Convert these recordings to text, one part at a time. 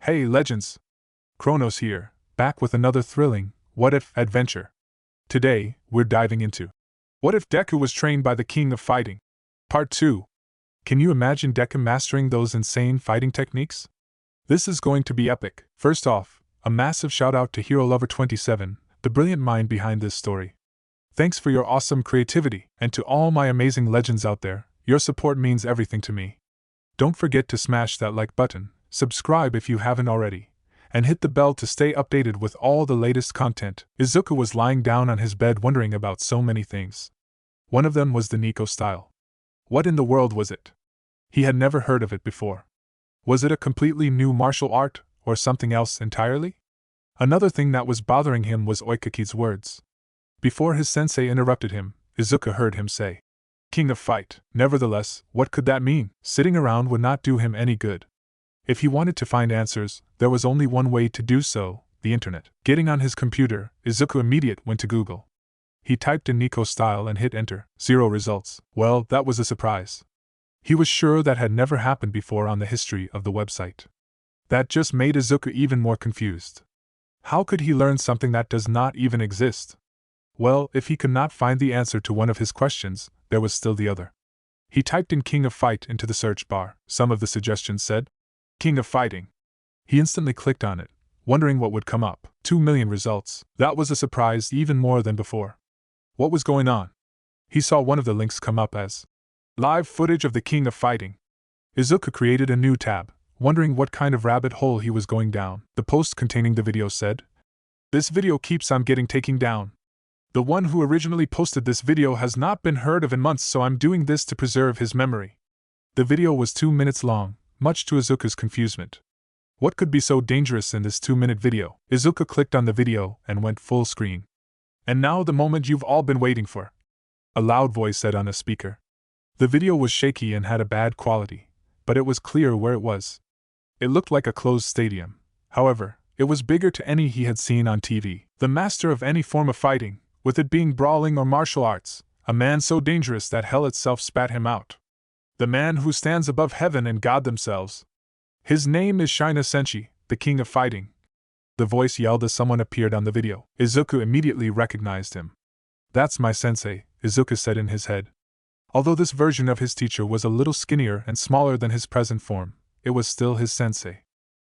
Hey legends! Chronos here, back with another thrilling, what-if adventure. Today, we're diving into What if Deku was trained by the King of Fighting? Part 2. Can you imagine Deku mastering those insane fighting techniques? This is going to be epic. First off, a massive shout out to Hero Lover 27, the brilliant mind behind this story. Thanks for your awesome creativity, and to all my amazing legends out there, your support means everything to me. Don't forget to smash that like button, subscribe if you haven't already, and hit the bell to stay updated with all the latest content. Izuku was lying down on his bed wondering about so many things. One of them was the Niko style. What in the world was it? He had never heard of it before. Was it a completely new martial art, or something else entirely? Another thing that was bothering him was Oikaki's words. Before his sensei interrupted him, Izuku heard him say, "King of Fight." Nevertheless, what could that mean? Sitting around would not do him any good. If he wanted to find answers, there was only one way to do so, the internet. Getting on his computer, Izuku immediately went to Google. He typed in Niko style and hit enter. 0 results. Well, that was a surprise. He was sure that had never happened before on the history of the website. That just made Izuku even more confused. How could he learn something that does not even exist? Well, if he could not find the answer to one of his questions, there was still the other. He typed in King of Fight into the search bar. Some of the suggestions said, King of Fighting. He instantly clicked on it, wondering what would come up. 2 million results. That was a surprise even more than before. What was going on? He saw one of the links come up as live footage of the King of Fighting. Izuku created a new tab, wondering what kind of rabbit hole he was going down. The post containing the video said, "This video keeps on getting taken down. The one who originally posted this video has not been heard of in months, so I'm doing this to preserve his memory." The video was 2 minutes long, much to Izuku's confusement. What could be so dangerous in this 2-minute video? Izuku clicked on the video and went full screen. "And now the moment you've all been waiting for," a loud voice said on a speaker. The video was shaky and had a bad quality, but it was clear where it was. It looked like a closed stadium. However, it was bigger to any he had seen on TV. The master of any form of fighting, with it being brawling or martial arts, a man so dangerous that hell itself spat him out. The man who stands above heaven and God themselves. His name is Shina Senshi, the King of Fighting. The voice yelled as someone appeared on the video. Izuku immediately recognized him. "That's my sensei," Izuku said in his head. Although this version of his teacher was a little skinnier and smaller than his present form, it was still his sensei.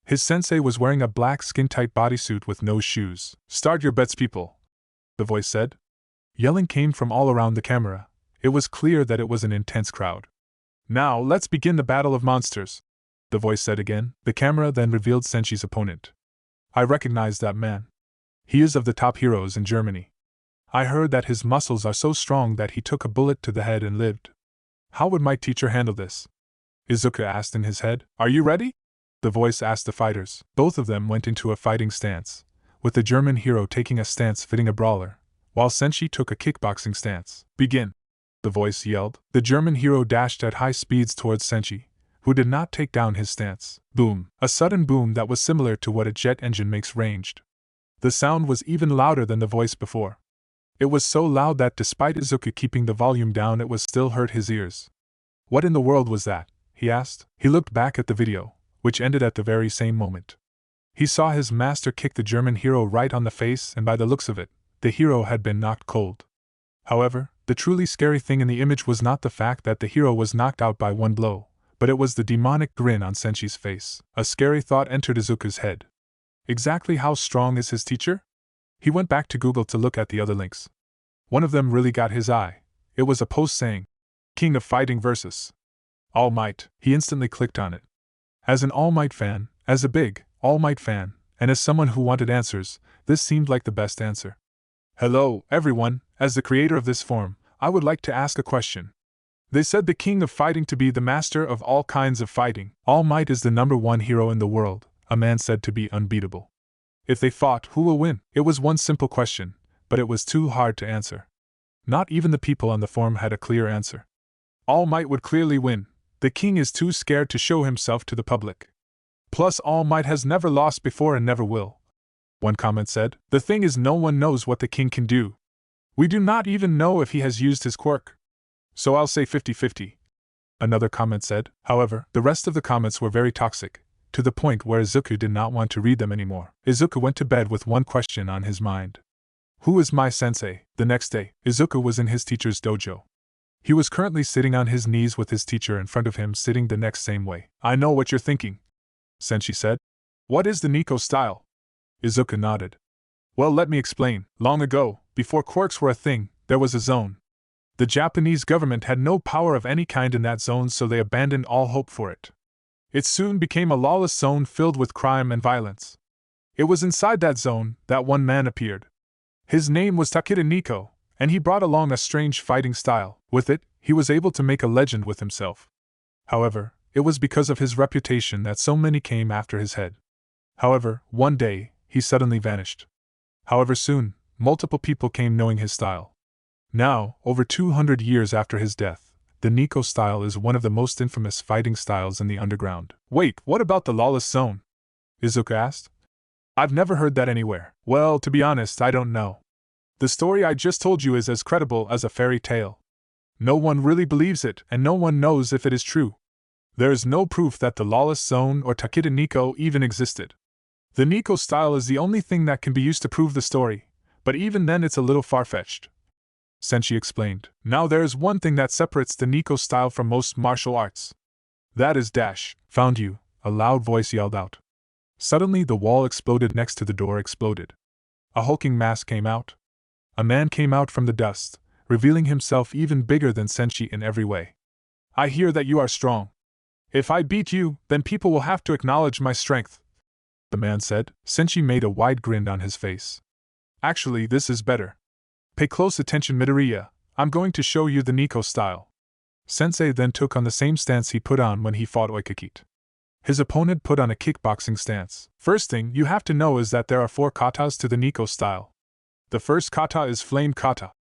His sensei was wearing a black skin-tight bodysuit with no shoes. "Start your bets, people," the voice said. Yelling came from all around the camera. It was clear that it was an intense crowd. "Now, let's begin the battle of monsters," the voice said again. The camera then revealed Senshi's opponent. "I recognize that man. He is of the top heroes in Germany. I heard that his muscles are so strong that he took a bullet to the head and lived. How would my teacher handle this?" Izuku asked in his head. "Are you ready?" the voice asked the fighters. Both of them went into a fighting stance, with the German hero taking a stance fitting a brawler, while Senshi took a kickboxing stance. "Begin," the voice yelled. The German hero dashed at high speeds towards Senshi, who did not take down his stance. Boom! A sudden boom that was similar to what a jet engine makes ranged. The sound was even louder than the voice before. It was so loud that despite Izuku keeping the volume down, it was still hurt his ears. "What in the world was that?" he asked. He looked back at the video, which ended at the very same moment. He saw his master kick the German hero right on the face, and by the looks of it, the hero had been knocked cold. However, the truly scary thing in the image was not the fact that the hero was knocked out by one blow, but it was the demonic grin on Senshi's face. A scary thought entered Izuku's head. Exactly how strong is his teacher? He went back to Google to look at the other links. One of them really got his eye. It was a post saying, "King of Fighting vs. All Might." He instantly clicked on it. As an All Might fan, as a big All Might fan, and as someone who wanted answers, this seemed like the best answer. "Hello, everyone. As the creator of this form, I would like to ask a question. They said the King of Fighting to be the master of all kinds of fighting. All Might is the #1 hero in the world, a man said to be unbeatable. If they fought, who will win?" It was one simple question, but it was too hard to answer. Not even the people on the forum had a clear answer. All Might would clearly win. The king is too scared to show himself to the public. Plus, All Might has never lost before and never will. One comment said, "The thing is, no one knows what the king can do. We do not even know if he has used his quirk. So I'll say 50-50. Another comment said. However, the rest of the comments were very toxic. to the point where Izuku did not want to read them anymore. Izuku went to bed with one question on his mind. Who is my sensei? The next day, Izuku was in his teacher's dojo. He was currently sitting on his knees with his teacher in front of him sitting the next same way. I know what you're thinking, Senshi said. What is the Niko style? Izuku nodded. Well, let me explain. Long ago, before quirks were a thing, there was a zone. The Japanese government had no power of any kind in that zone, so they abandoned all hope for it. It soon became a lawless zone filled with crime and violence. It was inside that zone that one man appeared. His name was Takeda Niko, and he brought along a strange fighting style. With it, he was able to make a legend with himself. However, it was because of his reputation that so many came after his head. However, one day, he suddenly vanished. However, soon, multiple people came knowing his style. Now, over 200 years after his death, the Niko style is one of the most infamous fighting styles in the underground. Wait, what about the lawless zone? Izuku asked. I've never heard that anywhere. Well, to be honest, I don't know. The story I just told you is as credible as a fairy tale. No one really believes it, and no one knows if it is true. There is no proof that the lawless zone or Takeda Niko even existed. The Niko style is the only thing that can be used to prove the story, but even then it's a little far-fetched. Senshi explained. Now there is one thing that separates the Niko style from most martial arts. That is dash. Found you, a loud voice yelled out. Suddenly the wall exploded next to the door exploded. A hulking mass came out. A man came out from the dust, revealing himself even bigger than Senshi in every way. I hear that you are strong. If I beat you, then people will have to acknowledge my strength, the man said. Senshi made a wide grin on his face. Actually, this is better. Pay close attention, Midoriya. I'm going to show you the Niko style. Sensei then took on the same stance he put on when he fought Oikakit. His opponent put on a kickboxing stance. First thing you have to know is that there are 4 katas to the Niko style. The first kata is Flame Kata.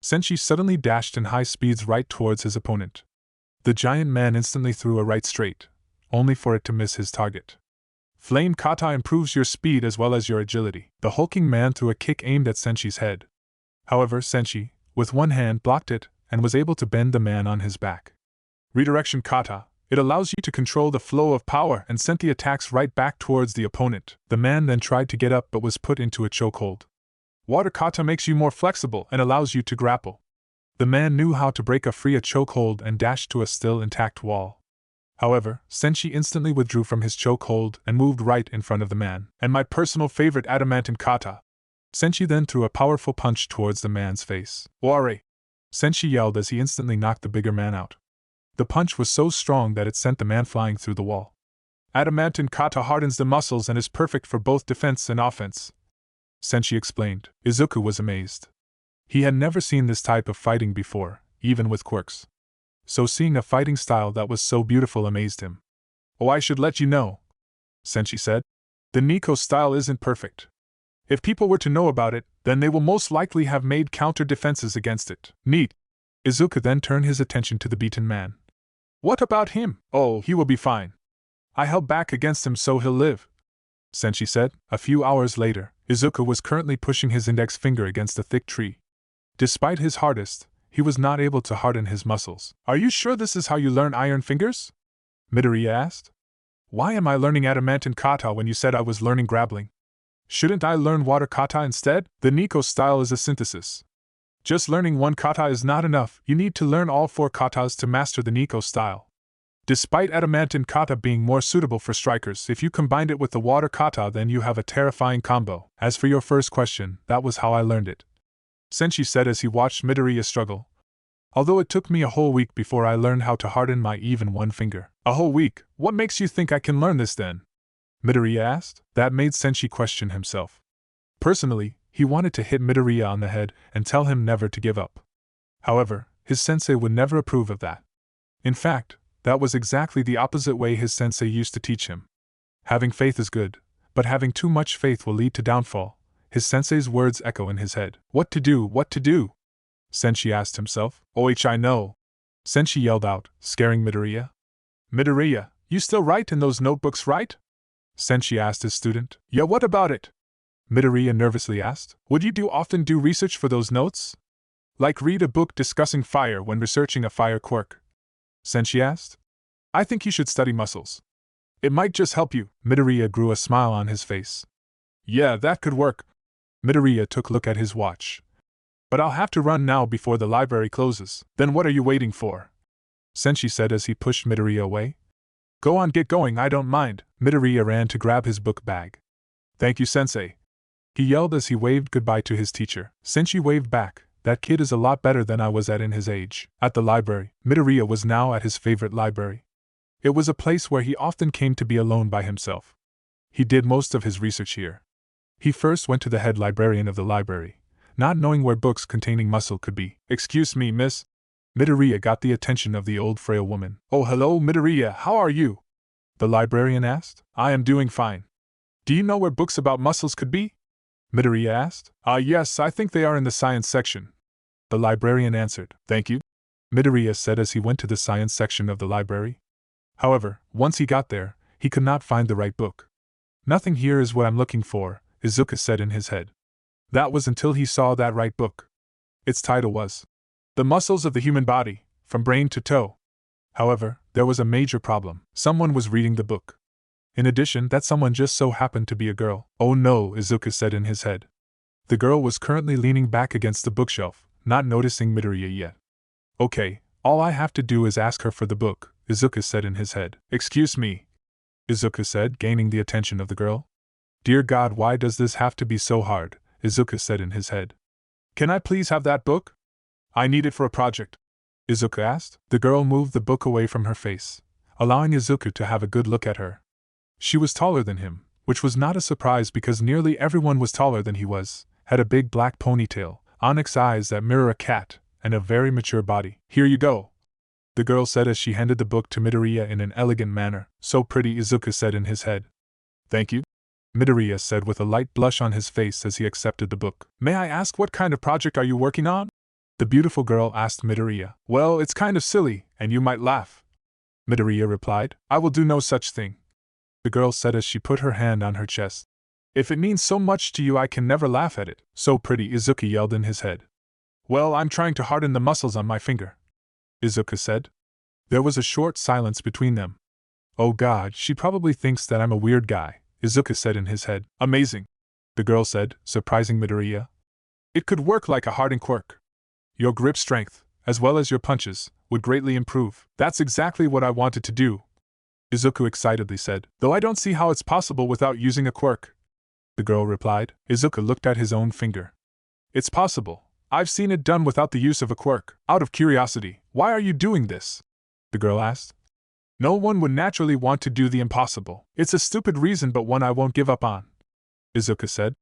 Senshi suddenly dashed in high speeds right towards his opponent. The giant man instantly threw a right straight, only for it to miss his target. Flame Kata improves your speed as well as your agility. The hulking man threw a kick aimed at Senshi's head. However, Senshi, with one hand, blocked it and was able to bend the man on his back. Redirection Kata. It allows you to control the flow of power and sent the attacks right back towards the opponent. The man then tried to get up but was put into a chokehold. Water Kata makes you more flexible and allows you to grapple. The man knew how to break free a chokehold and dashed to a still intact wall. However, Senshi instantly withdrew from his chokehold and moved right in front of the man. And my personal favorite, Adamantine Kata. Senshi then threw a powerful punch towards the man's face. Ware! Senshi yelled as he instantly knocked the bigger man out. The punch was so strong that it sent the man flying through the wall. Adamantine Kata hardens the muscles and is perfect for both defense and offense, Senshi explained. Izuku was amazed. He had never seen this type of fighting before, even with quirks. So seeing a fighting style that was so beautiful amazed him. Oh, I should let you know, Senshi said. The Niko style isn't perfect. If people were to know about it, then they will most likely have made counter-defenses against it. Neat. Izuku then turned his attention to the beaten man. What about him? Oh, he will be fine. I held back against him so he'll live, Senshi said. A few hours later, Izuku was currently pushing his index finger against a thick tree. Despite his hardest, he was not able to harden his muscles. Are you sure this is how you learn iron fingers? Midoriya asked. Why am I learning adamantine kata when you said I was learning grappling? Shouldn't I learn water kata instead? The Niko style is a synthesis. Just learning one kata is not enough, you need to learn all 4 katas to master the Niko style. Despite adamantine kata being more suitable for strikers, if you combined it with the water kata then you have a terrifying combo. As for your first question, that was how I learned it, Senshi said as he watched Midoriya struggle. Although it took me a whole week before I learned how to harden my even one finger. A whole week? What makes you think I can learn this then? Midoriya asked. That made Senshi question himself. Personally, he wanted to hit Midoriya on the head and tell him never to give up. However, his sensei would never approve of that. In fact, that was exactly the opposite way his sensei used to teach him. Having faith is good, but having too much faith will lead to downfall. His sensei's words echo in his head. What to do, what to do? Senshi asked himself. I know. Senshi yelled out, scaring Midoriya. Midoriya, you still write in those notebooks, right? Senshi asked his student. Yeah, what about it? Midoriya nervously asked. Would you often do research for those notes? Like read a book discussing fire when researching a fire quirk? Senshi asked. I think you should study muscles. It might just help you. Midoriya grew a smile on his face. Yeah, that could work. Midoriya took a look at his watch. But I'll have to run now before the library closes. Then what are you waiting for? Senshi said as he pushed Midoriya away. Go on, get going, I don't mind. Midoriya ran to grab his book bag. Thank you, sensei. He yelled as he waved goodbye to his teacher. Senshi waved back. That kid is a lot better than I was at in his age. At the library, Midoriya was now at his favorite library. It was a place where he often came to be alone by himself. He did most of his research here. He first went to the head librarian of the library, not knowing where books containing muscle could be. Excuse me, miss. Midoriya got the attention of the old frail woman. Oh, hello, Midoriya, how are you? The librarian asked. I am doing fine. Do you know where books about muscles could be? Midoriya asked. Yes, I think they are in the science section. The librarian answered. Thank you, Midoriya said as he went to the science section of the library. However, once he got there, he could not find the right book. Nothing here is what I'm looking for, Izuku said in his head. That was until he saw that right book. Its title was The Muscles of the Human Body, From Brain to Toe. However, there was a major problem. Someone was reading the book. In addition, that someone just so happened to be a girl. Oh no, Izuku said in his head. The girl was currently leaning back against the bookshelf, not noticing Midoriya yet. Okay, all I have to do is ask her for the book, Izuku said in his head. Excuse me, Izuku said, gaining the attention of the girl. Dear God, why does this have to be so hard? Izuku said in his head. Can I please have that book? I need it for a project, Izuku asked. The girl moved the book away from her face, allowing Izuku to have a good look at her. She was taller than him, which was not a surprise because nearly everyone was taller than he was, had a big black ponytail, onyx eyes that mirror a cat, and a very mature body. Here you go, the girl said as she handed the book to Midoriya in an elegant manner. So pretty, Izuku said in his head. Thank you, Midoriya said with a light blush on his face as he accepted the book. May I ask what kind of project are you working on? The beautiful girl asked Midoriya. Well, it's kind of silly, and you might laugh, Midoriya replied. I will do no such thing, the girl said as she put her hand on her chest. If it means so much to you, I can never laugh at it. So pretty, Izuku yelled in his head. Well, I'm trying to harden the muscles on my finger, Izuku said. There was a short silence between them. Oh God, she probably thinks that I'm a weird guy, Izuku said in his head. Amazing, the girl said, surprising Midoriya. It could work like a hardened quirk. Your grip strength, as well as your punches, would greatly improve. That's exactly what I wanted to do, Izuku excitedly said. Though I don't see how it's possible without using a quirk, the girl replied. Izuku looked at his own finger. It's possible. I've seen it done without the use of a quirk. Out of curiosity, why are you doing this? The girl asked. No one would naturally want to do the impossible. It's a stupid reason, but one I won't give up on, Izuku said.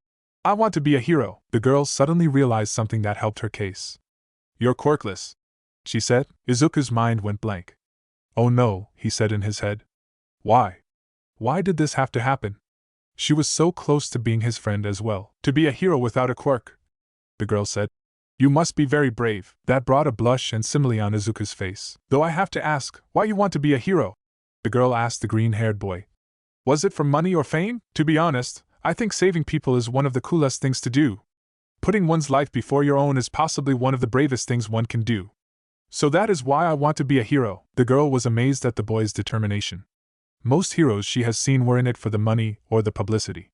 I want to be a hero. The girl suddenly realized something that helped her case. You're quirkless, she said. Izuku's mind went blank. Oh no, he said in his head. Why? Why did this have to happen? She was so close to being his friend as well. To be a hero without a quirk, the girl said. You must be very brave. That brought a blush and simile on Izuku's face. Though I have to ask, why you want to be a hero? The girl asked the green-haired boy. Was it for money or fame? To be honest, I think saving people is one of the coolest things to do. Putting one's life before your own is possibly one of the bravest things one can do. So that is why I want to be a hero. The girl was amazed at the boy's determination. Most heroes she has seen were in it for the money or the publicity.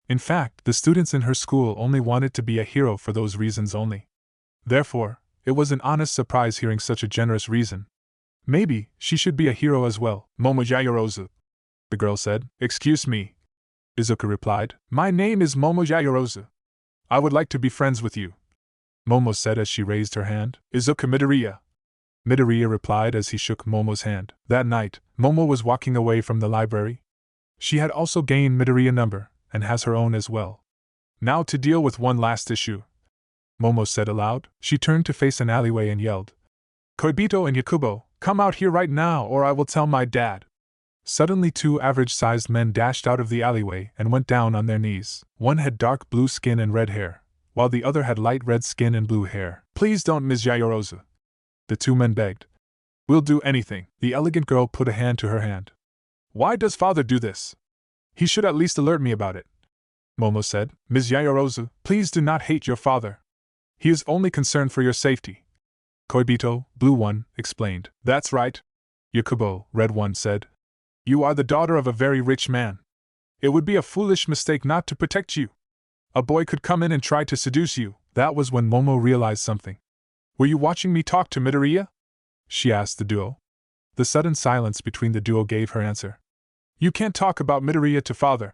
In fact, the students in her school only wanted to be a hero for those reasons only. Therefore, it was an honest surprise hearing such a generous reason. Maybe she should be a hero as well. Momo Yayorozu, the girl said. Excuse me, Izuku replied. My name is Momo Yayorozu. I would like to be friends with you, Momo said as she raised her hand. Izuku Midoriya, Midoriya replied as he shook Momo's hand. That night, Momo was walking away from the library. She had also gained Midoriya's number, and has her own as well. Now to deal with one last issue, Momo said aloud. She turned to face an alleyway and yelled, Koibito and Yakubo, come out here right now or I will tell my dad. Suddenly 2 average-sized men dashed out of the alleyway and went down on their knees. One had dark blue skin and red hair, while the other had light red skin and blue hair. Please don't, Ms. Yayorozu, the 2 men begged. We'll do anything. The elegant girl put a hand to her hand. Why does father do this? He should at least alert me about it, Momo said. Ms. Yayorozu, please do not hate your father. He is only concerned for your safety, Koibito, blue one, explained. That's right, Yakubo, red one, said. You are the daughter of a very rich man. It would be a foolish mistake not to protect you. A boy could come in and try to seduce you. That was when Momo realized something. Were you watching me talk to Midoriya? She asked the duo. The sudden silence between the duo gave her answer. You can't talk about Midoriya to father,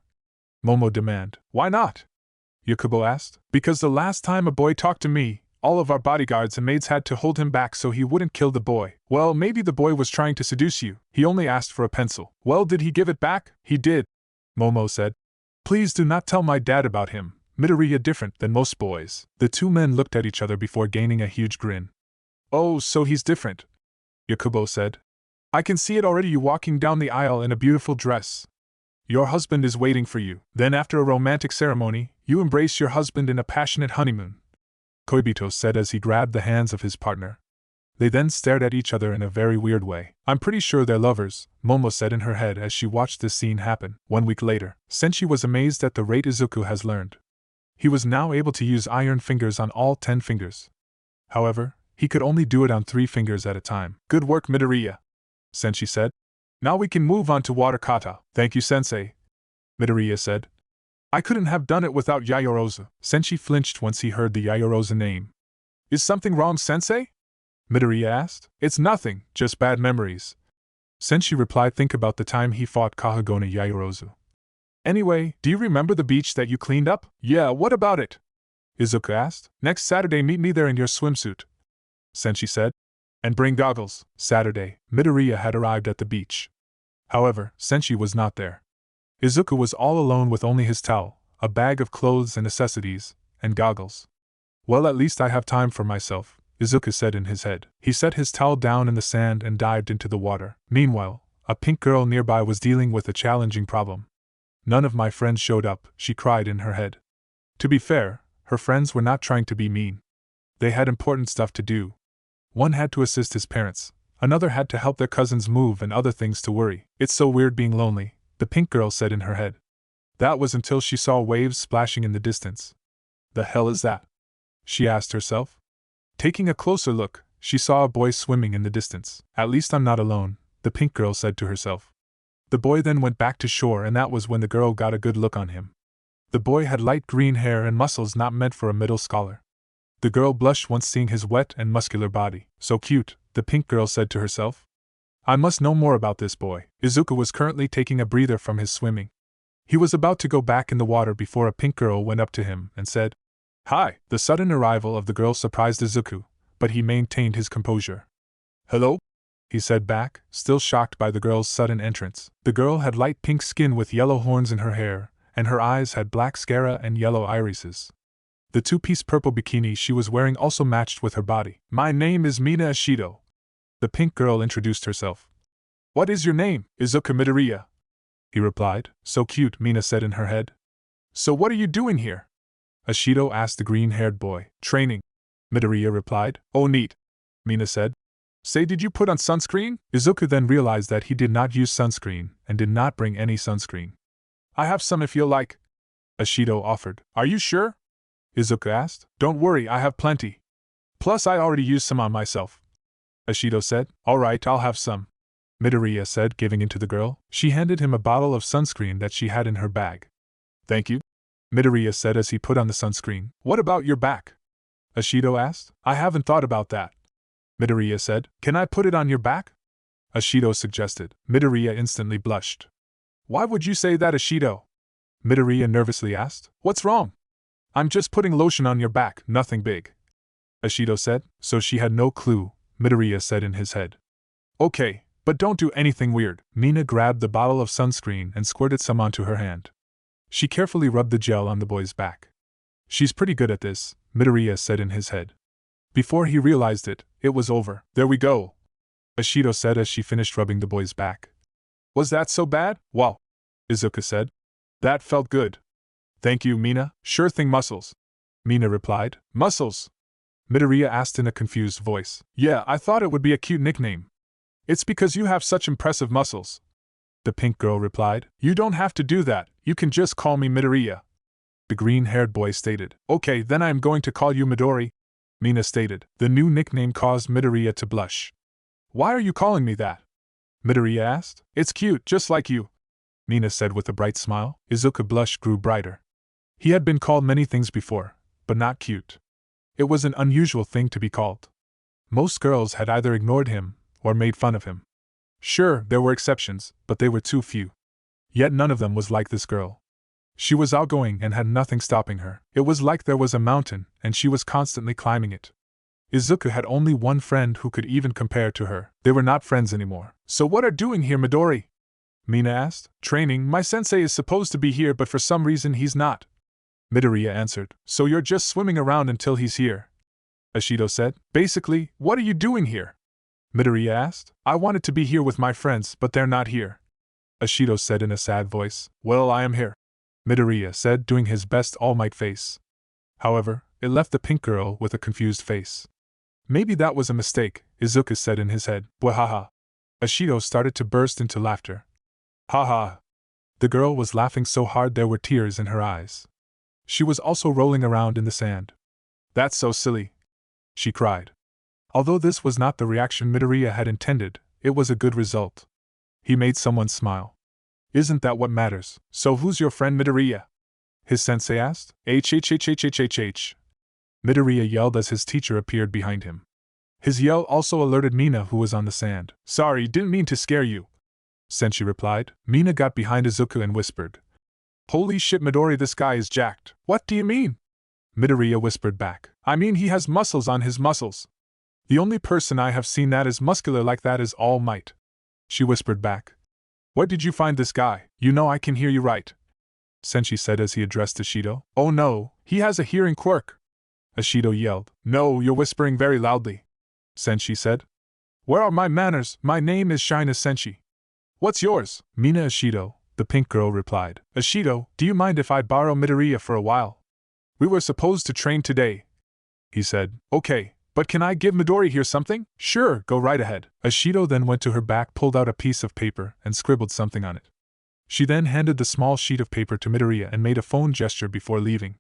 Momo demanded. Why not? Yakubo asked. Because the last time a boy talked to me, all of our bodyguards and maids had to hold him back so he wouldn't kill the boy. Well, maybe the boy was trying to seduce you. He only asked for a pencil. Well, did he give it back? He did, Momo said. Please do not tell my dad about him. Midoriya different than most boys. The two men looked at each other before gaining a huge grin. Oh, so he's different, Yakubo said. I can see it already, you walking down the aisle in a beautiful dress. Your husband is waiting for you. Then after a romantic ceremony, you embrace your husband in a passionate honeymoon, Koibito said as he grabbed the hands of his partner. They then stared at each other in a very weird way. I'm pretty sure they're lovers, Momo said in her head as she watched this scene happen. 1 week later, Senshi was amazed at the rate Izuku has learned. He was now able to use iron fingers on all 10 fingers. However, he could only do it on 3 fingers at a time. Good work, Midoriya, Senshi said. Now we can move on to water kata. Thank you, sensei, Midoriya said. I couldn't have done it without Yayorozu. Senshi flinched once he heard the Yayorozu name. Is something wrong, sensei? Midoriya asked. It's nothing, just bad memories, Senshi replied. Think about the time he fought Kahagona Yayorozu. Anyway, do you remember the beach that you cleaned up? Yeah, what about it? Izuku asked. Next Saturday meet me there in your swimsuit, Senshi said. And bring goggles. Saturday, Midoriya had arrived at the beach. However, Senshi was not there. Izuku was all alone with only his towel, a bag of clothes and necessities, and goggles. Well, at least I have time for myself, Izuku said in his head. He set his towel down in the sand and dived into the water. Meanwhile, a pink girl nearby was dealing with a challenging problem. None of my friends showed up, she cried in her head. To be fair, her friends were not trying to be mean. They had important stuff to do. One had to assist his parents, another had to help their cousins move, and other things to worry. It's so weird being lonely, the pink girl said in her head. That was until she saw waves splashing in the distance. The hell is that? She asked herself. Taking a closer look, she saw a boy swimming in the distance. At least I'm not alone, the pink girl said to herself. The boy then went back to shore, and that was when the girl got a good look on him. The boy had light green hair and muscles not meant for a middle scholar. The girl blushed once seeing his wet and muscular body. So cute, the pink girl said to herself. I must know more about this boy. Izuku was currently taking a breather from his swimming. He was about to go back in the water before a pink girl went up to him and said, Hi. The sudden arrival of the girl surprised Izuku, but he maintained his composure. Hello? He said back, still shocked by the girl's sudden entrance. The girl had light pink skin with yellow horns in her hair, and her eyes had black sclera and yellow irises. The two-piece purple bikini she was wearing also matched with her body. My name is Mina Ashido. The pink girl introduced herself. What is your name? Izuku Midoriya, he replied. So cute, Mina said in her head. So what are you doing here? Ashido asked the green-haired boy. Training, Midoriya replied. Oh neat, Mina said. Say, did you put on sunscreen? Izuku then realized that he did not use sunscreen and did not bring any sunscreen. I have some if you'll like, Ashido offered. Are you sure? Izuku asked. Don't worry, I have plenty. Plus I already used some on myself, Ashido said. Alright, I'll have some, Midoriya said, giving in to the girl. She handed him a bottle of sunscreen that she had in her bag. Thank you, Midoriya said as he put on the sunscreen. What about your back? Ashido asked. I haven't thought about that, Midoriya said. Can I put it on your back? Ashido suggested. Midoriya instantly blushed. Why would you say that, Ashido? Midoriya nervously asked. What's wrong? I'm just putting lotion on your back, nothing big, Ashido said. So she had no clue, Midoriya said in his head. Okay, but don't do anything weird. Mina grabbed the bottle of sunscreen and squirted some onto her hand. She carefully rubbed the gel on the boy's back. She's pretty good at this, Midoriya said in his head. Before he realized it, it was over. There we go, Ashido said as she finished rubbing the boy's back. Was that so bad? Wow, Izuku said. That felt good. Thank you, Mina. Sure thing, muscles, Mina replied. Muscles? Midoriya asked in a confused voice. Yeah, I thought it would be a cute nickname. It's because you have such impressive muscles, the pink girl replied. You don't have to do that, you can just call me Midoriya, the green-haired boy stated. Okay, then I am going to call you Midori, Mina stated. The new nickname caused Midoriya to blush. Why are you calling me that? Midoriya asked. It's cute, just like you, Mina said with a bright smile. Izuku's blush grew brighter. He had been called many things before, but not cute. It was an unusual thing to be called. Most girls had either ignored him or made fun of him. Sure, there were exceptions, but they were too few. Yet none of them was like this girl. She was outgoing and had nothing stopping her. It was like there was a mountain, and she was constantly climbing it. Izuku had only one friend who could even compare to her. They were not friends anymore. So what are doing here, Midori? Mina asked. Training. My sensei is supposed to be here, but for some reason he's not. Midoriya answered. So you're just swimming around until he's here? Ashido said. Basically, what are you doing here? Midoriya asked. I wanted to be here with my friends, but they're not here. Ashido said in a sad voice. Well, I am here, Midoriya said, doing his best all-might face. However, it left the pink girl with a confused face. Maybe that was a mistake, Izuku said in his head. Bwahaha. Ashido started to burst into laughter. Ha ha. The girl was laughing so hard there were tears in her eyes. She was also rolling around in the sand. That's so silly, she cried. Although this was not the reaction Midoriya had intended, it was a good result. He made someone smile. Isn't that what matters? So who's your friend Midoriya? His sensei asked. H. Midoriya yelled as his teacher appeared behind him. His yell also alerted Mina, who was on the sand. Sorry, didn't mean to scare you, Senshi replied. Mina got behind Izuku and whispered. Holy shit, Midori, this guy is jacked. What do you mean? Midoriya whispered back. I mean he has muscles on his muscles. The only person I have seen that is muscular like that is All Might. She whispered back. Where did you find this guy? You know I can hear you right, Senshi said as he addressed Ashido. Oh no, he has a hearing quirk, Ashido yelled. No, you're whispering very loudly, Senshi said. Where are my manners? My name is Shina Senshi. What's yours? Mina Ashido, the pink girl replied. Ashido, do you mind if I borrow Midoriya for a while? We were supposed to train today, he said. Okay, but can I give Midori here something? Sure, go right ahead. Ashido then went to her back, pulled out a piece of paper, and scribbled something on it. She then handed the small sheet of paper to Midoriya and made a phone gesture before leaving.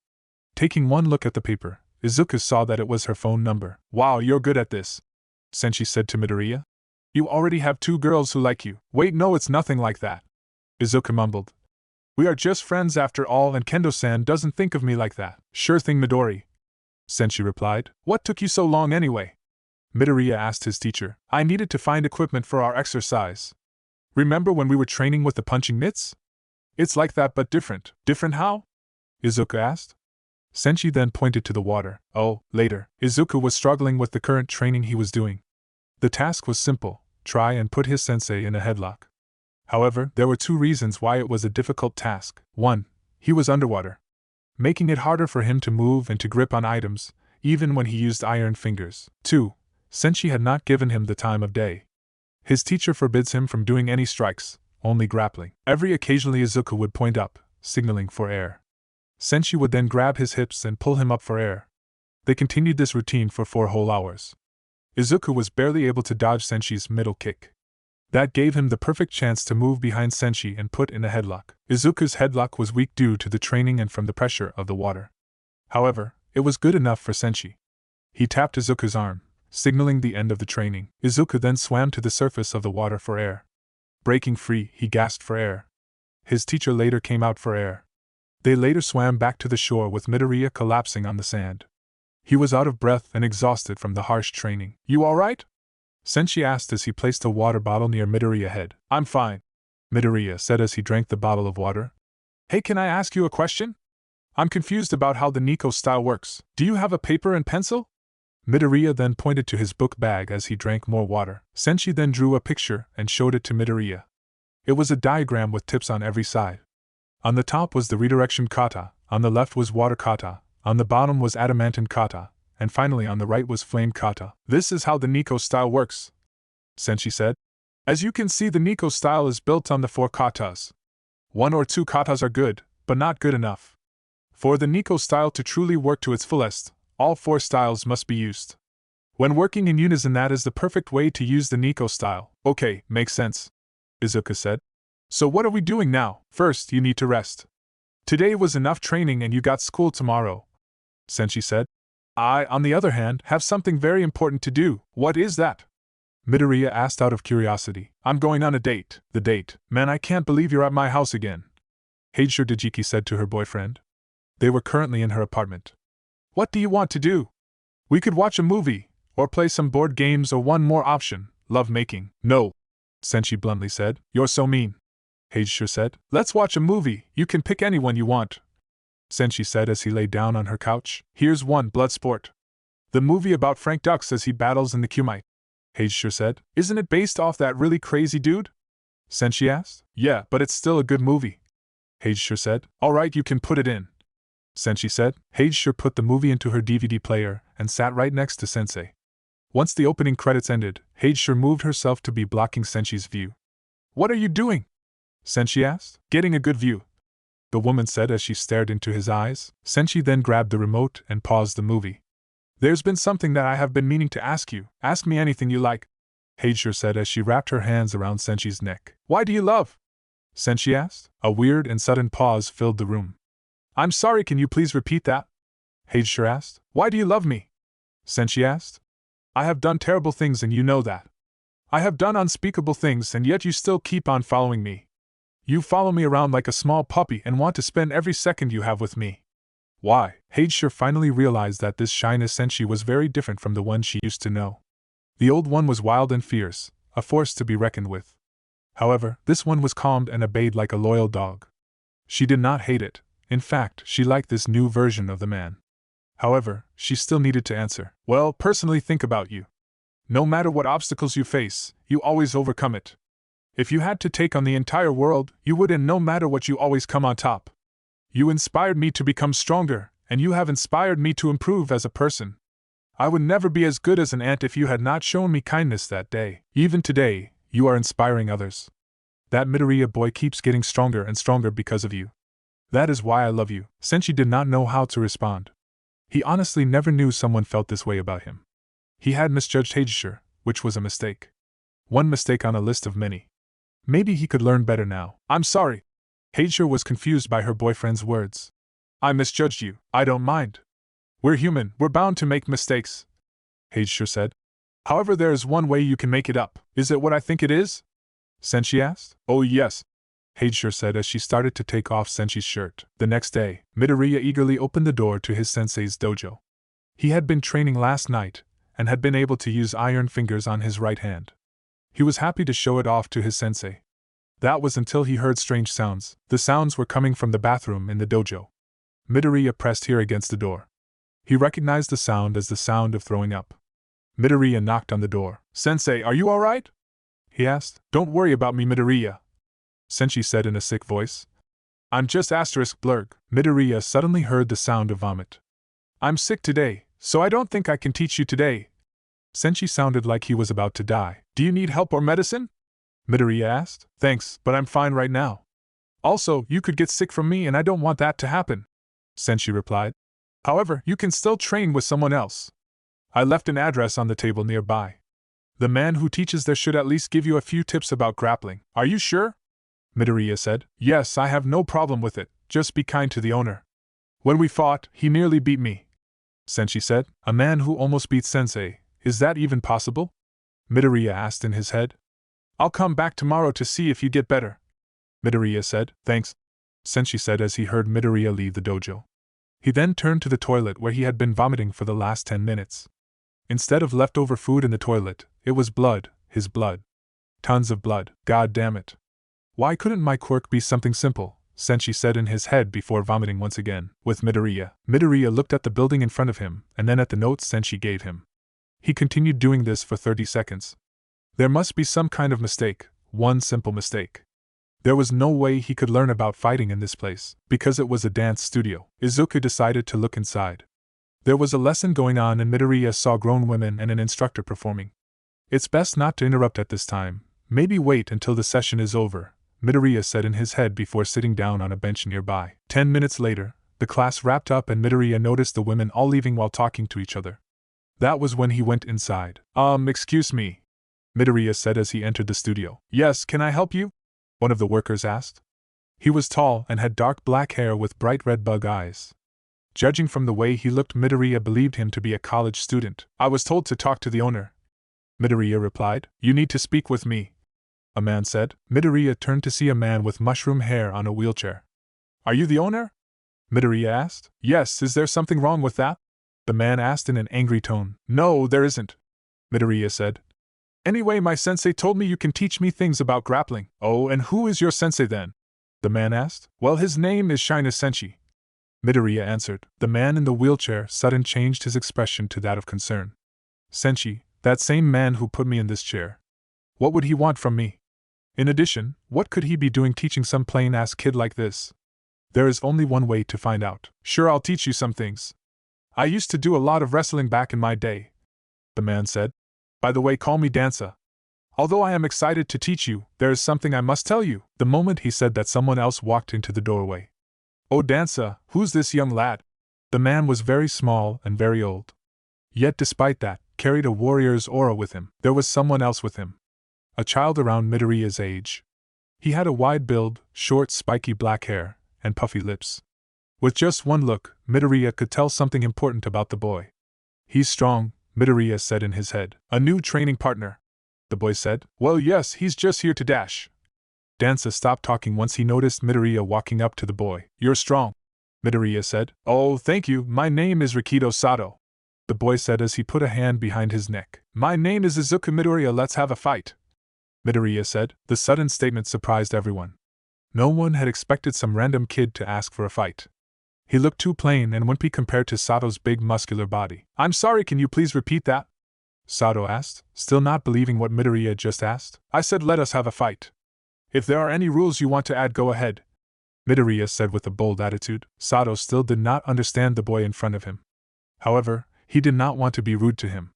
Taking one look at the paper, Izuku saw that it was her phone number. Wow, you're good at this, Senshi said to Midoriya. You already have 2 girls who like you. Wait, no, it's nothing like that, Izuku mumbled. We are just friends after all, and Kendo-san doesn't think of me like that. Sure thing, Midori, Senshi replied. What took you so long anyway? Midoriya asked his teacher. I needed to find equipment for our exercise. Remember when we were training with the punching mitts? It's like that but different. Different how? Izuku asked. Senshi then pointed to the water. Oh, later. Izuku was struggling with the current training he was doing. The task was simple. Try and put his sensei in a headlock. However, there were 2 reasons why it was a difficult task. 1. He was underwater, making it harder for him to move and to grip on items, even when he used iron fingers. 2. Senshi had not given him the time of day. His teacher forbids him from doing any strikes, only grappling. Occasionally Izuku would point up, signaling for air. Senshi would then grab his hips and pull him up for air. They continued this routine for 4 whole hours. Izuku was barely able to dodge Senshi's middle kick. That gave him the perfect chance to move behind Senshi and put in a headlock. Izuku's headlock was weak due to the training and from the pressure of the water. However, it was good enough for Senshi. He tapped Izuku's arm, signaling the end of the training. Izuku then swam to the surface of the water for air. Breaking free, he gasped for air. His teacher later came out for air. They later swam back to the shore with Midoriya collapsing on the sand. He was out of breath and exhausted from the harsh training. You alright? Senshi asked as he placed a water bottle near Midoriya's head. I'm fine, Midoriya said as he drank the bottle of water. Hey, can I ask you a question? I'm confused about how the Niko style works. Do you have a paper and pencil? Midoriya then pointed to his book bag as he drank more water. Senshi then drew a picture and showed it to Midoriya. It was a diagram with tips on every side. On the top was the redirection kata, on the left was water kata, on the bottom was adamantine kata, and finally on the right was flame kata. This is how the Niko style works, Senshi said. As you can see, the Niko style is built on the 4 katas. 1 or 2 katas are good, but not good enough. For the Niko style to truly work to its fullest, all 4 styles must be used. When working in unison, that is the perfect way to use the Niko style. Okay, makes sense, Izuku said. So what are we doing now? First, you need to rest. Today was enough training and you got school tomorrow, Senshi said. I, on the other hand, have something very important to do. What is that? Midoriya asked out of curiosity. I'm going on a date. The date? Man, I can't believe you're at my house again. Heijo Dejiki said to her boyfriend. They were currently in her apartment. What do you want to do? We could watch a movie, or play some board games, or one more option, love making. No, Senshi bluntly said. You're so mean. Heijo said. Let's watch a movie, you can pick anyone you want. Senshi said as he lay down on her couch. Here's one, Bloodsport. The movie about Frank Dux as he battles in the Kumite. Heijo said. Isn't it based off that really crazy dude? Senshi asked. Yeah, but it's still a good movie. Heijo said. Alright, you can put it in. Senshi said. Heijo put the movie into her DVD player and sat right next to Sensei. Once the opening credits ended, Heijo moved herself to be blocking Senshi's view. What are you doing? Senshi asked. Getting a good view, the woman said as she stared into his eyes. Senshi then grabbed the remote and paused the movie. There's been something that I have been meaning to ask you. Ask me anything you like, Heijo said as she wrapped her hands around Senshi's neck. Why do you love? Senshi asked. A weird and sudden pause filled the room. I'm sorry, can you please repeat that? Heijo asked. Why do you love me? Senshi asked. I have done terrible things and you know that. I have done unspeakable things and yet you still keep on following me. You follow me around like a small puppy and want to spend every second you have with me. Why? Heijo finally realized that this shyness Senshi was very different from the one she used to know. The old one was wild and fierce, a force to be reckoned with. However, this one was calmed and obeyed like a loyal dog. She did not hate it. In fact, she liked this new version of the man. However, she still needed to answer. Well, personally think about you. No matter what obstacles you face, you always overcome it. If you had to take on the entire world, you would, and no matter what you always come on top. You inspired me to become stronger, and you have inspired me to improve as a person. I would never be as good as an ant if you had not shown me kindness that day. Even today, you are inspiring others. That Midoriya boy keeps getting stronger and stronger because of you. That is why I love you. Senshi did not know how to respond. He honestly never knew someone felt this way about him. He had misjudged Heijo, which was a mistake. One mistake on a list of many. Maybe he could learn better now. I'm sorry. Heijo was confused by her boyfriend's words. I misjudged you. I don't mind. We're human, we're bound to make mistakes, Heijo said. However, there is one way you can make it up. Is it what I think it is? Senshi asked. Oh yes, Heijo said as she started to take off Senshi's shirt. The next day, Midoriya eagerly opened the door to his sensei's dojo. He had been training last night, and had been able to use iron fingers on his right hand. He was happy to show it off to his sensei. That was until he heard strange sounds. The sounds were coming from the bathroom in the dojo. Midoriya pressed here against the door. He recognized the sound as the sound of throwing up. Midoriya knocked on the door. Sensei, are you alright? He asked. Don't worry about me, Midoriya, Senshi said in a sick voice. I'm just blurg. Midoriya suddenly heard the sound of vomit. I'm sick today, so I don't think I can teach you today. Senshi sounded like he was about to die. Do you need help or medicine? Midoriya asked. Thanks, but I'm fine right now. Also, you could get sick from me and I don't want that to happen, Senshi replied. However, you can still train with someone else. I left an address on the table nearby. The man who teaches there should at least give you a few tips about grappling. Are you sure? Midoriya said. Yes, I have no problem with it, just be kind to the owner. When we fought, he nearly beat me, Senshi said. A man who almost beat Sensei, is that even possible? Midoriya asked in his head. I'll come back tomorrow to see if you get better, Midoriya said. Thanks, Senshi said as he heard Midoriya leave the dojo. He then turned to the toilet where he had been vomiting for the last 10 minutes. Instead of leftover food in the toilet, it was blood, his blood. Tons of blood, god damn it. Why couldn't my quirk be something simple, Senshi said in his head before vomiting once again. With Midoriya. Midoriya looked at the building in front of him and then at the notes Senshi gave him. He continued doing this for 30 seconds. There must be some kind of mistake, one simple mistake. There was no way he could learn about fighting in this place, because it was a dance studio. Izuku decided to look inside. There was a lesson going on and Midoriya saw grown women and an instructor performing. It's best not to interrupt at this time, maybe wait until the session is over, Midoriya said in his head before sitting down on a bench nearby. 10 minutes later, the class wrapped up and Midoriya noticed the women all leaving while talking to each other. That was when he went inside. Excuse me, Midoriya said as he entered the studio. Yes, can I help you? One of the workers asked. He was tall and had dark black hair with bright red bug eyes. Judging from the way he looked, Midoriya believed him to be a college student. I was told to talk to the owner, Midoriya replied. You need to speak with me, a man said. Midoriya turned to see a man with mushroom hair on a wheelchair. Are you the owner? Midoriya asked. Yes, is there something wrong with that? The man asked in an angry tone. No, there isn't, Midoriya said. Anyway, my sensei told me you can teach me things about grappling. Oh, and who is your sensei then? The man asked. Well, his name is Shina Senshi, Midoriya answered. The man in the wheelchair suddenly changed his expression to that of concern. Senshi, that same man who put me in this chair. What would he want from me? In addition, what could he be doing teaching some plain-ass kid like this? There is only one way to find out. Sure, I'll teach you some things. I used to do a lot of wrestling back in my day, the man said. By the way, call me Dansa. Although I am excited to teach you, there is something I must tell you. The moment he said that, someone else walked into the doorway. Oh, Dansa, who's this young lad? The man was very small and very old. Yet despite that, carried a warrior's aura with him. There was someone else with him. A child around Midoriya's age. He had a wide build, short spiky black hair, and puffy lips. With just one look, Midoriya could tell something important about the boy. He's strong, Midoriya said in his head. A new training partner, the boy said. Well, yes, he's just here to dash. Dansa stopped talking once he noticed Midoriya walking up to the boy. You're strong, Midoriya said. Oh, thank you, my name is Rikido Sato, the boy said as he put a hand behind his neck. My name is Izuku Midoriya, let's have a fight, Midoriya said. The sudden statement surprised everyone. No one had expected some random kid to ask for a fight. He looked too plain and wimpy compared to Sato's big muscular body. I'm sorry, can you please repeat that? Sato asked, still not believing what Midoriya just asked. I said let us have a fight. If there are any rules you want to add, go ahead, Midoriya said with a bold attitude. Sato still did not understand the boy in front of him. However, he did not want to be rude to him.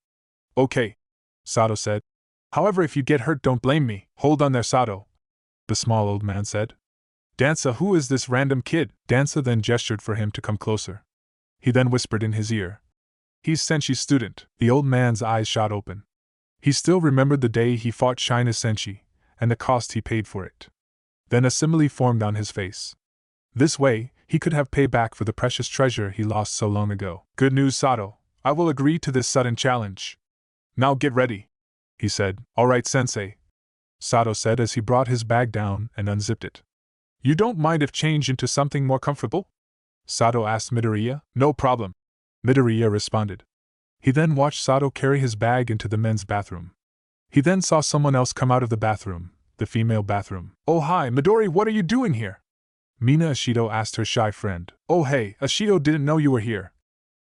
Okay, Sato said. However, if you get hurt, don't blame me. Hold on there, Sato, the small old man said. Dansa, who is this random kid? Dansa then gestured for him to come closer. He then whispered in his ear. He's Senshi's student. The old man's eyes shot open. He still remembered the day he fought Shina Senshi, and the cost he paid for it. Then a simile formed on his face. This way, he could have paid back for the precious treasure he lost so long ago. Good news, Sato. I will agree to this sudden challenge. Now get ready, he said. All right, sensei, Sato said as he brought his bag down and unzipped it. You don't mind if change into something more comfortable? Sato asked Midoriya. No problem, Midoriya responded. He then watched Sato carry his bag into the men's bathroom. He then saw someone else come out of the bathroom, the female bathroom. Oh hi, Midori, what are you doing here? Mina Ashido asked her shy friend. Oh hey, Ashido, didn't know you were here,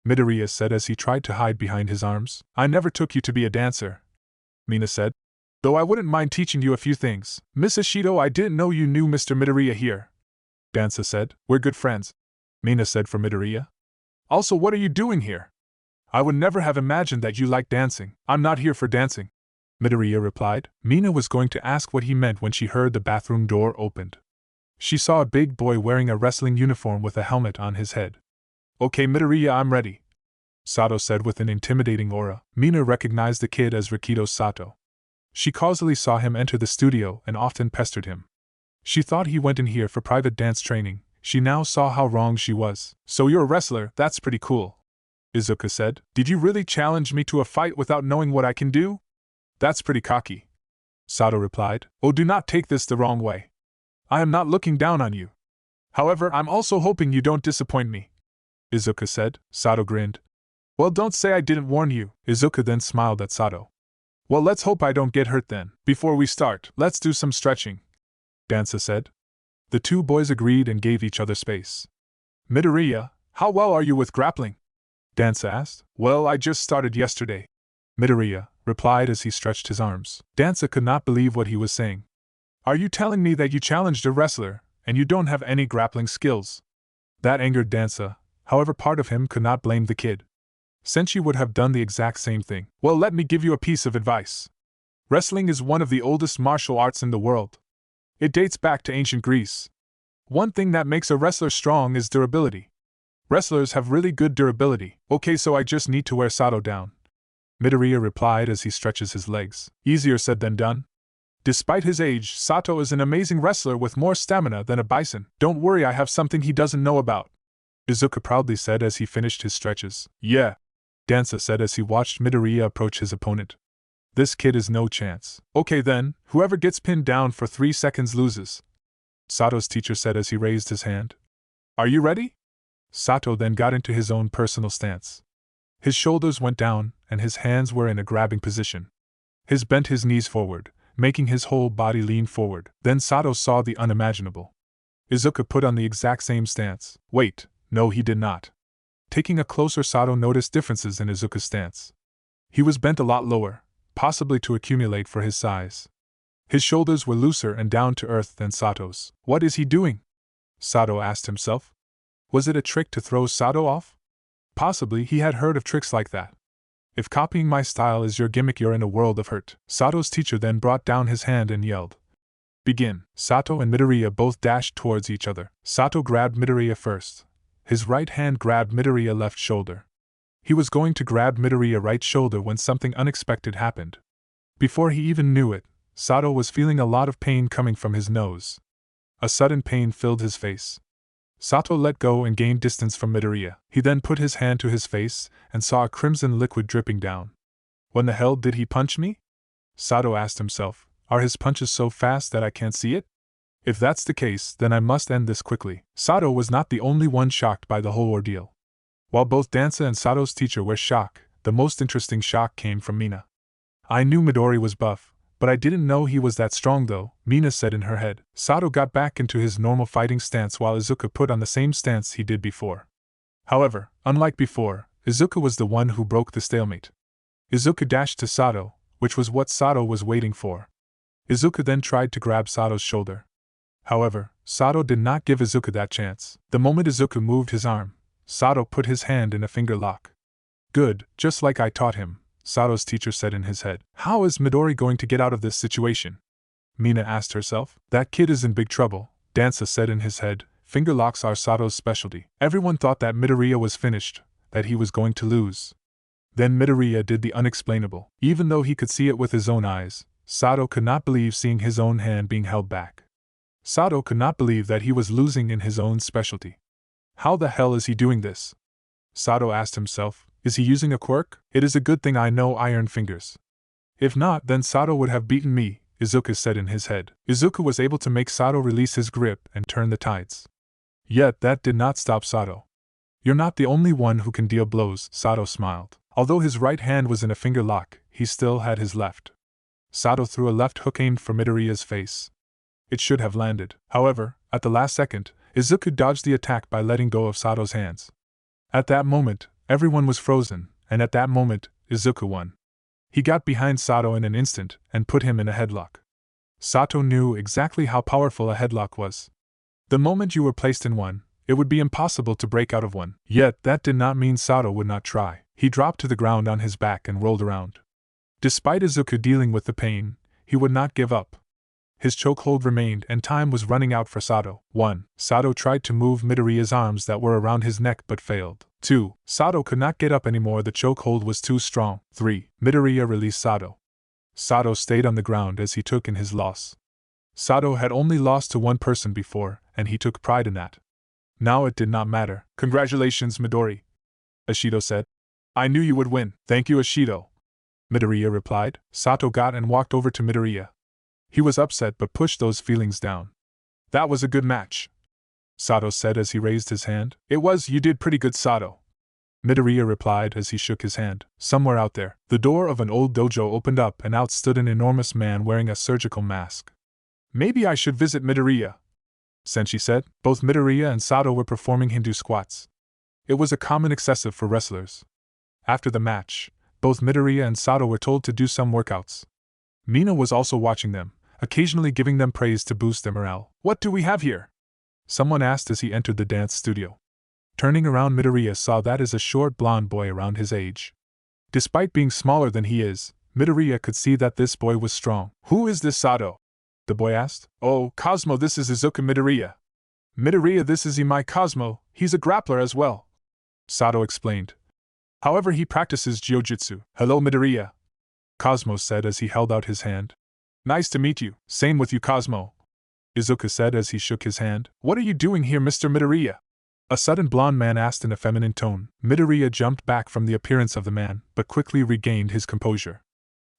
Midoriya said as he tried to hide behind his arms. I never took you to be a dancer, Mina said. Though I wouldn't mind teaching you a few things. Miss Ashido, I didn't know you knew Mr. Midoriya here, Dansa said. We're good friends, Mina said for Midoriya. Also, what are you doing here? I would never have imagined that you liked dancing. I'm not here for dancing, Midoriya replied. Mina was going to ask what he meant when she heard the bathroom door opened. She saw a big boy wearing a wrestling uniform with a helmet on his head. Okay, Midoriya, I'm ready, Sato said with an intimidating aura. Mina recognized the kid as Rikido Sato. She causally saw him enter the studio and often pestered him. She thought he went in here for private dance training. She now saw how wrong she was. So you're a wrestler, that's pretty cool, Izuku said. Did you really challenge me to a fight without knowing what I can do? That's pretty cocky, Sato replied. Oh, do not take this the wrong way. I am not looking down on you. However, I'm also hoping you don't disappoint me, Izuku said. Sato grinned. Well, don't say I didn't warn you. Izuku then smiled at Sato. Well, let's hope I don't get hurt then. Before we start, let's do some stretching, Dansa said. The two boys agreed and gave each other space. Midoriya, how well are you with grappling? Dansa asked. Well, I just started yesterday, Midoriya replied as he stretched his arms. Dansa could not believe what he was saying. Are you telling me that you challenged a wrestler, and you don't have any grappling skills? That angered Dansa, however part of him could not blame the kid. Senshi would have done the exact same thing. Well, let me give you a piece of advice. Wrestling is one of the oldest martial arts in the world. It dates back to ancient Greece. One thing that makes a wrestler strong is durability. Wrestlers have really good durability. Okay, so I just need to wear Sato down, Midoriya replied as he stretches his legs. Easier said than done. Despite his age, Sato is an amazing wrestler with more stamina than a bison. Don't worry, I have something he doesn't know about, Izuku proudly said as he finished his stretches. Yeah, Dansa said as he watched Midoriya approach his opponent. This kid is no chance. Okay then, whoever gets pinned down for 3 seconds loses, Sato's teacher said as he raised his hand. Are you ready? Sato then got into his own personal stance. His shoulders went down, and his hands were in a grabbing position. His bent his knees forward, making his whole body lean forward. Then Sato saw the unimaginable. Izuku put on the exact same stance. Wait, no he did not. Taking a closer, Sato noticed differences in Izuku's stance. He was bent a lot lower, possibly to accumulate for his size. His shoulders were looser and down to earth than Sato's. What is he doing? Sato asked himself. Was it a trick to throw Sato off? Possibly he had heard of tricks like that. If copying my style is your gimmick, you're in a world of hurt. Sato's teacher then brought down his hand and yelled. Begin. Sato and Midoriya both dashed towards each other. Sato grabbed Midoriya first. His right hand grabbed Midoriya's left shoulder. He was going to grab Midoriya's right shoulder when something unexpected happened. Before he even knew it, Sato was feeling a lot of pain coming from his nose. A sudden pain filled his face. Sato let go and gained distance from Midoriya. He then put his hand to his face and saw a crimson liquid dripping down. When the hell did he punch me? Sato asked himself. Are his punches so fast that I can't see it? If that's the case, then I must end this quickly. Sato was not the only one shocked by the whole ordeal. While both Danza and Sato's teacher were shocked, the most interesting shock came from Mina. I knew Midori was buff, but I didn't know he was that strong though, Mina said in her head. Sato got back into his normal fighting stance while Izuku put on the same stance he did before. However, unlike before, Izuku was the one who broke the stalemate. Izuku dashed to Sato, which was what Sato was waiting for. Izuku then tried to grab Sato's shoulder. However, Sato did not give Izuku that chance. The moment Izuku moved his arm, Sato put his hand in a finger lock. Good, just like I taught him, Sato's teacher said in his head. How is Midori going to get out of this situation? Mina asked herself. That kid is in big trouble, Danza said in his head. Finger locks are Sato's specialty. Everyone thought that Midoriya was finished, that he was going to lose. Then Midoriya did the unexplainable. Even though he could see it with his own eyes, Sato could not believe seeing his own hand being held back. Sato could not believe that he was losing in his own specialty. How the hell is he doing this? Sato asked himself. Is he using a quirk? It is a good thing I know iron fingers. If not, then Sato would have beaten me, Izuku said in his head. Izuku was able to make Sato release his grip and turn the tides. Yet that did not stop Sato. You're not the only one who can deal blows, Sato smiled. Although his right hand was in a finger lock, he still had his left. Sato threw a left hook aimed for Midoriya's face. It should have landed. However, at the last second, Izuku dodged the attack by letting go of Sato's hands. At that moment, everyone was frozen, and at that moment, Izuku won. He got behind Sato in an instant and put him in a headlock. Sato knew exactly how powerful a headlock was. The moment you were placed in one, it would be impossible to break out of one. Yet that did not mean Sato would not try. He dropped to the ground on his back and rolled around. Despite Izuku dealing with the pain, he would not give up. His chokehold remained and time was running out for Sato. 1. Sato tried to move Midoriya's arms that were around his neck but failed. 2. Sato could not get up anymore, the chokehold was too strong. 3. Midoriya released Sato. Sato stayed on the ground as he took in his loss. Sato had only lost to one person before, and he took pride in that. Now it did not matter. Congratulations, Midori, Ashido said. I knew you would win. Thank you, Ashido, Midoriya replied. Sato got and walked over to Midoriya. He was upset but pushed those feelings down. That was a good match, Sato said as he raised his hand. It was, you did pretty good, Sato, Midoriya replied as he shook his hand. Somewhere out there, the door of an old dojo opened up and out stood an enormous man wearing a surgical mask. Maybe I should visit Midoriya, Senshi said. Both Midoriya and Sato were performing Hindu squats. It was a common excessive for wrestlers. After the match, both Midoriya and Sato were told to do some workouts. Mina was also watching them, occasionally giving them praise to boost their morale. What do we have here? Someone asked as he entered the dance studio. Turning around, Midoriya saw that is a short blonde boy around his age. Despite being smaller than he is, Midoriya could see that this boy was strong. Who is this Sato? The boy asked. Oh, Cosmo, this is Izuku Midoriya. Midoriya, this is Imai Cosmo, he's a grappler as well, Sato explained. However, he practices jiu-jitsu. Hello, Midoriya, Cosmo said as he held out his hand. Nice to meet you. Same with you, Cosmo, Izuku said as he shook his hand. What are you doing here, Mr. Midoriya? A sudden blonde man asked in a feminine tone. Midoriya jumped back from the appearance of the man, but quickly regained his composure.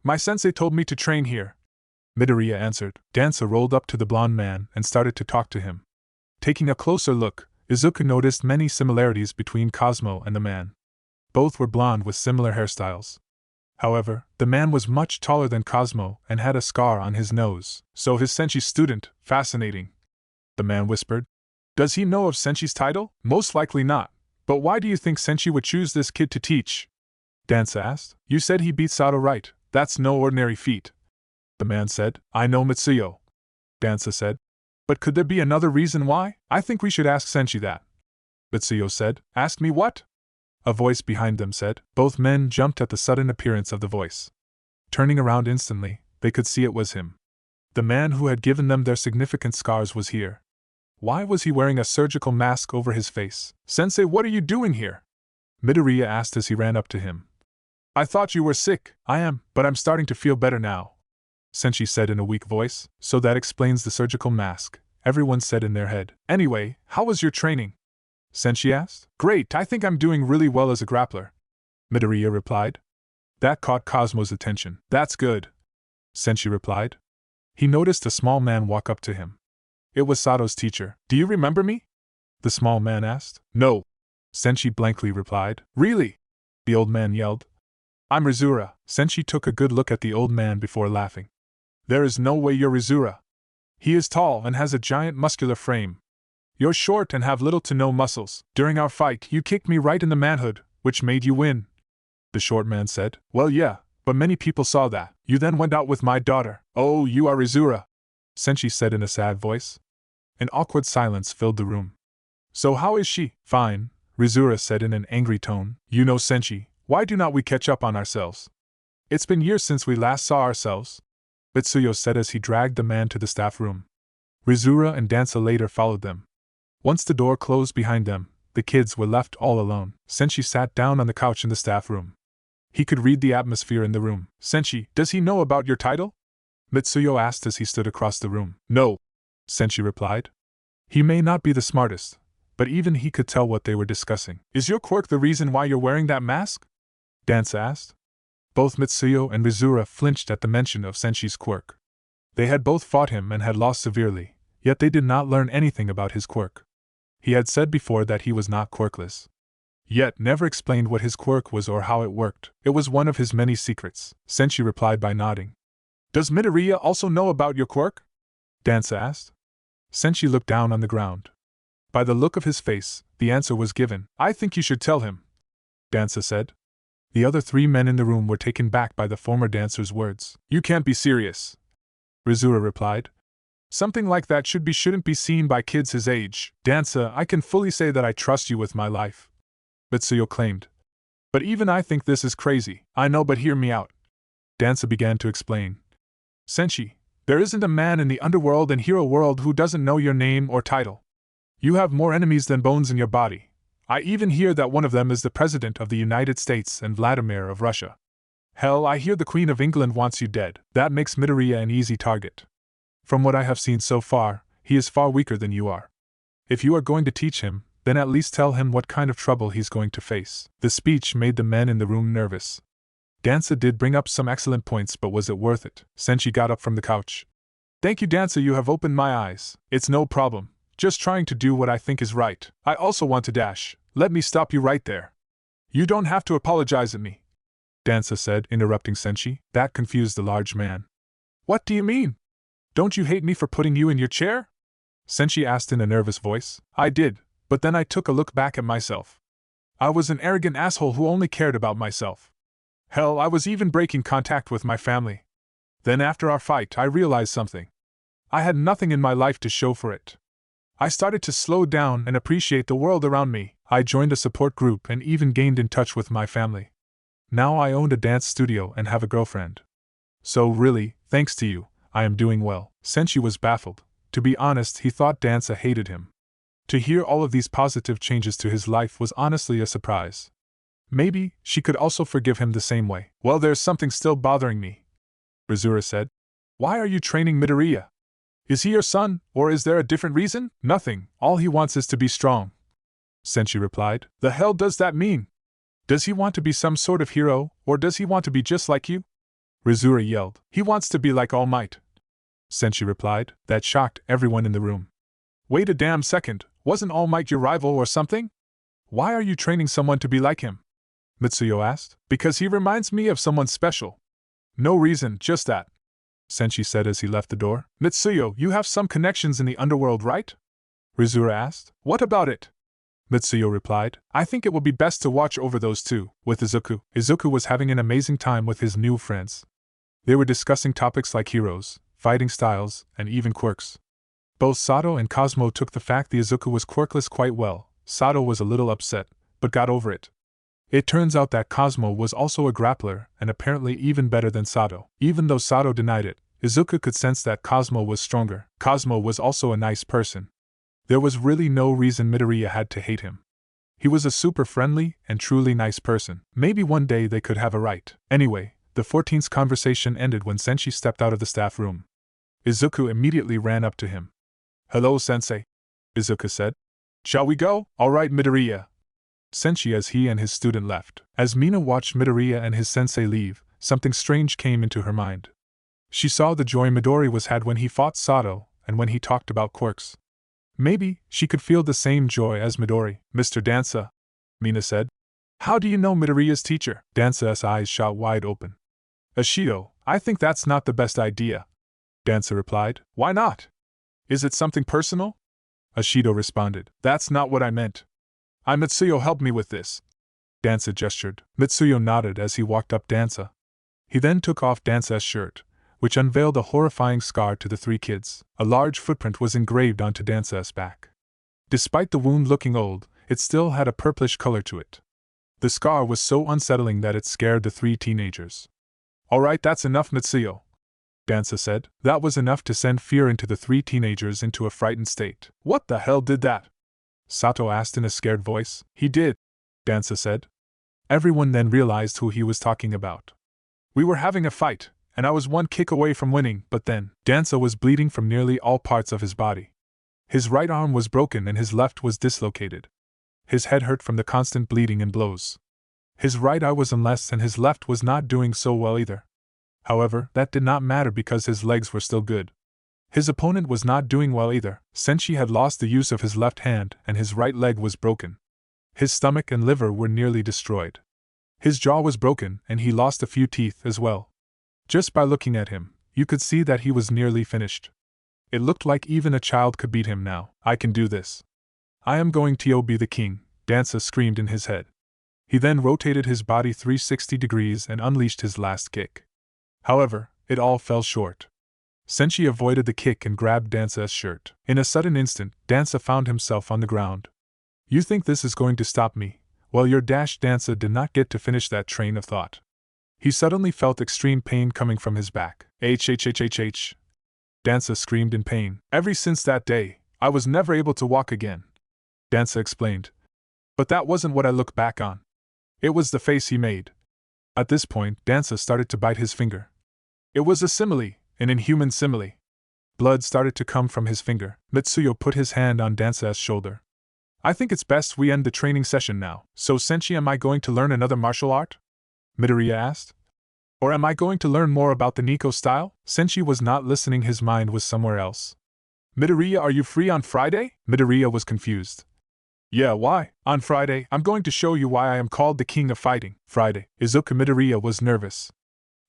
My sensei told me to train here. Midoriya answered. Danza rolled up to the blond man and started to talk to him. Taking a closer look, Izuku noticed many similarities between Cosmo and the man. Both were blonde with similar hairstyles. However, the man was much taller than Cosmo and had a scar on his nose. So his Sensei's student, fascinating. The man whispered. Does he know of Sensei's title? Most likely not. But why do you think Sensei would choose this kid to teach? Danza asked. You said he beat Sato, right? That's no ordinary feat. The man said. I know Mitsuyo. Danza said. But could there be another reason why? I think we should ask Sensei that. Mitsuyo said. Ask me what? A voice behind them said. Both men jumped at the sudden appearance of the voice. Turning around instantly, they could see it was him. The man who had given them their significant scars was here. Why was he wearing a surgical mask over his face? Sensei, what are you doing here? Midoriya asked as he ran up to him. I thought you were sick. I am, but I'm starting to feel better now. Sensei said in a weak voice. So that explains the surgical mask, everyone said in their head. Anyway, how was your training? Sensei asked. Great, I think I'm doing really well as a grappler. Midoriya replied. That caught Cosmo's attention. That's good. Sensei replied. He noticed a small man walk up to him. It was Sato's teacher. Do you remember me? The small man asked. No. Sensei blankly replied. Really? The old man yelled. I'm Rizura. Sensei took a good look at the old man before laughing. There is no way you're Rizura. He is tall and has a giant muscular frame. You're short and have little to no muscles. During our fight, you kicked me right in the manhood, which made you win. The short man said. Well, yeah, but many people saw that. You then went out with my daughter. Oh, you are Rizura, Sensei said in a sad voice. An awkward silence filled the room. So how is she? Fine, Rizura said in an angry tone. You know, Sensei, why do not we catch up on ourselves? It's been years since we last saw ourselves, Mitsuyo said as he dragged the man to the staff room. Rizura and Danza later followed them. Once the door closed behind them, the kids were left all alone. Sensei sat down on the couch in the staff room. He could read the atmosphere in the room. Sensei, does he know about your title? Mitsuyo asked as he stood across the room. No, Sensei replied. He may not be the smartest, but even he could tell what they were discussing. Is your quirk the reason why you're wearing that mask? Danza asked. Both Mitsuyo and Rizura flinched at the mention of Sensei's quirk. They had both fought him and had lost severely, yet they did not learn anything about his quirk. He had said before that he was not quirkless, yet never explained what his quirk was or how it worked. It was one of his many secrets. Sensei replied by nodding. Does Midoriya also know about your quirk? Danza asked. Sensei looked down on the ground. By the look of his face, the answer was given. I think you should tell him, Danza said. The other three men in the room were taken back by the former dancer's words. You can't be serious, Rizura replied. Something like that shouldn't be seen by kids his age. Danza, I can fully say that I trust you with my life, Mitsuyo claimed. But even I think this is crazy. I know, but hear me out. Danza began to explain. Sensei, there isn't a man in the underworld and hero world who doesn't know your name or title. You have more enemies than bones in your body. I even hear that one of them is the President of the United States and Vladimir of Russia. Hell, I hear the Queen of England wants you dead. That makes Midoriya an easy target. From what I have seen so far, he is far weaker than you are. If you are going to teach him, then at least tell him what kind of trouble he's going to face. The speech made the men in the room nervous. Danza did bring up some excellent points, but was it worth it? Sensei got up from the couch. Thank you, Danza, you have opened my eyes. It's no problem. Just trying to do what I think is right. I also want to dash. Let me stop you right there. You don't have to apologize at me, Danza said, interrupting Sensei. That confused the large man. What do you mean? Don't you hate me for putting you in your chair? Sensei asked in a nervous voice. I did, but then I took a look back at myself. I was an arrogant asshole who only cared about myself. Hell, I was even breaking contact with my family. Then after our fight, I realized something. I had nothing in my life to show for it. I started to slow down and appreciate the world around me. I joined a support group and even gained in touch with my family. Now I own a dance studio and have a girlfriend. So really, thanks to you, I am doing well. Sensei was baffled. To be honest, he thought Danza hated him. To hear all of these positive changes to his life was honestly a surprise. Maybe she could also forgive him the same way. Well, there's something still bothering me, Rizura said. Why are you training Midoriya? Is he your son, or is there a different reason? Nothing, all he wants is to be strong, Sensei replied. The hell does that mean? Does he want to be some sort of hero, or does he want to be just like you? Rizura yelled. He wants to be like All Might. Senshi replied. That shocked everyone in the room. Wait a damn second, wasn't All Might your rival or something? Why are you training someone to be like him? Mitsuyo asked. Because he reminds me of someone special. No reason, just that, Senshi said as he left the door. Mitsuyo, you have some connections in the underworld, right? Rizura asked. What about it? Mitsuyo replied. I think it will be best to watch over those two. With Izuku. Izuku was having an amazing time with his new friends. They were discussing topics like heroes, fighting styles, and even quirks. Both Sato and Cosmo took the fact the Izuku was quirkless quite well. Sato was a little upset, but got over it. It turns out that Cosmo was also a grappler, and apparently even better than Sato. Even though Sato denied it, Izuku could sense that Cosmo was stronger. Cosmo was also a nice person. There was really no reason Midoriya had to hate him. He was a super friendly and truly nice person. Maybe one day they could have a right. Anyway, the 14th's conversation ended when Senshi stepped out of the staff room. Izuku immediately ran up to him. Hello, Sensei, Izuku said. Shall we go? All right, Midoriya. Senshi as he and his student left. As Mina watched Midoriya and his sensei leave, something strange came into her mind. She saw the joy Midori was had when he fought Sato, and when he talked about quirks. Maybe she could feel the same joy as Midori. Mr. Dansa, Mina said. How do you know Midoriya's teacher? Dansa's eyes shot wide open. Ashido, I think that's not the best idea. Dansa replied. Why not? Is it something personal? Ashido responded. That's not what I meant. Mitsuyo helped me with this. Dansa gestured. Mitsuyo nodded as he walked up Dansa. He then took off Dansa's shirt, which unveiled a horrifying scar to the three kids. A large footprint was engraved onto Dansa's back. Despite the wound looking old, it still had a purplish color to it. The scar was so unsettling that it scared the three teenagers. Alright, that's enough, Mitsuyo, Dansa said. That was enough to send fear into the three teenagers into a frightened state. What the hell did that? Sato asked in a scared voice. He did, Dansa said. Everyone then realized who he was talking about. We were having a fight, and I was one kick away from winning, but then, Dansa was bleeding from nearly all parts of his body. His right arm was broken and his left was dislocated. His head hurt from the constant bleeding and blows. His right eye was unless and his left was not doing so well either. However, that did not matter because his legs were still good. His opponent was not doing well either. Senshi had lost the use of his left hand and his right leg was broken. His stomach and liver were nearly destroyed. His jaw was broken and he lost a few teeth as well. Just by looking at him, you could see that he was nearly finished. It looked like even a child could beat him now. I can do this. I am going to be the king, Dansa screamed in his head. He then rotated his body 360 degrees and unleashed his last kick. However, it all fell short. Senshi avoided the kick and grabbed Dansa's shirt. In a sudden instant, Dansa found himself on the ground. You think this is going to stop me? Well, your Dansa did not get to finish that train of thought. He suddenly felt extreme pain coming from his back. H. Dansa screamed in pain. Ever since that day, I was never able to walk again, Dansa explained. But that wasn't what I look back on. It was the face he made. At this point, Dansa started to bite his finger. It was a simile, an inhuman simile. Blood started to come from his finger. Mitsuyo put his hand on Dansa's shoulder. I think it's best we end the training session now. So Senshi, am I going to learn another martial art? Midoriya asked. Or am I going to learn more about the Niko style? Senshi was not listening, his mind was somewhere else. Midoriya, are you free on Friday? Midoriya was confused. Yeah, why? On Friday, I'm going to show you why I am called the King of Fighting. Friday. Izuku. Midoriya was nervous.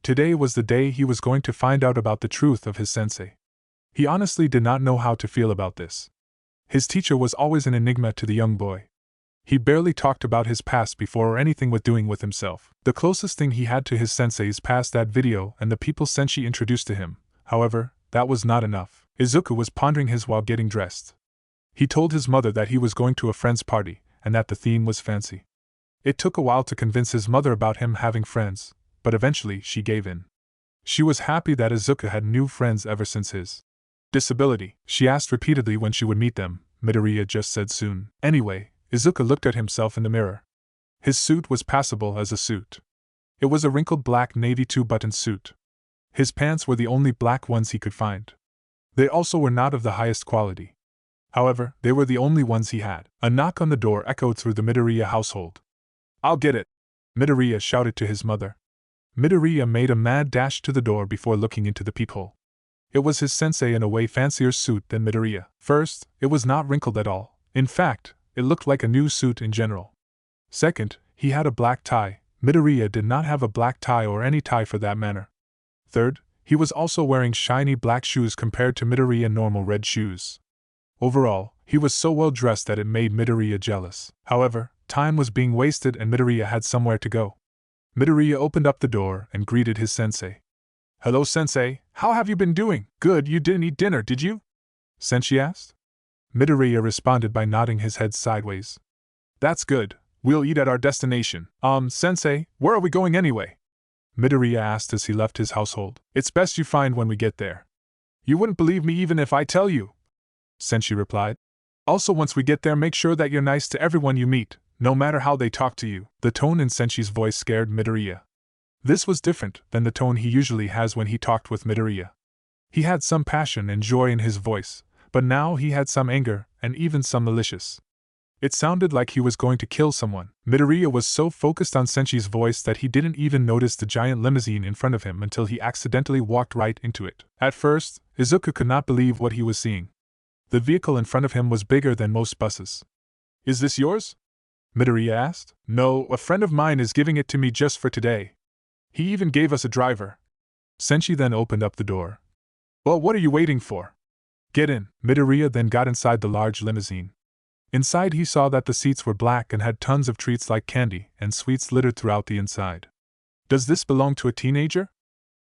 Today was the day he was going to find out about the truth of his sensei. He honestly did not know how to feel about this. His teacher was always an enigma to the young boy. He barely talked about his past before or anything with doing with himself. The closest thing he had to his sensei is past that video and the people Senshi introduced to him. However, that was not enough. Izuku was pondering his while getting dressed. He told his mother that he was going to a friend's party, and that the theme was fancy. It took a while to convince his mother about him having friends, but eventually she gave in. She was happy that Izuku had new friends ever since his disability. She asked repeatedly when she would meet them. Midoriya just said soon. Anyway, Izuku looked at himself in the mirror. His suit was passable as a suit. It was a wrinkled black navy 2-button suit. His pants were the only black ones he could find. They also were not of the highest quality. However, they were the only ones he had. A knock on the door echoed through the Midoriya household. I'll get it, Midoriya shouted to his mother. Midoriya made a mad dash to the door before looking into the peephole. It was his sensei in a way fancier suit than Midoriya. First, it was not wrinkled at all. In fact, it looked like a new suit in general. Second, he had a black tie. Midoriya did not have a black tie or any tie for that matter. Third, he was also wearing shiny black shoes compared to Midoriya's normal red shoes. Overall, he was so well dressed that it made Midoriya jealous. However, time was being wasted and Midoriya had somewhere to go. Midoriya opened up the door and greeted his sensei. "Hello, sensei, how have you been doing?" "Good, you didn't eat dinner, did you?" Senshi asked. Midoriya responded by nodding his head sideways. "That's good, we'll eat at our destination." Sensei, where are we going anyway?" Midoriya asked as he left his household. "It's best you find when we get there." "You wouldn't believe me even if I tell you," Senshi replied. "Also, once we get there, make sure that you're nice to everyone you meet, no matter how they talk to you." The tone in Senshi's voice scared Midoriya. This was different than the tone he usually has when he talked with Midoriya. He had some passion and joy in his voice, but now he had some anger and even some malicious. It sounded like he was going to kill someone. Midoriya was so focused on Senshi's voice that he didn't even notice the giant limousine in front of him until he accidentally walked right into it. At first, Izuku could not believe what he was seeing. The vehicle in front of him was bigger than most buses. "Is this yours?" Midoriya asked. "No, a friend of mine is giving it to me just for today. He even gave us a driver." Senshi then opened up the door. "Well, what are you waiting for? Get in." Midoriya then got inside the large limousine. Inside he saw that the seats were black and had tons of treats like candy and sweets littered throughout the inside. "Does this belong to a teenager?"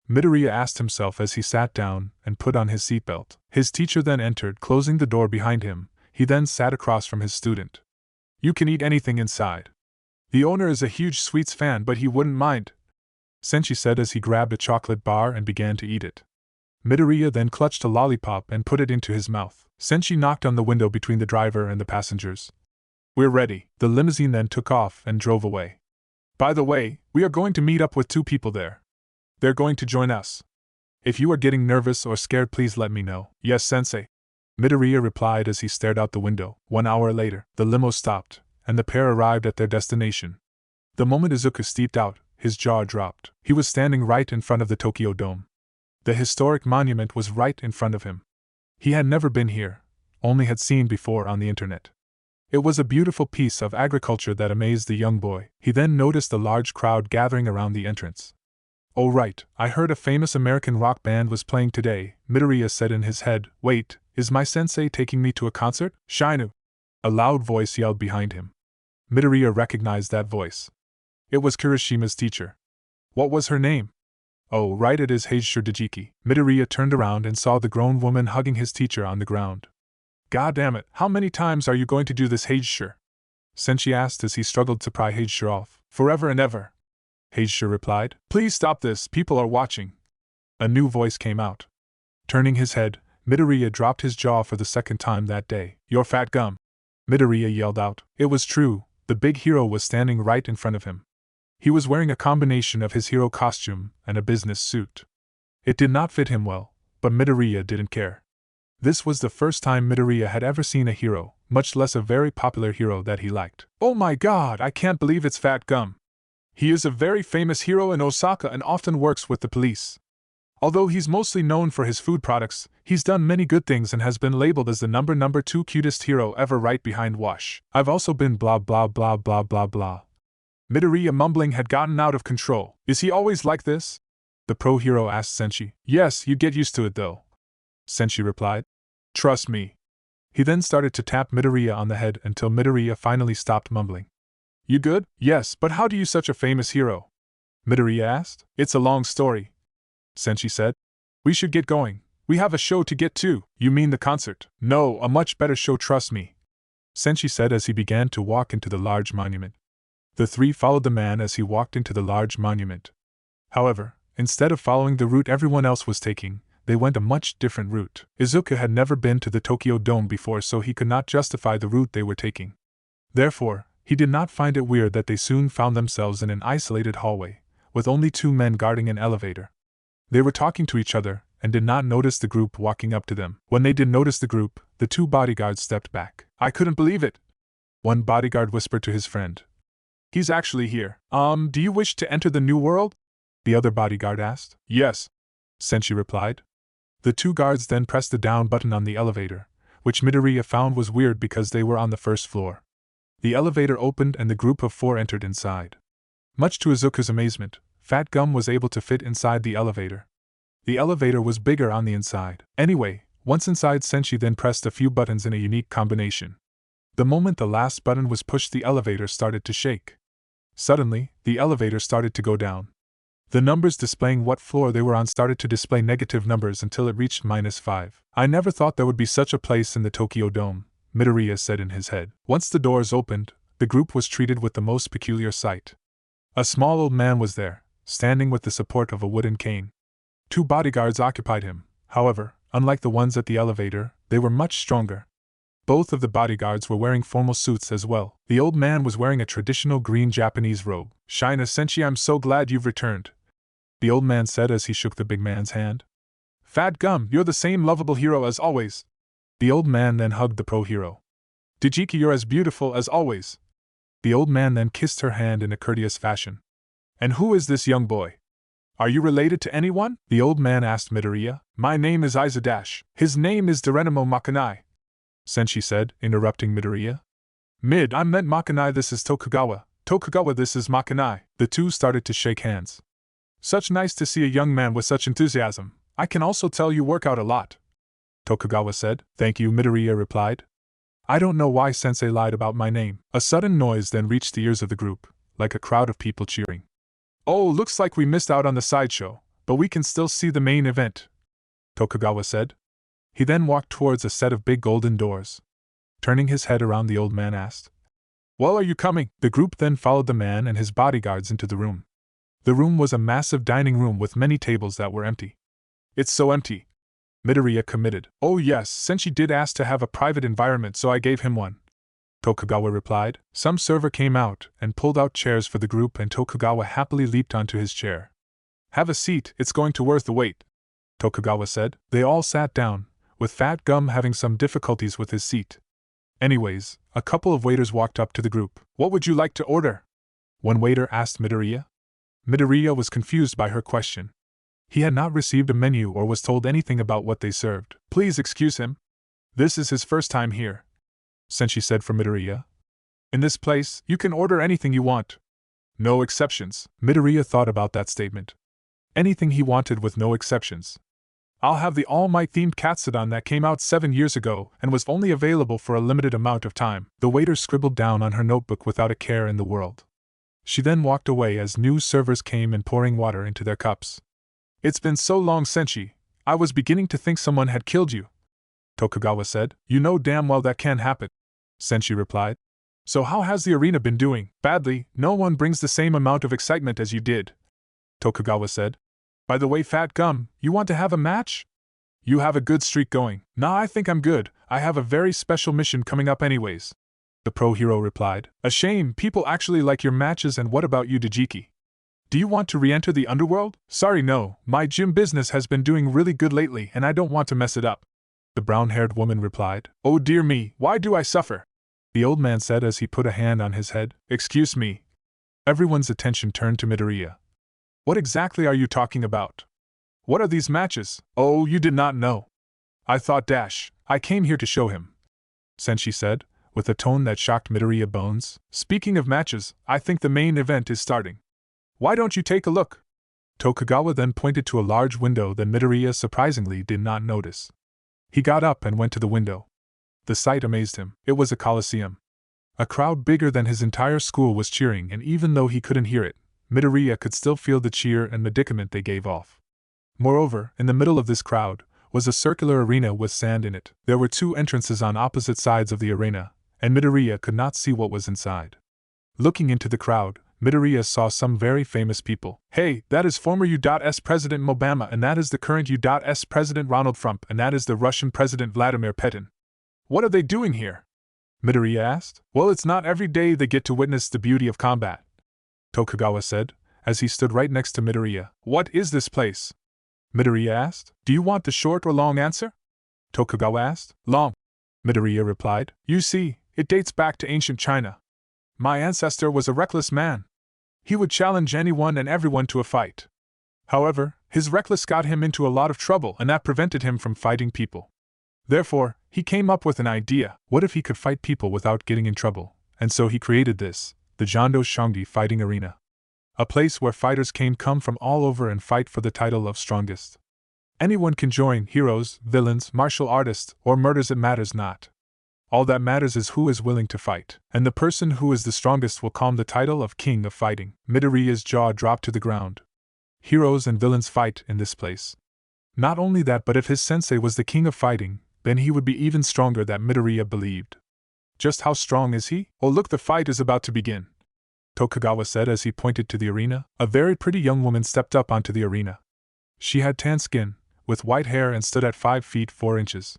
Midoriya asked himself as he sat down and put on his seatbelt. His teacher then entered, closing the door behind him. He then sat across from his student. "You can eat anything inside. The owner is a huge sweets fan, but he wouldn't mind," Senshi said as he grabbed a chocolate bar and began to eat it. Midoriya then clutched a lollipop and put it into his mouth. Senshi knocked on the window between the driver and the passengers. "We're ready." The limousine then took off and drove away. "By the way, we are going to meet up with 2 people there. They're going to join us. If you are getting nervous or scared, please let me know." "Yes, sensei," Midoriya replied as he stared out the window. 1 hour later, the limo stopped, and the pair arrived at their destination. The moment Izuku stepped out, his jaw dropped. He was standing right in front of the Tokyo Dome. The historic monument was right in front of him. He had never been here, only had seen before on the internet. It was a beautiful piece of agriculture that amazed the young boy. He then noticed a large crowd gathering around the entrance. "Oh right, I heard a famous American rock band was playing today," Midoriya said in his head. "Wait, is my sensei taking me to a concert?" "Shinu!" a loud voice yelled behind him. Midoriya recognized that voice. It was Kirishima's teacher. What was her name? "Oh, right, it is Heijure Dejiki." Midoriya turned around and saw the grown woman hugging his teacher on the ground. "God damn it, how many times are you going to do this, Heijure?" Senshi asked as he struggled to pry Heijure off. "Forever and ever," Heijure replied. "Please stop this, people are watching." A new voice came out. Turning his head, Midoriya dropped his jaw for the second time that day. "Your fat gum!" Midoriya yelled out. It was true, the big hero was standing right in front of him. He was wearing a combination of his hero costume and a business suit. It did not fit him well, but Midoriya didn't care. This was the first time Midoriya had ever seen a hero, much less a very popular hero that he liked. "Oh my god, I can't believe it's Fat Gum. He is a very famous hero in Osaka and often works with the police. Although he's mostly known for his food products, he's done many good things and has been labeled as the number 2 cutest hero ever right behind Wash. I've also been blah blah blah blah blah blah." Midoriya mumbling had gotten out of control. "Is he always like this?" the pro hero asked Senshi. "Yes, you get used to it though," Senshi replied. "Trust me." He then started to tap Midoriya on the head until Midoriya finally stopped mumbling. "You good?" "Yes, but how do you such a famous hero?" Midoriya asked. "It's a long story," Senshi said. "We should get going. We have a show to get to." "You mean the concert?" "No, a much better show, trust me," Senshi said as he began to walk into the large monument. The 3 followed the man as he walked into the large monument. However, instead of following the route everyone else was taking, they went a much different route. Izuku had never been to the Tokyo Dome before, so he could not justify the route they were taking. Therefore, he did not find it weird that they soon found themselves in an isolated hallway, with only 2 men guarding an elevator. They were talking to each other, and did not notice the group walking up to them. When they did notice the group, the 2 bodyguards stepped back. "I couldn't believe it," one bodyguard whispered to his friend. "He's actually here. Do you wish to enter the new world?" the other bodyguard asked. Yes, Senshi replied. The two guards then pressed the down button on the elevator, which Midoriya found was weird because they were on the first floor. The elevator opened and the group of 4 entered inside. Much to Izuku's amazement, Fat Gum was able to fit inside the elevator. The elevator was bigger on the inside. Anyway, once inside, Senshi then pressed a few buttons in a unique combination. The moment the last button was pushed, the elevator started to shake. Suddenly, the elevator started to go down. The numbers displaying what floor they were on started to display negative numbers until it reached -5. I never thought there would be such a place in the Tokyo Dome, Midoriya said in his head. Once the doors opened, the group was treated with the most peculiar sight. A small old man was there, standing with the support of a wooden cane. 2 bodyguards occupied him. However, unlike the ones at the elevator, they were much stronger. Both of the bodyguards were wearing formal suits as well. The old man was wearing a traditional green Japanese robe. Shina Senshi, I'm so glad you've returned, the old man said as he shook the big man's hand. Fat Gum, you're the same lovable hero as always. The old man then hugged the pro-hero. Dejiki, you're as beautiful as always. The old man then kissed her hand in a courteous fashion. And who is this young boy? Are you related to anyone? The old man asked Midoriya. My name is Izadash. His name is Dorenimo Makanai, Senshi said, interrupting Midoriya. I meant Makanai, this is Tokugawa. Tokugawa, this is Makanai. The two started to shake hands. Such nice to see a young man with such enthusiasm. I can also tell you work out a lot, Tokugawa said. Thank you, Midoriya replied. I don't know why Sensei lied about my name. A sudden noise then reached the ears of the group, like a crowd of people cheering. Oh, looks like we missed out on the sideshow, but we can still see the main event, Tokugawa said. He then walked towards a set of big golden doors. Turning his head around, the old man asked, Well, are you coming? The group then followed the man and his bodyguards into the room. The room was a massive dining room with many tables that were empty. It's so empty, Midoriya committed. Oh yes, Senshi did ask to have a private environment, so I gave him one, Tokugawa replied. Some server came out and pulled out chairs for the group, and Tokugawa happily leaped onto his chair. Have a seat, it's going to worth the wait, Tokugawa said. They all sat down, with Fat Gum having some difficulties with his seat. Anyways, a couple of waiters walked up to the group. What would you like to order? One waiter asked Midoriya. Midoriya was confused by her question. He had not received a menu or was told anything about what they served. Please excuse him. This is his first time here, Senshi said for Midoriya. In this place, you can order anything you want. No exceptions. Midoriya thought about that statement. Anything he wanted with no exceptions. I'll have the All Might-themed Katsudon that came out 7 years ago and was only available for a limited amount of time. The waiter scribbled down on her notebook without a care in the world. She then walked away as new servers came and pouring water into their cups. It's been so long, Senshi. I was beginning to think someone had killed you, Tokugawa said. You know damn well that can't happen, Senshi replied. So how has the arena been doing? Badly, no one brings the same amount of excitement as you did, Tokugawa said. By the way, Fat Gum, you want to have a match? You have a good streak going. Nah, I think I'm good. I have a very special mission coming up anyways, the pro-hero replied. A shame, people actually like your matches. And what about you, Dejiki? Do you want to re-enter the underworld? Sorry, no, my gym business has been doing really good lately and I don't want to mess it up, the brown-haired woman replied. Oh dear me, why do I suffer? The old man said as he put a hand on his head. Excuse me. Everyone's attention turned to Midoriya. What exactly are you talking about? What are these matches? Oh, you did not know. I thought I came here to show him, Senshi said, with a tone that shocked Midoriya bones. Speaking of matches, I think the main event is starting. Why don't you take a look? Tokugawa then pointed to a large window that Midoriya surprisingly did not notice. He got up and went to the window. The sight amazed him. It was a coliseum. A crowd bigger than his entire school was cheering, and even though he couldn't hear it, Midoriya could still feel the cheer and medicament they gave off. Moreover, in the middle of this crowd was a circular arena with sand in it. There were 2 entrances on opposite sides of the arena, and Midoriya could not see what was inside. Looking into the crowd, Midoriya saw some very famous people. Hey, that is former U.S. President Obama, and that is the current U.S. President Ronald Trump, and that is the Russian President Vladimir Putin. What are they doing here? Midoriya asked. Well, it's not every day they get to witness the beauty of combat, Tokugawa said, as he stood right next to Midoriya. What is this place? Midoriya asked. Do you want the short or long answer? Tokugawa asked. Long, Midoriya replied. You see, it dates back to ancient China. My ancestor was a reckless man. He would challenge anyone and everyone to a fight. However, his reckless got him into a lot of trouble and that prevented him from fighting people. Therefore, he came up with an idea: what if he could fight people without getting in trouble? And so he created this, the Jondo Shangdi Fighting Arena. A place where fighters can come from all over and fight for the title of strongest. Anyone can join, heroes, villains, martial artists, or murders, it matters not. All that matters is who is willing to fight, and the person who is the strongest will claim the title of King of Fighting. Midoriya's jaw dropped to the ground. Heroes and villains fight in this place. Not only that, but if his sensei was the King of Fighting, then he would be even stronger, that Midoriya believed. Just how strong is he? Oh look, the fight is about to begin, Tokugawa said as he pointed to the arena. A very pretty young woman stepped up onto the arena. She had tan skin, with white hair, and stood at 5 feet 4 inches.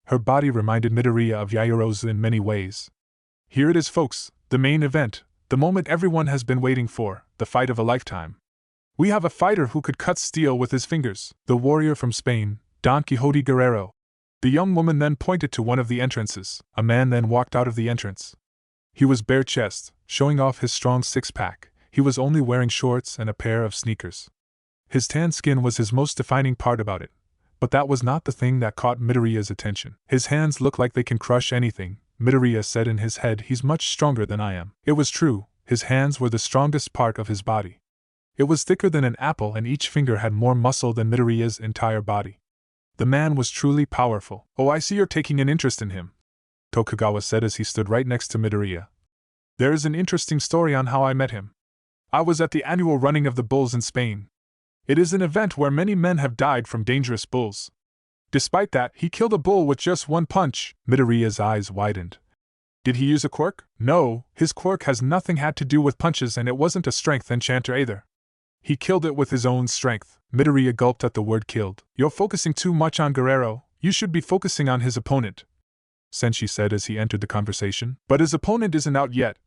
Her body reminded Midoriya of Yairo's in many ways. Here it is, folks, the main event, the moment everyone has been waiting for, the fight of a lifetime. We have a fighter who could cut steel with his fingers, the warrior from Spain, Don Quixote Guerrero. The young woman then pointed to one of the entrances. A man then walked out of the entrance. He was bare chest, showing off his strong six-pack. He was only wearing shorts and a pair of sneakers. His tan skin was his most defining part about it. But that was not the thing that caught Midoriya's attention. His hands look like they can crush anything. Midoriya said in his head, he's much stronger than I am. It was true, his hands were the strongest part of his body. It was thicker than an apple and each finger had more muscle than Midoriya's entire body. The man was truly powerful. Oh, I see you're taking an interest in him, Tokugawa said as he stood right next to Midoriya. There is an interesting story on how I met him. I was at the annual running of the bulls in Spain. It is an event where many men have died from dangerous bulls. Despite that, he killed a bull with just one punch. Midoriya's eyes widened. Did he use a quirk? No, his quirk has nothing had to do with punches and it wasn't a strength enchanter either. He killed it with his own strength. Midoriya gulped at the word killed. You're focusing too much on Guerrero, you should be focusing on his opponent, Senshi said as he entered the conversation. But his opponent isn't out yet,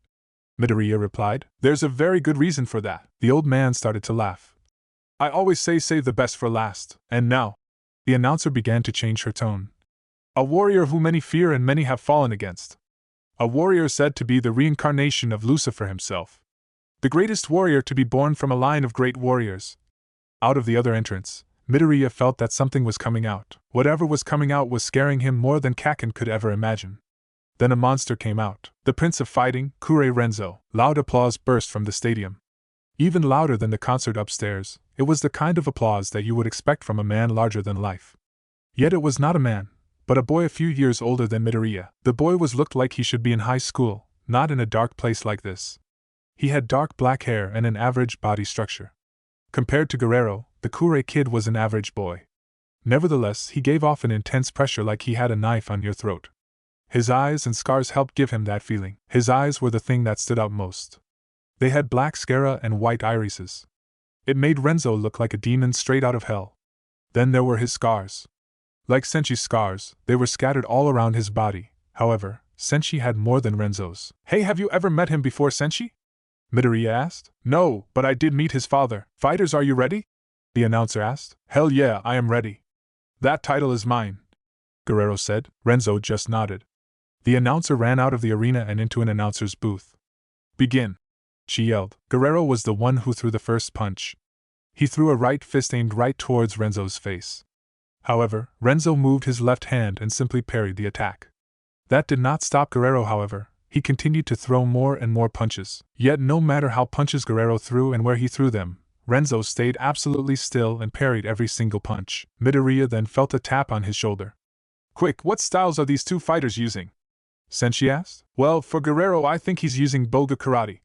Midoriya replied. There's a very good reason for that. The old man started to laugh. I always say save the best for last. And now, the announcer began to change her tone. A warrior who many fear and many have fallen against. A warrior said to be the reincarnation of Lucifer himself. The greatest warrior to be born from a line of great warriors. Out of the other entrance, Midoriya felt that something was coming out. Whatever was coming out was scaring him more than Kaken could ever imagine. Then a monster came out. The Prince of Fighting, Kure Renzo. Loud applause burst from the stadium. Even louder than the concert upstairs, it was the kind of applause that you would expect from a man larger than life. Yet it was not a man, but a boy a few years older than Midoriya. The boy looked like he should be in high school, not in a dark place like this. He had dark black hair and an average body structure. Compared to Guerrero, the Kure kid was an average boy. Nevertheless, he gave off an intense pressure like he had a knife on your throat. His eyes and scars helped give him that feeling. His eyes were the thing that stood out most. They had black sclera and white irises. It made Renzo look like a demon straight out of hell. Then there were his scars. Like Senshi's scars, they were scattered all around his body. However, Senshi had more than Renzo's. Hey, have you ever met him before, Senshi? Midoriya asked. No, but I did meet his father. Fighters, are you ready? The announcer asked. Hell yeah, I am ready. That title is mine, Guerrero said. Renzo just nodded. The announcer ran out of the arena and into an announcer's booth. Begin, she yelled. Guerrero was the one who threw the first punch. He threw a right fist aimed right towards Renzo's face. However, Renzo moved his left hand and simply parried the attack. That did not stop Guerrero, however. He continued to throw more and more punches. Yet no matter how punches Guerrero threw and where he threw them, Renzo stayed absolutely still and parried every single punch. Midoriya then felt a tap on his shoulder. Quick, what styles are these two fighters using? Senshi asked. Well, for Guerrero I think he's using Boga Karate,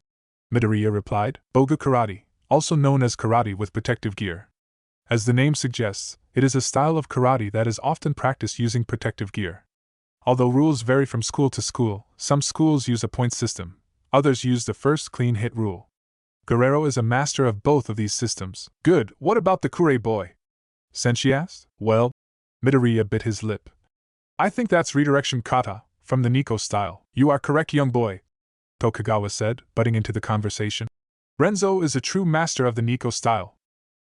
Midoriya replied. Boga Karate, also known as karate with protective gear. As the name suggests, it is a style of karate that is often practiced using protective gear. Although rules vary from school to school, some schools use a point system, others use the first clean hit rule. Guerrero is a master of both of these systems. Good, what about the Kure boy? Senshi asked. Well, Midoriya bit his lip. I think that's redirection kata, from the Niko style. You are correct, young boy, Tokugawa said, butting into the conversation. Renzo is a true master of the Niko style.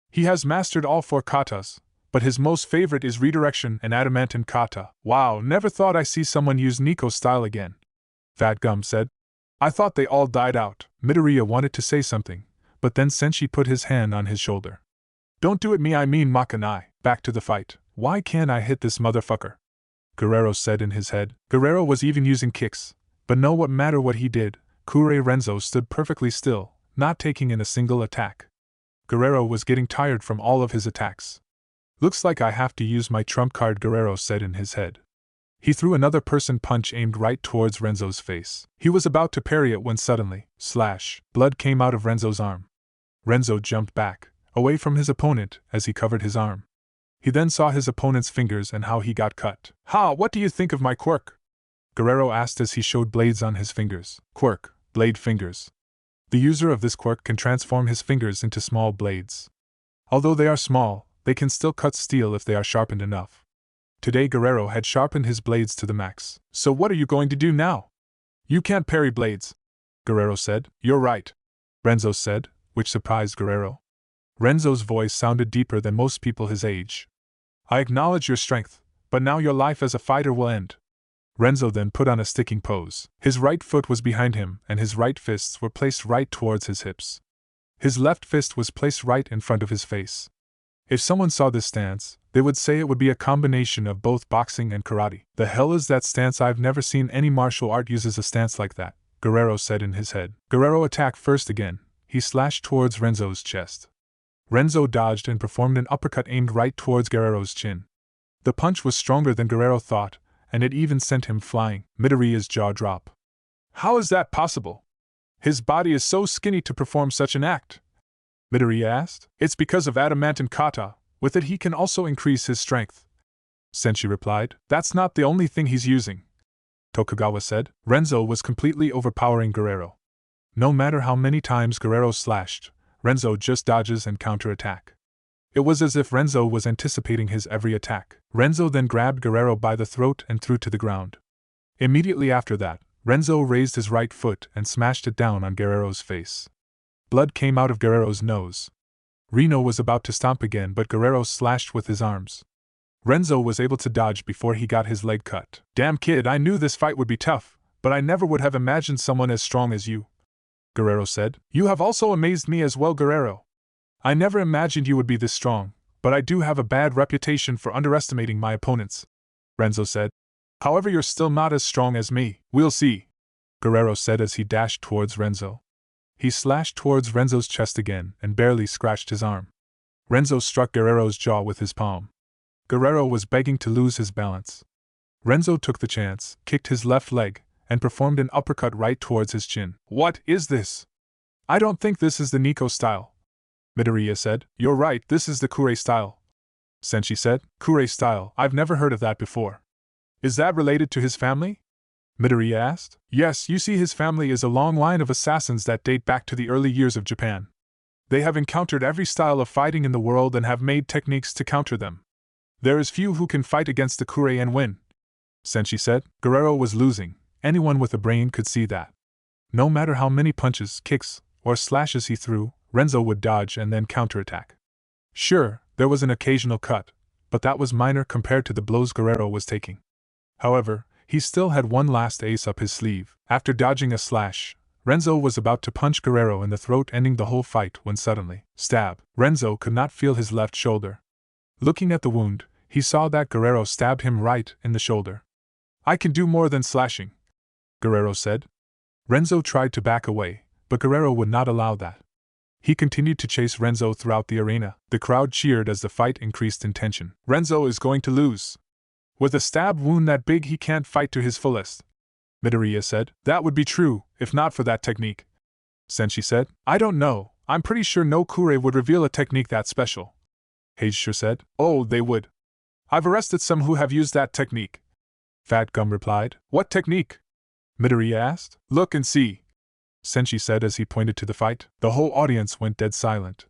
He has mastered all 4 katas, but his most favorite is redirection and adamantine kata. Wow, never thought I see someone use Niko style again, Fat Gum said. I thought they all died out. Midoriya wanted to say something, but then Senshi put his hand on his shoulder. Don't do it me, I mean Makanai. Back to the fight. Why can't I hit this motherfucker? Guerrero said in his head. Guerrero was even using kicks, but no matter what he did, Kure Renzo stood perfectly still, not taking in a single attack. Guerrero was getting tired from all of his attacks. Looks like I have to use my trump card, Guerrero said in his head. He threw another person punch aimed right towards Renzo's face. He was about to parry it when suddenly, slash, blood came out of Renzo's arm. Renzo jumped back, away from his opponent, as he covered his arm. He then saw his opponent's fingers and how he got cut. Ha, what do you think of my quirk? Guerrero asked as he showed blades on his fingers. Quirk, blade fingers. The user of this quirk can transform his fingers into small blades. Although they are small, they can still cut steel if they are sharpened enough. Today Guerrero had sharpened his blades to the max. So what are you going to do now? You can't parry blades, Guerrero said. You're right, Renzo said, which surprised Guerrero. Renzo's voice sounded deeper than most people his age. I acknowledge your strength, but now your life as a fighter will end. Renzo then put on a sticking pose. His right foot was behind him and his right fists were placed right towards his hips. His left fist was placed right in front of his face. If someone saw this stance, they would say it would be a combination of both boxing and karate. The hell is that stance? I've never seen any martial art uses a stance like that, Guerrero said in his head. Guerrero attacked first again. He slashed towards Renzo's chest. Renzo dodged and performed an uppercut aimed right towards Guerrero's chin. The punch was stronger than Guerrero thought, and it even sent him flying. Midoriya's jaw dropped. How is that possible? His body is so skinny to perform such an act. Midoriya asked. It's because of adamantine kata. With it he can also increase his strength. Senshi replied. That's not the only thing he's using, Tokugawa said. Renzo was completely overpowering Guerrero. No matter how many times Guerrero slashed, Renzo just dodges and counterattack. It was as if Renzo was anticipating his every attack. Renzo then grabbed Guerrero by the throat and threw to the ground. Immediately after that, Renzo raised his right foot and smashed it down on Guerrero's face. Blood came out of Guerrero's nose. Reno was about to stomp again, but Guerrero slashed with his arms. Renzo was able to dodge before he got his leg cut. Damn kid, I knew this fight would be tough, but I never would have imagined someone as strong as you, Guerrero said. You have also amazed me as well, Guerrero. I never imagined you would be this strong, but I do have a bad reputation for underestimating my opponents, Renzo said. However, you're still not as strong as me. We'll see, Guerrero said as he dashed towards Renzo. He slashed towards Renzo's chest again and barely scratched his arm. Renzo struck Guerrero's jaw with his palm. Guerrero was begging to lose his balance. Renzo took the chance, kicked his left leg, and performed an uppercut right towards his chin. What is this? I don't think this is the Niko style, Midoriya said. You're right, this is the Kure style, Senshi said. Kure style, I've never heard of that before. Is that related to his family? Midoriya asked. Yes, you see his family is a long line of assassins that date back to the early years of Japan. They have encountered every style of fighting in the world and have made techniques to counter them. There is few who can fight against the Kure and win, Senshi said. Guerrero was losing. Anyone with a brain could see that. No matter how many punches, kicks, or slashes he threw, Renzo would dodge and then counterattack. Sure, there was an occasional cut, but that was minor compared to the blows Guerrero was taking. However, he still had one last ace up his sleeve. After dodging a slash, Renzo was about to punch Guerrero in the throat, ending the whole fight when suddenly, stab. Renzo could not feel his left shoulder. Looking at the wound, he saw that Guerrero stabbed him right in the shoulder. I can do more than slashing, Guerrero said. Renzo tried to back away, but Guerrero would not allow that. He continued to chase Renzo throughout the arena. The crowd cheered as the fight increased in tension. Renzo is going to lose. With a stab wound that big, he can't fight to his fullest, Midoriya said. That would be true, if not for that technique, Senshi said. I don't know, I'm pretty sure no Kure would reveal a technique that special, Heijishu said. Oh, they would. I've arrested some who have used that technique, Fat Gum replied. What technique? Midoriya asked. Look and see, Senshi said as he pointed to the fight. The whole audience went dead silent.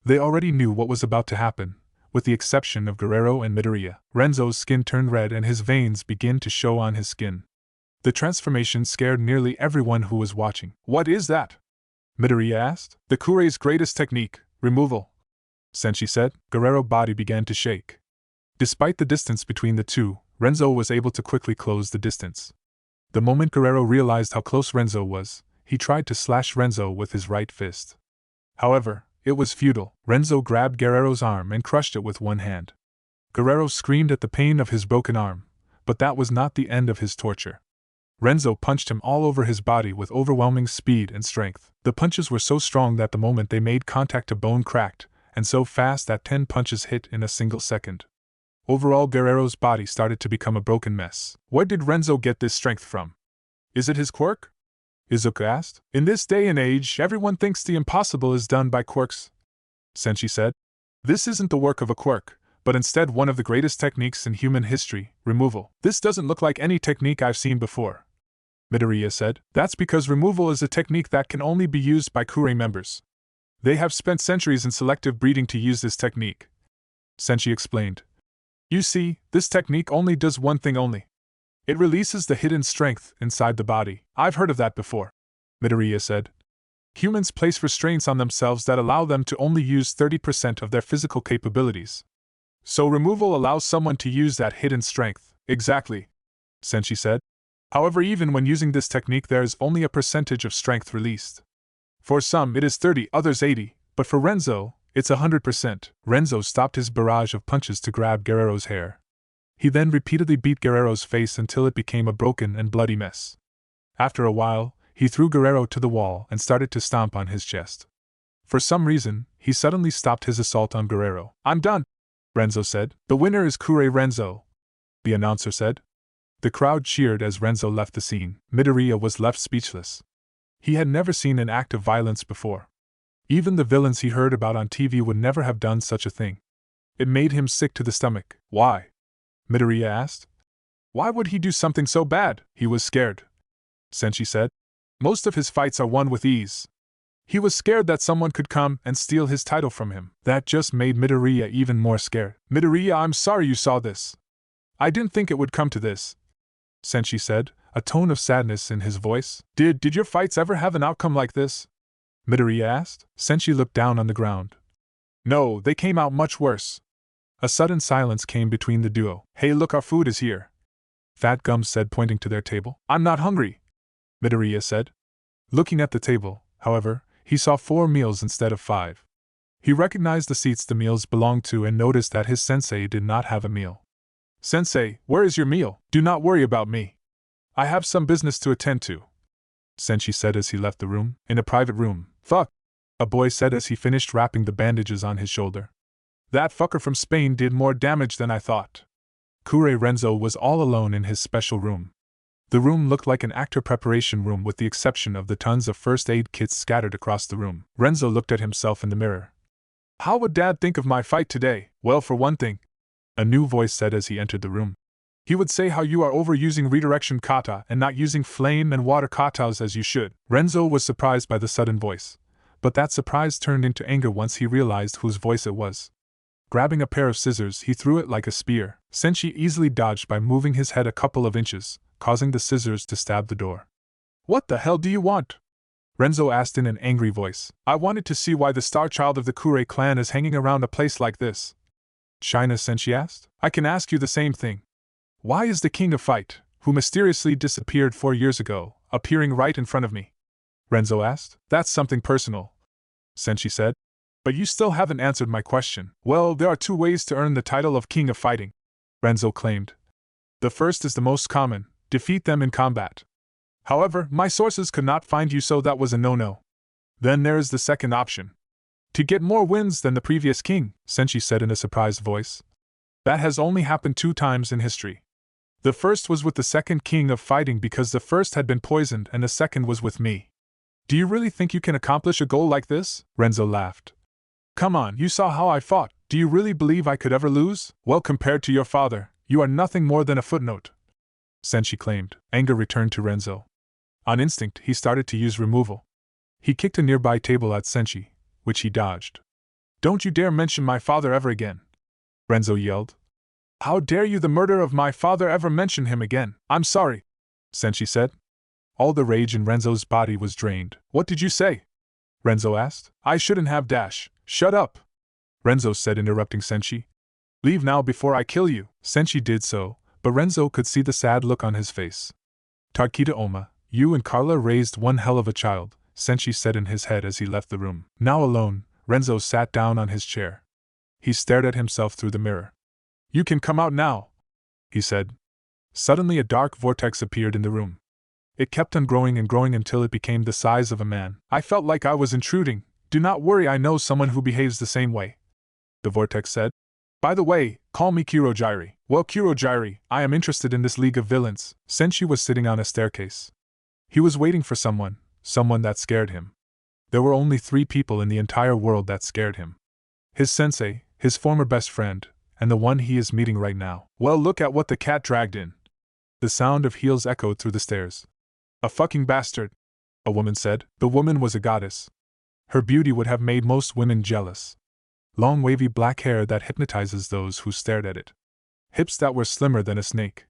They already knew what was about to happen, with the exception of Guerrero and Midoriya. Renzo's skin turned red and his veins began to show on his skin. The transformation scared nearly everyone who was watching. What is that? Midoriya asked. The Kure's greatest technique, removal, Senshi said. Guerrero's body began to shake. Despite the distance between the two, Renzo was able to quickly close the distance. The moment Guerrero realized how close Renzo was, he tried to slash Renzo with his right fist. However, It was futile. Renzo grabbed Guerrero's arm and crushed it with one hand. Guerrero screamed at the pain of his broken arm, but that was not the end of his torture. Renzo punched him all over his body with overwhelming speed and strength. The punches were so strong that the moment they made contact a bone cracked, and so fast that 10 punches hit in a single second. Overall, Guerrero's body started to become a broken mess. Where did Renzo get this strength from? Is it his quirk? Izuku asked. In this day and age, everyone thinks the impossible is done by quirks, Senshi said. This isn't the work of a quirk, but instead one of the greatest techniques in human history, removal. This doesn't look like any technique I've seen before, Midoriya said. That's because removal is a technique that can only be used by Kure members. They have spent centuries in selective breeding to use this technique, Senshi explained. You see, this technique only does one thing only. It releases the hidden strength inside the body. I've heard of that before, Midoriya said. Humans place restraints on themselves that allow them to only use 30% of their physical capabilities. So removal allows someone to use that hidden strength. Exactly, Senshi said. However, even when using this technique, there is only a percentage of strength released. For some, it is 30, others 80, but for Renzo, it's 100%. Renzo stopped his barrage of punches to grab Guerrero's hair. He then repeatedly beat Guerrero's face until it became a broken and bloody mess. After a while, he threw Guerrero to the wall and started to stomp on his chest. For some reason, he suddenly stopped his assault on Guerrero. I'm done, Renzo said. The winner is Kure Renzo, the announcer said. The crowd cheered as Renzo left the scene. Midoriya was left speechless. He had never seen an act of violence before. Even the villains he heard about on TV would never have done such a thing. It made him sick to the stomach. Why? Midoriya asked. Why would he do something so bad? He was scared, Senshi said. Most of his fights are won with ease. He was scared that someone could come and steal his title from him. That just made Midoriya even more scared. Midoriya, I'm sorry you saw this. I didn't think it would come to this, Senshi said, a tone of sadness in his voice. Did your fights ever have an outcome like this? Midoriya asked. Senshi looked down on the ground. No, they came out much worse. A sudden silence came between the duo. Hey, look, our food is here, Fat Gums said, pointing to their table. I'm not hungry, Midoriya said. Looking at the table, however, he saw 4 meals instead of 5. He recognized the seats the meals belonged to and noticed that his sensei did not have a meal. Sensei, where is your meal? Do not worry about me. I have some business to attend to, Senshi said as he left the room. In a private room. Fuck, a boy said as he finished wrapping the bandages on his shoulder. That fucker from Spain did more damage than I thought. Kure Renzo was all alone in his special room. The room looked like an actor preparation room with the exception of the tons of first aid kits scattered across the room. Renzo looked at himself in the mirror. How would Dad think of my fight today? Well, for one thing, a new voice said as he entered the room. He would say how you are overusing redirection kata and not using flame and water katas as you should. Renzo was surprised by the sudden voice, but that surprise turned into anger once he realized whose voice it was. Grabbing a pair of scissors, he threw it like a spear. Senshi easily dodged by moving his head a couple of inches, causing the scissors to stab the door. What the hell do you want? Renzo asked in an angry voice. I wanted to see why the star child of the Kure clan is hanging around a place like this. China, Senshi asked. I can ask you the same thing. Why is the king of fight, who mysteriously disappeared 4 years ago, appearing right in front of me? Renzo asked. That's something personal, Senshi said. But you still haven't answered my question. Well, there are 2 ways to earn the title of King of Fighting, Renzo claimed. The first is the most common, defeat them in combat. However, my sources could not find you, so that was a no-no. Then there is the second option. To get more wins than the previous king, Senshi said in a surprised voice. That has only happened 2 times in history. The first was with the second king of fighting because the first had been poisoned, and the second was with me. Do you really think you can accomplish a goal like this? Renzo laughed. Come on, you saw how I fought. Do you really believe I could ever lose? Well, compared to your father, you are nothing more than a footnote, Senshi claimed. Anger returned to Renzo. On instinct, he started to use removal. He kicked a nearby table at Senshi, which he dodged. Don't you dare mention my father ever again, Renzo yelled. How dare you, the murder of my father, ever mention him again? I'm sorry, Senshi said. All the rage in Renzo's body was drained. What did you say? Renzo asked. I shouldn't have dash. Shut up, Renzo said, interrupting Senshi. Leave now before I kill you. Senshi did so, but Renzo could see the sad look on his face. Takita Oma, you and Carla raised one hell of a child, Senshi said in his head as he left the room. Now alone, Renzo sat down on his chair. He stared at himself through the mirror. You can come out now, he said. Suddenly a dark vortex appeared in the room. It kept on growing and growing until it became the size of a man. I felt like I was intruding. Do not worry, I know someone who behaves the same way, the vortex said. By the way, call me Kurogyri. Well, Kurogyri, I am interested in this league of villains. Senshi was sitting on a staircase. He was waiting for someone that scared him. There were only 3 people in the entire world that scared him. His sensei, his former best friend, and the one he is meeting right now. Well, look at what the cat dragged in. The sound of heels echoed through the stairs. A fucking bastard, a woman said. The woman was a goddess. Her beauty would have made most women jealous. Long wavy black hair that hypnotizes those who stared at it. Hips that were slimmer than a snake.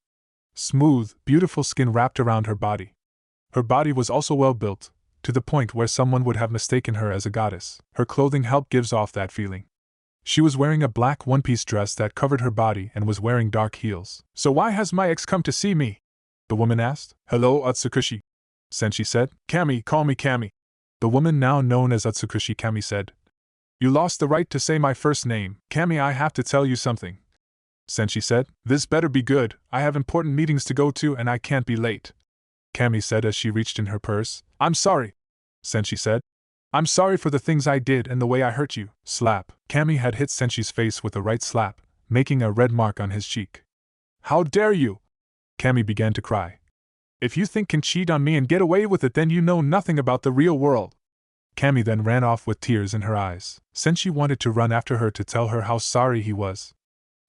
Smooth, beautiful skin wrapped around her body. Her body was also well built, to the point where someone would have mistaken her as a goddess. Her clothing helped gives off that feeling. She was wearing a black one-piece dress that covered her body and was wearing dark heels. So why has my ex come to see me? The woman asked. Hello, Utsukushi, Senshi said. Kami, call me Kami. The woman now known as Utsukushi Kami said. You lost the right to say my first name. Kami, I have to tell you something, Senshi said. This better be good, I have important meetings to go to and I can't be late, Kami said as she reached in her purse. I'm sorry, Senshi said. I'm sorry for the things I did and the way I hurt you. Slap. Kami had hit Senshi's face with a right slap, making a red mark on his cheek. How dare you? Kami began to cry. If you think can cheat on me and get away with it, then you know nothing about the real world. Kami then ran off with tears in her eyes. Senshi wanted to run after her to tell her how sorry he was.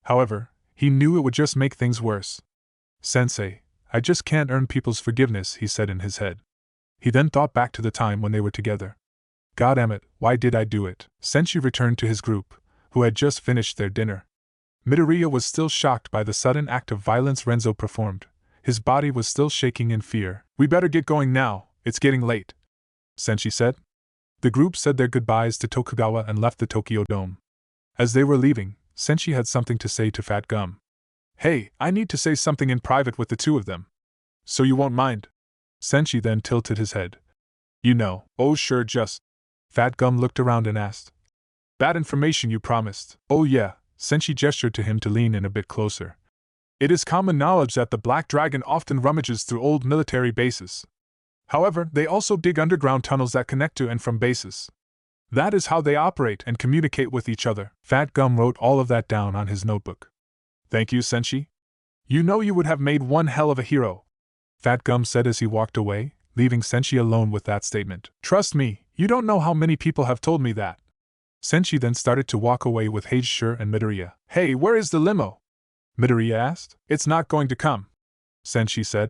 However, he knew it would just make things worse. Sensei, I just can't earn people's forgiveness, he said in his head. He then thought back to the time when they were together. God damn it, why did I do it? Senshi returned to his group, who had just finished their dinner. Midoriya was still shocked by the sudden act of violence Renzo performed. His body was still shaking in fear. We better get going now, it's getting late, Senshi said. The group said their goodbyes to Tokugawa and left the Tokyo Dome. As they were leaving, Senshi had something to say to Fat Gum. Hey, I need to say something in private with the 2 of them. So you won't mind? Senshi then tilted his head. You know, oh sure, just. Fat Gum looked around and asked. Bad information you promised. Oh yeah, Senshi gestured to him to lean in a bit closer. It is common knowledge that the Black Dragon often rummages through old military bases. However, they also dig underground tunnels that connect to and from bases. That is how they operate and communicate with each other. Fat Gum wrote all of that down on his notebook. Thank you, Senshi. You know you would have made one hell of a hero, Fat Gum said as he walked away, leaving Senshi alone with that statement. Trust me, you don't know how many people have told me that. Senshi then started to walk away with Heijshur and Midoriya. Hey, where is the limo? Midoriya asked. It's not going to come, Senshi said.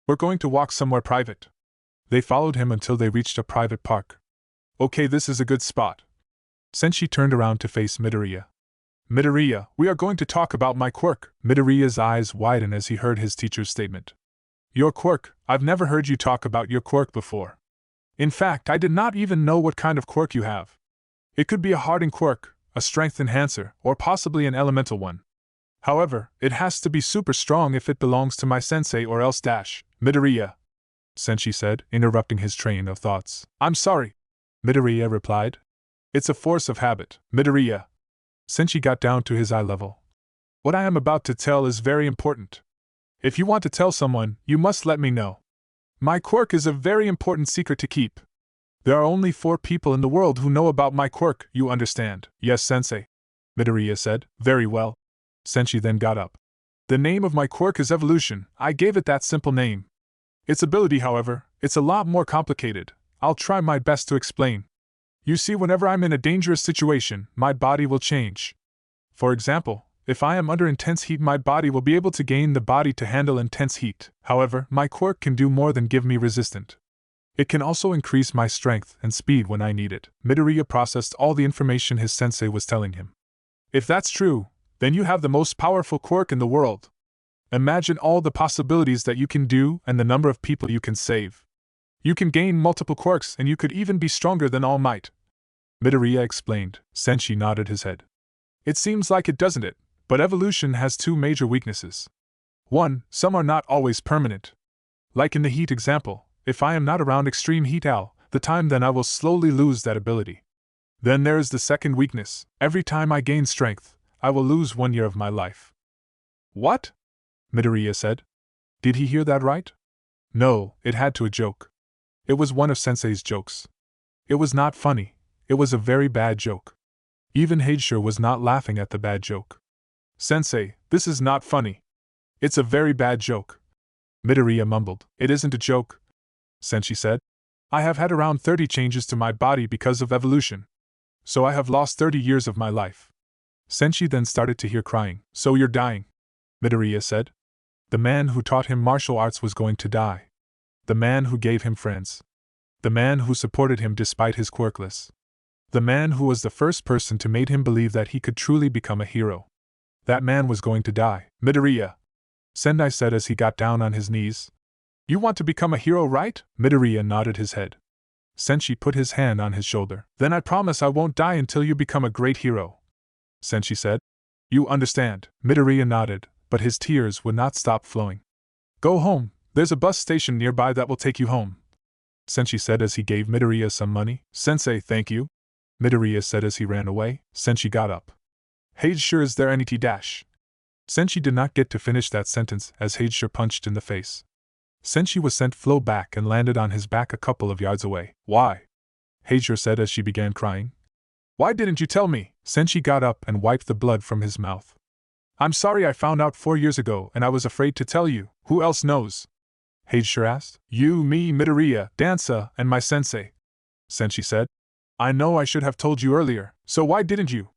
We're going to walk somewhere private. They followed him until they reached a private park. Okay, this is a good spot. Senshi turned around to face Midoriya. Midoriya, we are going to talk about my quirk. Midoriya's eyes widened as he heard his teacher's statement. Your quirk, I've never heard you talk about your quirk before. In fact, I did not even know what kind of quirk you have. It could be a hardened quirk, a strength enhancer, or possibly an elemental one. However, it has to be super strong if it belongs to my sensei or else dash. Midoriya, Senshi said, interrupting his train of thoughts. I'm sorry, Midoriya replied. It's a force of habit. Midoriya. Senshi got down to his eye level. What I am about to tell is very important. If you want to tell someone, you must let me know. My quirk is a very important secret to keep. There are only 4 people in the world who know about my quirk, you understand? Yes, sensei, Midoriya said. Very well. Senshi then got up. The name of my quirk is evolution. I gave it that simple name. Its ability, however, it's a lot more complicated. I'll try my best to explain. You see, whenever I'm in a dangerous situation, my body will change. For example, if I am under intense heat, my body will be able to gain the body to handle intense heat. However, my quirk can do more than give me resistant. It can also increase my strength and speed when I need it. Midoriya processed all the information his sensei was telling him. If that's true, then you have the most powerful quirk in the world. Imagine all the possibilities that you can do and the number of people you can save. You can gain multiple quirks and you could even be stronger than All Might. Midoriya explained. Senshi nodded his head. It seems like it, doesn't it? But evolution has 2 major weaknesses. 1, some are not always permanent. Like in the heat example, if I am not around extreme heat all the time, then I will slowly lose that ability. Then there is the second weakness. Every time I gain strength, I will lose 1 year of my life. What? Midoriya said. Did he hear that right? No, it had to a joke. It was one of Sensei's jokes. It was not funny, it was a very bad joke. Even Heidshur was not laughing at the bad joke. Sensei, this is not funny. It's a very bad joke. Midoriya mumbled. It isn't a joke, Senshi said. I have had around 30 changes to my body because of evolution. So I have lost 30 years of my life. Senshi then started to hear crying. So you're dying, Midoriya said. The man who taught him martial arts was going to die. The man who gave him friends. The man who supported him despite his quirkless. The man who was the first person to make him believe that he could truly become a hero. That man was going to die. Midoriya, Sendai said as he got down on his knees. You want to become a hero, right? Midoriya nodded his head. Senshi put his hand on his shoulder. Then I promise I won't die until you become a great hero, Senshi said. You understand? Midoriya nodded, but his tears would not stop flowing. Go home, there's a bus station nearby that will take you home, Senshi said as he gave Midoriya some money. Sensei, thank you, Midoriya said as he ran away. Senshi got up. Heidshur, is there any tea dash? Senshi did not get to finish that sentence as Heidshur punched in the face. Senshi was sent flow back and landed on his back a couple of yards away. Why? Heidshur said as she began crying. Why didn't you tell me? Senshi got up and wiped the blood from his mouth. I'm sorry, I found out 4 years ago and I was afraid to tell you. Who else knows? Heidshur asked. You, me, Midoriya, Dansa, and my sensei, Senshi said. I know I should have told you earlier, so why didn't you?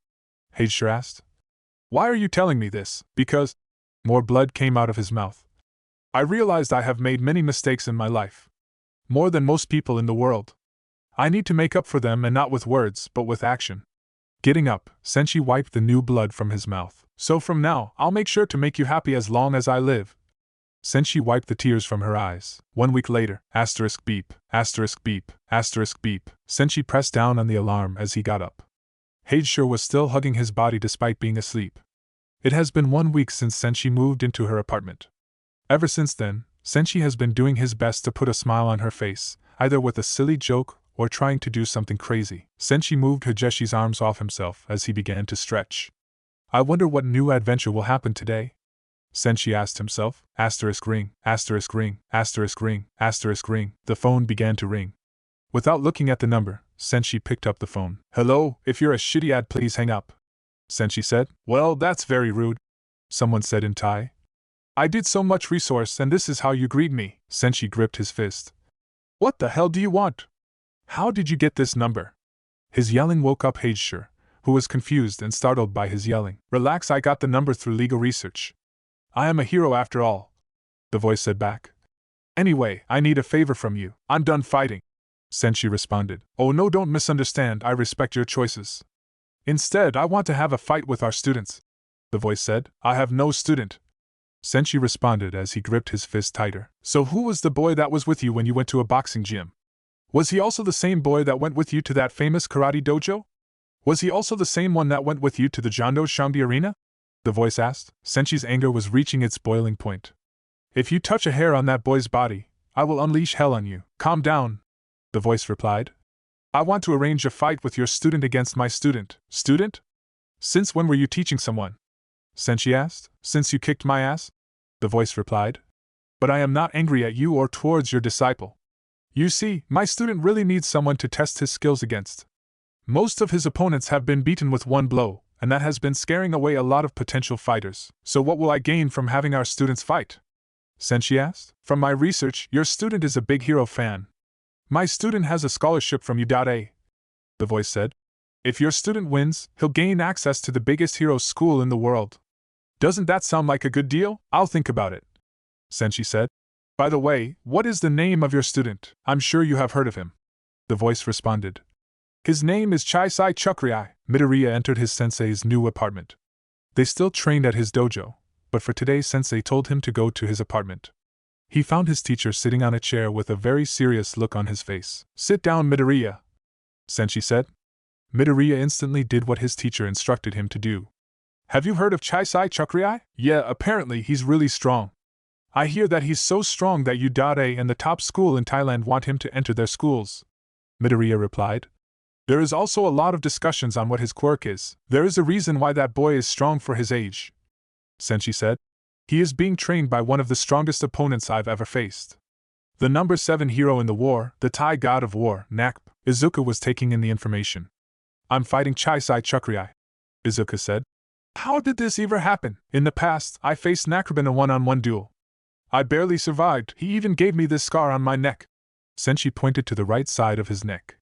Heidshur asked. Why are you telling me this? Because… More blood came out of his mouth. I realized I have made many mistakes in my life. More than most people in the world. I need to make up for them, and not with words, but with action. Getting up, Senshi wiped the new blood from his mouth. So from now, I'll make sure to make you happy as long as I live. Senshi wiped the tears from her eyes. 1 week later, asterisk beep, asterisk beep, asterisk beep. Senshi pressed down on the alarm as he got up. Heidshur was still hugging his body despite being asleep. It has been 1 week since Senshi moved into her apartment. Ever since then, Senshi has been doing his best to put a smile on her face, either with a silly joke or trying to do something crazy. Senshi moved Higeshi's arms off himself as he began to stretch. I wonder what new adventure will happen today? Senshi asked himself. Asterisk ring, asterisk ring, asterisk ring, asterisk ring. The phone began to ring. Without looking at the number, Senshi picked up the phone. Hello, if you're a shitty ad, please hang up, Senshi said. Well, that's very rude, someone said in Thai. I did so much resource and this is how you greet me. Senshi gripped his fist. What the hell do you want? How did you get this number? His yelling woke up Heidshur, who was confused and startled by his yelling. Relax, I got the number through legal research. I am a hero after all, the voice said back. Anyway, I need a favor from you. I'm done fighting, Senshi responded. Oh no, don't misunderstand, I respect your choices. Instead, I want to have a fight with our students, the voice said. I have no student, Senshi responded as he gripped his fist tighter. So who was the boy that was with you when you went to a boxing gym? Was he also the same boy that went with you to that famous karate dojo? Was he also the same one that went with you to the Jondo Shangdi arena? The voice asked. Senshi's anger was reaching its boiling point. If you touch a hair on that boy's body, I will unleash hell on you. Calm down, the voice replied. I want to arrange a fight with your student against my student. Student? Since when were you teaching someone? Senshi asked. Since you kicked my ass, the voice replied. But I am not angry at you or towards your disciple. You see, my student really needs someone to test his skills against. Most of his opponents have been beaten with one blow, and that has been scaring away a lot of potential fighters. So what will I gain from having our students fight? Senshi asked. From my research, your student is a big hero fan. My student has a scholarship from U.A, the voice said. If your student wins, he'll gain access to the biggest hero school in the world. Doesn't that sound like a good deal? I'll think about it, Senshi said. By the way, what is the name of your student? I'm sure you have heard of him, the voice responded. His name is Chaisai Chukriai. Midoriya entered his sensei's new apartment. They still trained at his dojo, but for today sensei told him to go to his apartment. He found his teacher sitting on a chair with a very serious look on his face. Sit down, Midoriya, Senshi said. Midoriya instantly did what his teacher instructed him to do. Have you heard of Chaisai Chukriai? Yeah, apparently he's really strong. I hear that he's so strong that U.A and the top school in Thailand want him to enter their schools, Midoriya replied. There is also a lot of discussions on what his quirk is. There is a reason why that boy is strong for his age, Senshi said. He is being trained by one of the strongest opponents I've ever faced. The number 7 hero in the war, the Thai god of war, Nakp. Izuka was taking in the information. I'm fighting Chaisai Chukriai, Izuka said. How did this ever happen? In the past, I faced Nakrib in a one-on-one duel. I barely survived. He even gave me this scar on my neck. Senshi pointed to the right side of his neck.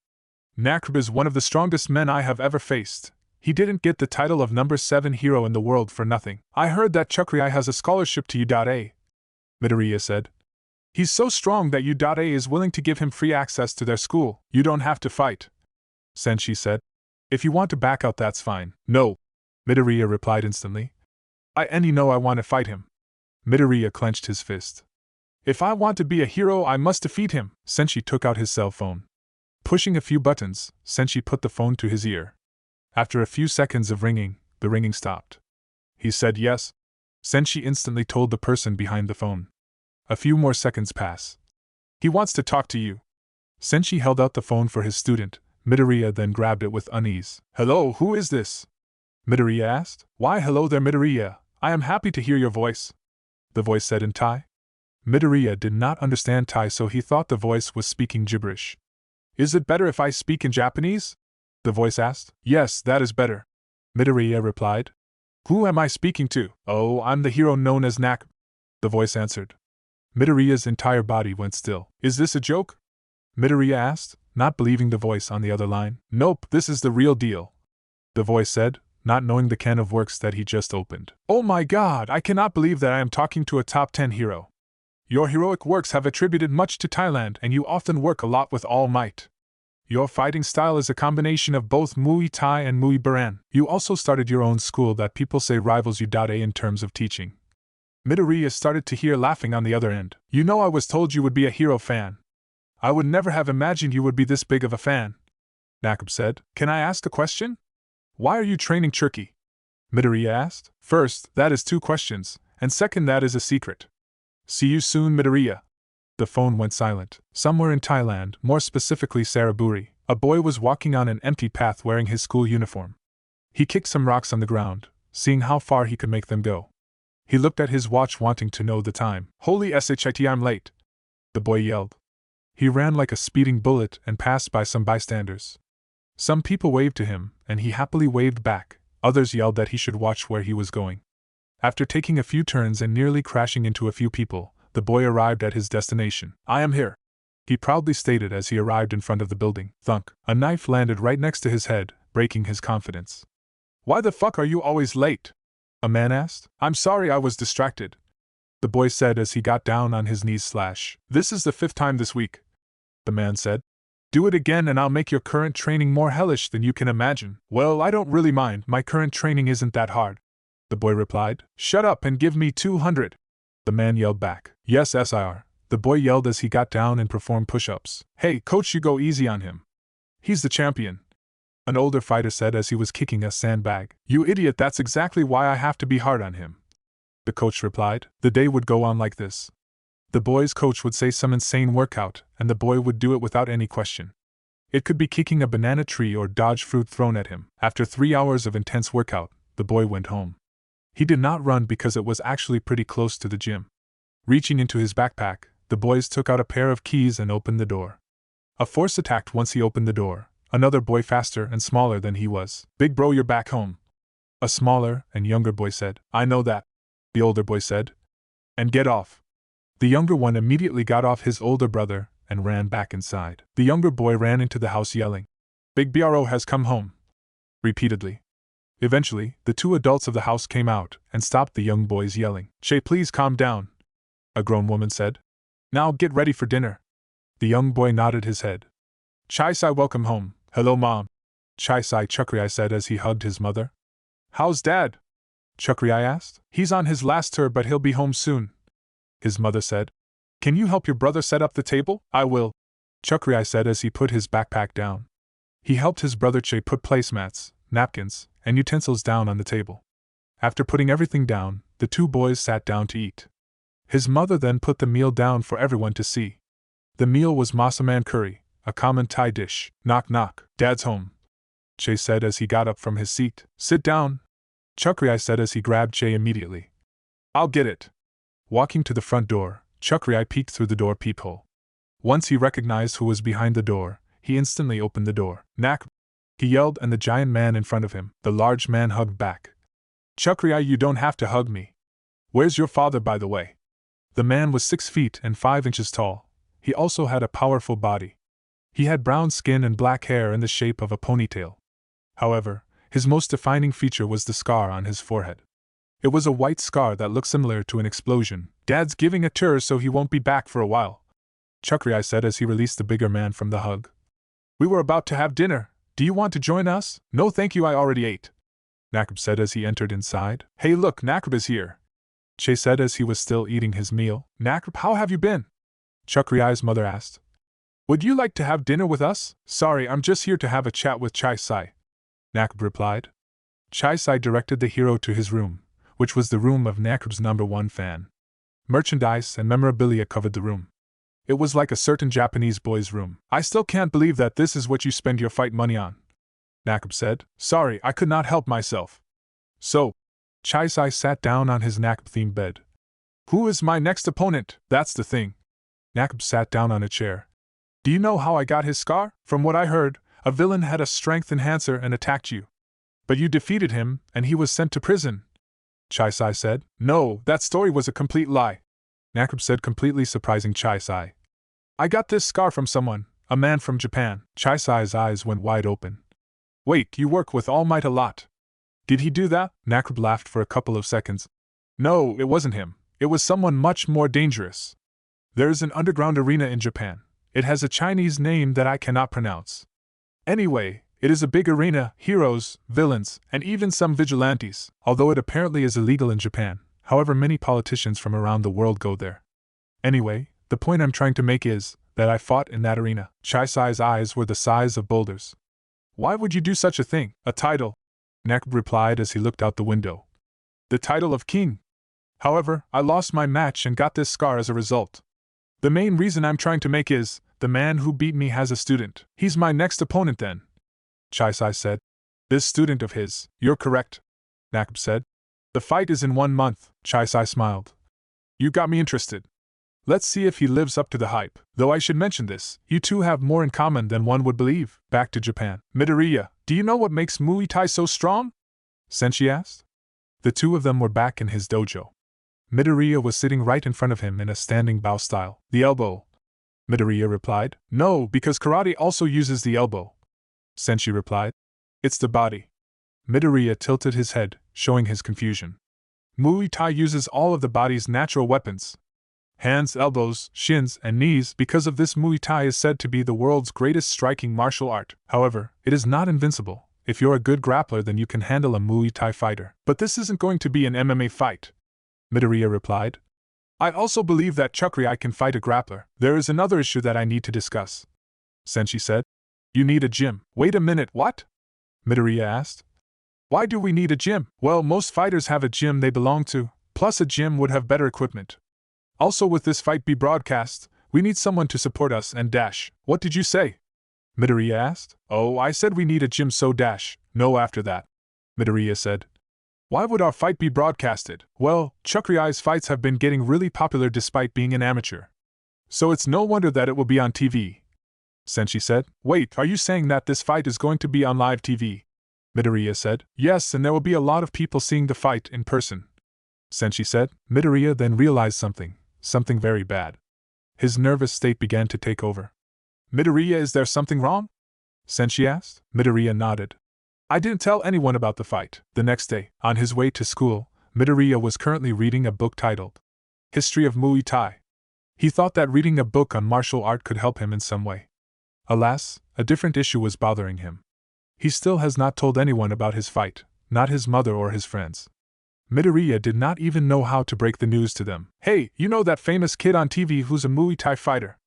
Nakrib is one of the strongest men I have ever faced. He didn't get the title of number 7 hero in the world for nothing. I heard that Chukriai has a scholarship to U.A, Midoriya said. He's so strong that U.A is willing to give him free access to their school. You don't have to fight, Senshi said. If you want to back out, that's fine. No, Midoriya replied instantly. I know I want to fight him. Midoriya clenched his fist. If I want to be a hero, I must defeat him. Senshi took out his cell phone. Pushing a few buttons, Senshi put the phone to his ear. After a few seconds of ringing, the ringing stopped. He said yes. Senshi instantly told the person behind the phone. A few more seconds pass. He wants to talk to you. Senshi held out the phone for his student. Midoriya then grabbed it with unease. Hello, who is this? Midoriya asked. Why hello there, Midoriya. I am happy to hear your voice, the voice said in Thai. Midoriya did not understand Thai, so he thought the voice was speaking gibberish. Is it better if I speak in Japanese? The voice asked. Yes, that is better, Midoriya replied. Who am I speaking to? Oh, I'm the hero known as Nak, the voice answered. Midoriya's entire body went still. Is this a joke? Midoriya asked, not believing the voice on the other line. Nope, this is the real deal, the voice said, not knowing the can of worms that he just opened. Oh my god, I cannot believe that I am talking to a top 10 hero. Your heroic works have attributed much to Thailand, and you often work a lot with all might. Your fighting style is a combination of both Muay Thai and Muay Baran. You also started your own school that people say rivals U.A in terms of teaching. Midoriya started to hear laughing on the other end. You know, I was told you would be a hero fan. I would never have imagined you would be this big of a fan, Nakab said. Can I ask a question? Why are you training Churki? Midoriya asked. First, that is 2 questions, and second, that is a secret. See you soon, Midoriya. The phone went silent. Somewhere in Thailand, more specifically Saraburi, a boy was walking on an empty path wearing his school uniform. He kicked some rocks on the ground, seeing how far he could make them go. He looked at his watch, wanting to know the time. Holy shit, I'm late, the boy yelled. He ran like a speeding bullet and passed by some bystanders. Some people waved to him, and he happily waved back. Others yelled that he should watch where he was going. After taking a few turns and nearly crashing into a few people, the boy arrived at his destination. I am here, he proudly stated as he arrived in front of the building. Thunk. A knife landed right next to his head, breaking his confidence. Why the fuck are you always late? A man asked. I'm sorry, I was distracted, the boy said as he got down on his knees. This is the 5th time this week, the man said. Do it again and I'll make your current training more hellish than you can imagine. Well, I don't really mind, my current training isn't that hard, the boy replied. Shut up and give me 200, the man yelled back. Yes, SIR, the boy yelled as he got down and performed push-ups. Hey, coach, you go easy on him. He's the champion, an older fighter said as he was kicking a sandbag. You idiot, that's exactly why I have to be hard on him, the coach replied. The day would go on like this. The boy's coach would say some insane workout, and the boy would do it without any question. It could be kicking a banana tree or dodge fruit thrown at him. After 3 hours of intense workout, the boy went home. He did not run because it was actually pretty close to the gym. Reaching into his backpack, the boys took out a pair of keys and opened the door. A force attacked once he opened the door. Another boy faster and smaller than he was. Big bro, you're back home, a smaller and younger boy said. I know that, the older boy said. And get off. The younger one immediately got off his older brother and ran back inside. The younger boy ran into the house yelling, Big bro has come home, repeatedly. Eventually, the 2 adults of the house came out and stopped the young boys yelling. Che, please calm down, a grown woman said. Now get ready for dinner. The young boy nodded his head. Chai-sai, welcome home. Hello, Mom, Chai-sai Chukriai said as he hugged his mother. How's Dad? Chukriai asked. He's on his last tour, but he'll be home soon, his mother said. Can you help your brother set up the table? I will, Chukriai said as he put his backpack down. He helped his brother Che put placemats, napkins, and utensils down on the table. After putting everything down, the 2 boys sat down to eat. His mother then put the meal down for everyone to see. The meal was masaman curry, a common Thai dish. Knock knock, Dad's home, Che said as he got up from his seat. Sit down, Chukriai said as he grabbed Che immediately. I'll get it. Walking to the front door, Chukriai peeked through the door peephole. Once he recognized who was behind the door, he instantly opened the door. Nak! He yelled, and the giant man in front of him, the large man, hugged back. Chukriai, you don't have to hug me. Where's your father, by the way? The man was 6 feet and 5 inches tall. He also had a powerful body. He had brown skin and black hair in the shape of a ponytail. However, his most defining feature was the scar on his forehead. It was a white scar that looked similar to an explosion. Dad's giving a tour, so he won't be back for a while, Chukriai said as he released the bigger man from the hug. We were about to have dinner. Do you want to join us? No thank you, I already ate, Nakib said as he entered inside. Hey look, Nakib is here, Che said as he was still eating his meal. Nakib, how have you been? Chukriai's mother asked. Would you like to have dinner with us? Sorry, I'm just here to have a chat with Chai Sai, Nakib replied. Chai Sai directed the hero to his room, which was the room of Nakib's #1 fan. Merchandise and memorabilia covered the room. It was like a certain Japanese boy's room. I still can't believe that this is what you spend your fight money on, Nakib said. Sorry, I could not help myself. So, Chai Sai sat down on his Nakib-themed bed. Who is my next opponent? That's the thing. Nakib sat down on a chair. Do you know how I got his scar? From what I heard, a villain had a strength enhancer and attacked you. But you defeated him, and he was sent to prison, Chai Sai said. No, that story was a complete lie, Nakib said, completely surprising Chai Sai. I got this scar from someone, a man from Japan. Chai Sai's eyes went wide open. Wait, you work with All Might a lot. Did he do that? Nakib laughed for a couple of seconds. No, it wasn't him. It was someone much more dangerous. There's an underground arena in Japan. It has a Chinese name that I cannot pronounce. Anyway, it is a big arena, heroes, villains, and even some vigilantes, although it apparently is illegal in Japan. However, many politicians from around the world go there. Anyway, the point I'm trying to make is that I fought in that arena. Chai Sai's eyes were the size of boulders. Why would you do such a thing? A title, Nakib replied as he looked out the window. The title of king. However, I lost my match and got this scar as a result. The main reason I'm trying to make is, the man who beat me has a student. He's my next opponent then, Chai Sai said. This student of his. You're correct, Nakib said. The fight is in 1 month, Chai Sai smiled. You got me interested. Let's see if he lives up to the hype. Though I should mention this, you two have more in common than one would believe. Back to Japan. Midoriya, do you know what makes Muay Thai so strong? Senshi asked. The two of them were back in his dojo. Midoriya was sitting right in front of him in a standing bow style. The elbow, Midoriya replied. No, because karate also uses the elbow, Senshi replied. It's the body. Midoriya tilted his head, showing his confusion. Muay Thai uses all of the body's natural weapons. Hands, elbows, shins, and knees. Because of this, Muay Thai is said to be the world's greatest striking martial art. However, it is not invincible. If you're a good grappler, then you can handle a Muay Thai fighter. But this isn't going to be an MMA fight, Midoriya replied. I also believe that Chukriai can fight a grappler. There is another issue that I need to discuss, Senshi said. You need a gym. Wait a minute, what? Midoriya asked. Why do we need a gym? Well, most fighters have a gym they belong to, plus a gym would have better equipment. Also, with this fight be broadcast, we need someone to support us and dash. What did you say? Midoriya asked. Oh, I said we need a gym, so dash. No after that, Midoriya said. Why would our fight be broadcasted? Well, Chukriai's fights have been getting really popular despite being an amateur. So it's no wonder that it will be on TV, Senshi said. Wait, are you saying that this fight is going to be on live TV? Midoriya said. Yes, and there will be a lot of people seeing the fight in person, Senshi said. Midoriya then realized something very bad. His nervous state began to take over. Midoriya, is there something wrong? Senshi asked. Midoriya nodded. I didn't tell anyone about the fight. The next day, on his way to school, Midoriya was currently reading a book titled History of Muay Thai. He thought that reading a book on martial art could help him in some way. Alas, a different issue was bothering him. He still has not told anyone about his fight, not his mother or his friends. Midoriya did not even know how to break the news to them. Hey, you know that famous kid on TV who's a Muay Thai fighter?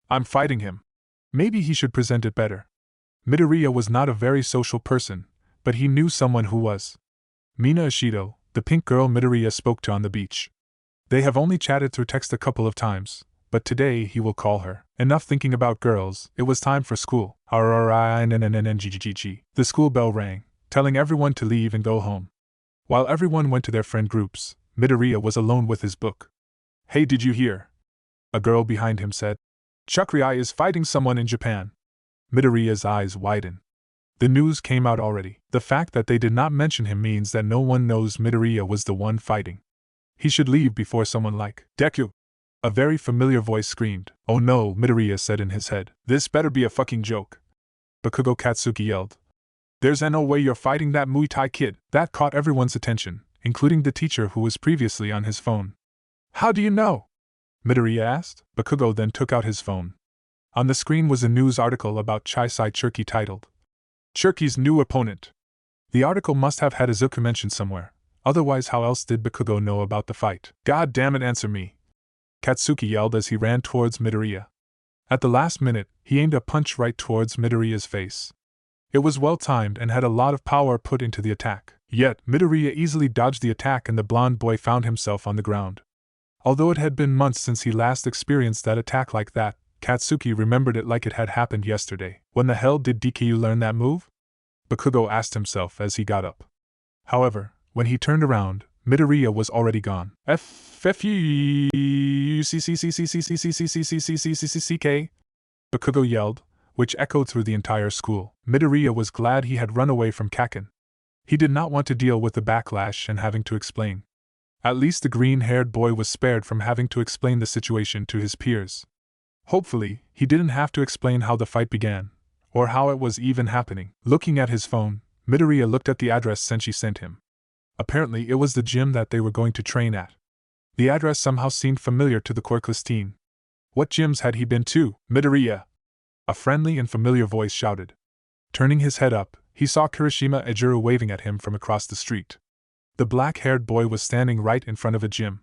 I'm fighting him. Maybe he should present it better. Midoriya was not a very social person, but he knew someone who was. Mina Ishido, the pink girl Midoriya spoke to on the beach. They have only chatted through text a couple of times, but today he will call her. Enough thinking about girls, it was time for school. The school bell rang, telling everyone to leave and go home. While everyone went to their friend groups, Midoriya was alone with his book. Hey, did you hear? A girl behind him said. Chakrai is fighting someone in Japan. Midoriya's eyes widened. The news came out already. The fact that they did not mention him means that no one knows Midoriya was the one fighting. He should leave before someone like Deku. A very familiar voice screamed. Oh no, Midoriya said in his head. This better be a fucking joke. Bakugo Katsuki yelled. There's no way you're fighting that Muay Thai kid. That caught everyone's attention, including the teacher who was previously on his phone. How do you know? Midoriya asked. Bakugo then took out his phone. On the screen was a news article about Chisai Cherki titled, Cherki's new opponent. The article must have had Izuku mentioned somewhere, otherwise how else did Bakugo know about the fight? God damn it, answer me! Katsuki yelled as he ran towards Midoriya. At the last minute, he aimed a punch right towards Midoriya's face. It was well timed and had a lot of power put into the attack, yet Midoriya easily dodged the attack and the blonde boy found himself on the ground. Although it had been months since he last experienced that attack like that, Katsuki remembered it like it had happened yesterday. When the hell did DKU learn that move? Bakugo asked himself as he got up. However, when he turned around, Midoriya was already gone. F-F-U-C-C-C-C-C-C-C-C-C-C-C-C-C-C-C-C-K, Bakugo yelled, which echoed through the entire school. Midoriya was glad he had run away from Kaken. He did not want to deal with the backlash and having to explain. At least the green-haired boy was spared from having to explain the situation to his peers. Hopefully, he didn't have to explain how the fight began, or how it was even happening. Looking at his phone, Midoriya looked at the address Senshi sent him. Apparently it was the gym that they were going to train at. The address somehow seemed familiar to the quirkless teen. What gyms had he been to? Midoriya! A friendly and familiar voice shouted. Turning his head up, he saw Kirishima Ejiro waving at him from across the street. The black-haired boy was standing right in front of a gym.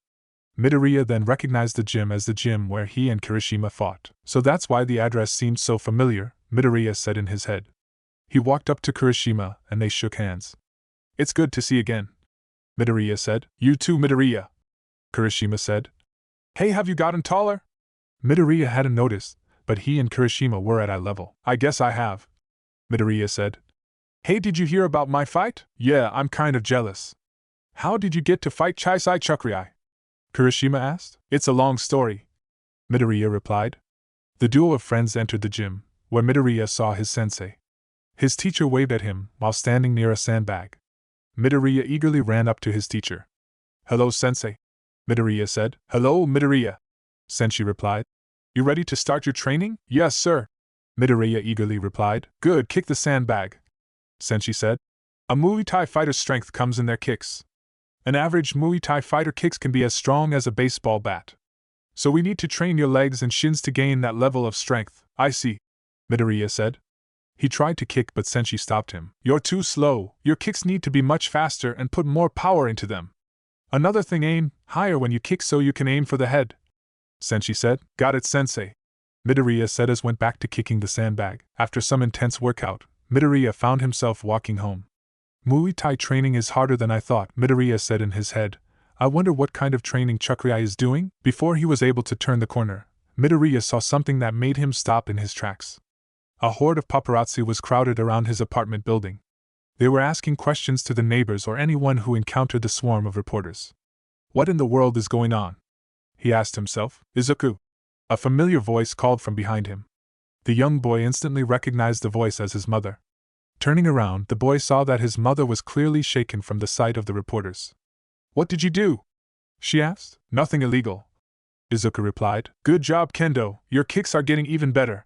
Midoriya then recognized the gym as the gym where he and Kirishima fought. So that's why the address seemed so familiar, Midoriya said in his head. He walked up to Kirishima and they shook hands. It's good to see again, Midoriya said. You too, Midoriya, Kirishima said. Hey, have you gotten taller? Midoriya hadn't noticed, but he and Kirishima were at eye level. I guess I have, Midoriya said. Hey, did you hear about my fight? Yeah, I'm kind of jealous. How did you get to fight Chisai Chakrai? Kirishima asked. It's a long story, Midoriya replied. The duo of friends entered the gym, where Midoriya saw his sensei. His teacher waved at him while standing near a sandbag. Midoriya eagerly ran up to his teacher. Hello, sensei, Midoriya said. Hello, Midoriya, Senshi replied. You ready to start your training? Yes, sir, Midoriya eagerly replied. Good, kick the sandbag, Senshi said. A Muay Thai fighter's strength comes in their kicks. An average Muay Thai fighter kicks can be as strong as a baseball bat. So we need to train your legs and shins to gain that level of strength. I see, Midoriya said. He tried to kick but Senshi stopped him. You're too slow, your kicks need to be much faster and put more power into them. Another thing, aim higher when you kick so you can aim for the head, Senshi said. Got it, sensei, Midoriya said as went back to kicking the sandbag. After some intense workout, Midoriya found himself walking home. Muay Thai training is harder than I thought, Midoriya said in his head. I wonder what kind of training Chakrai is doing? Before he was able to turn the corner, Midoriya saw something that made him stop in his tracks. A horde of paparazzi was crowded around his apartment building. They were asking questions to the neighbors or anyone who encountered the swarm of reporters. What in the world is going on? He asked himself. Izuku! A familiar voice called from behind him. The young boy instantly recognized the voice as his mother. Turning around, the boy saw that his mother was clearly shaken from the sight of the reporters. What did you do? She asked. Nothing illegal, Izuku replied. Good job, Kendo, your kicks are getting even better.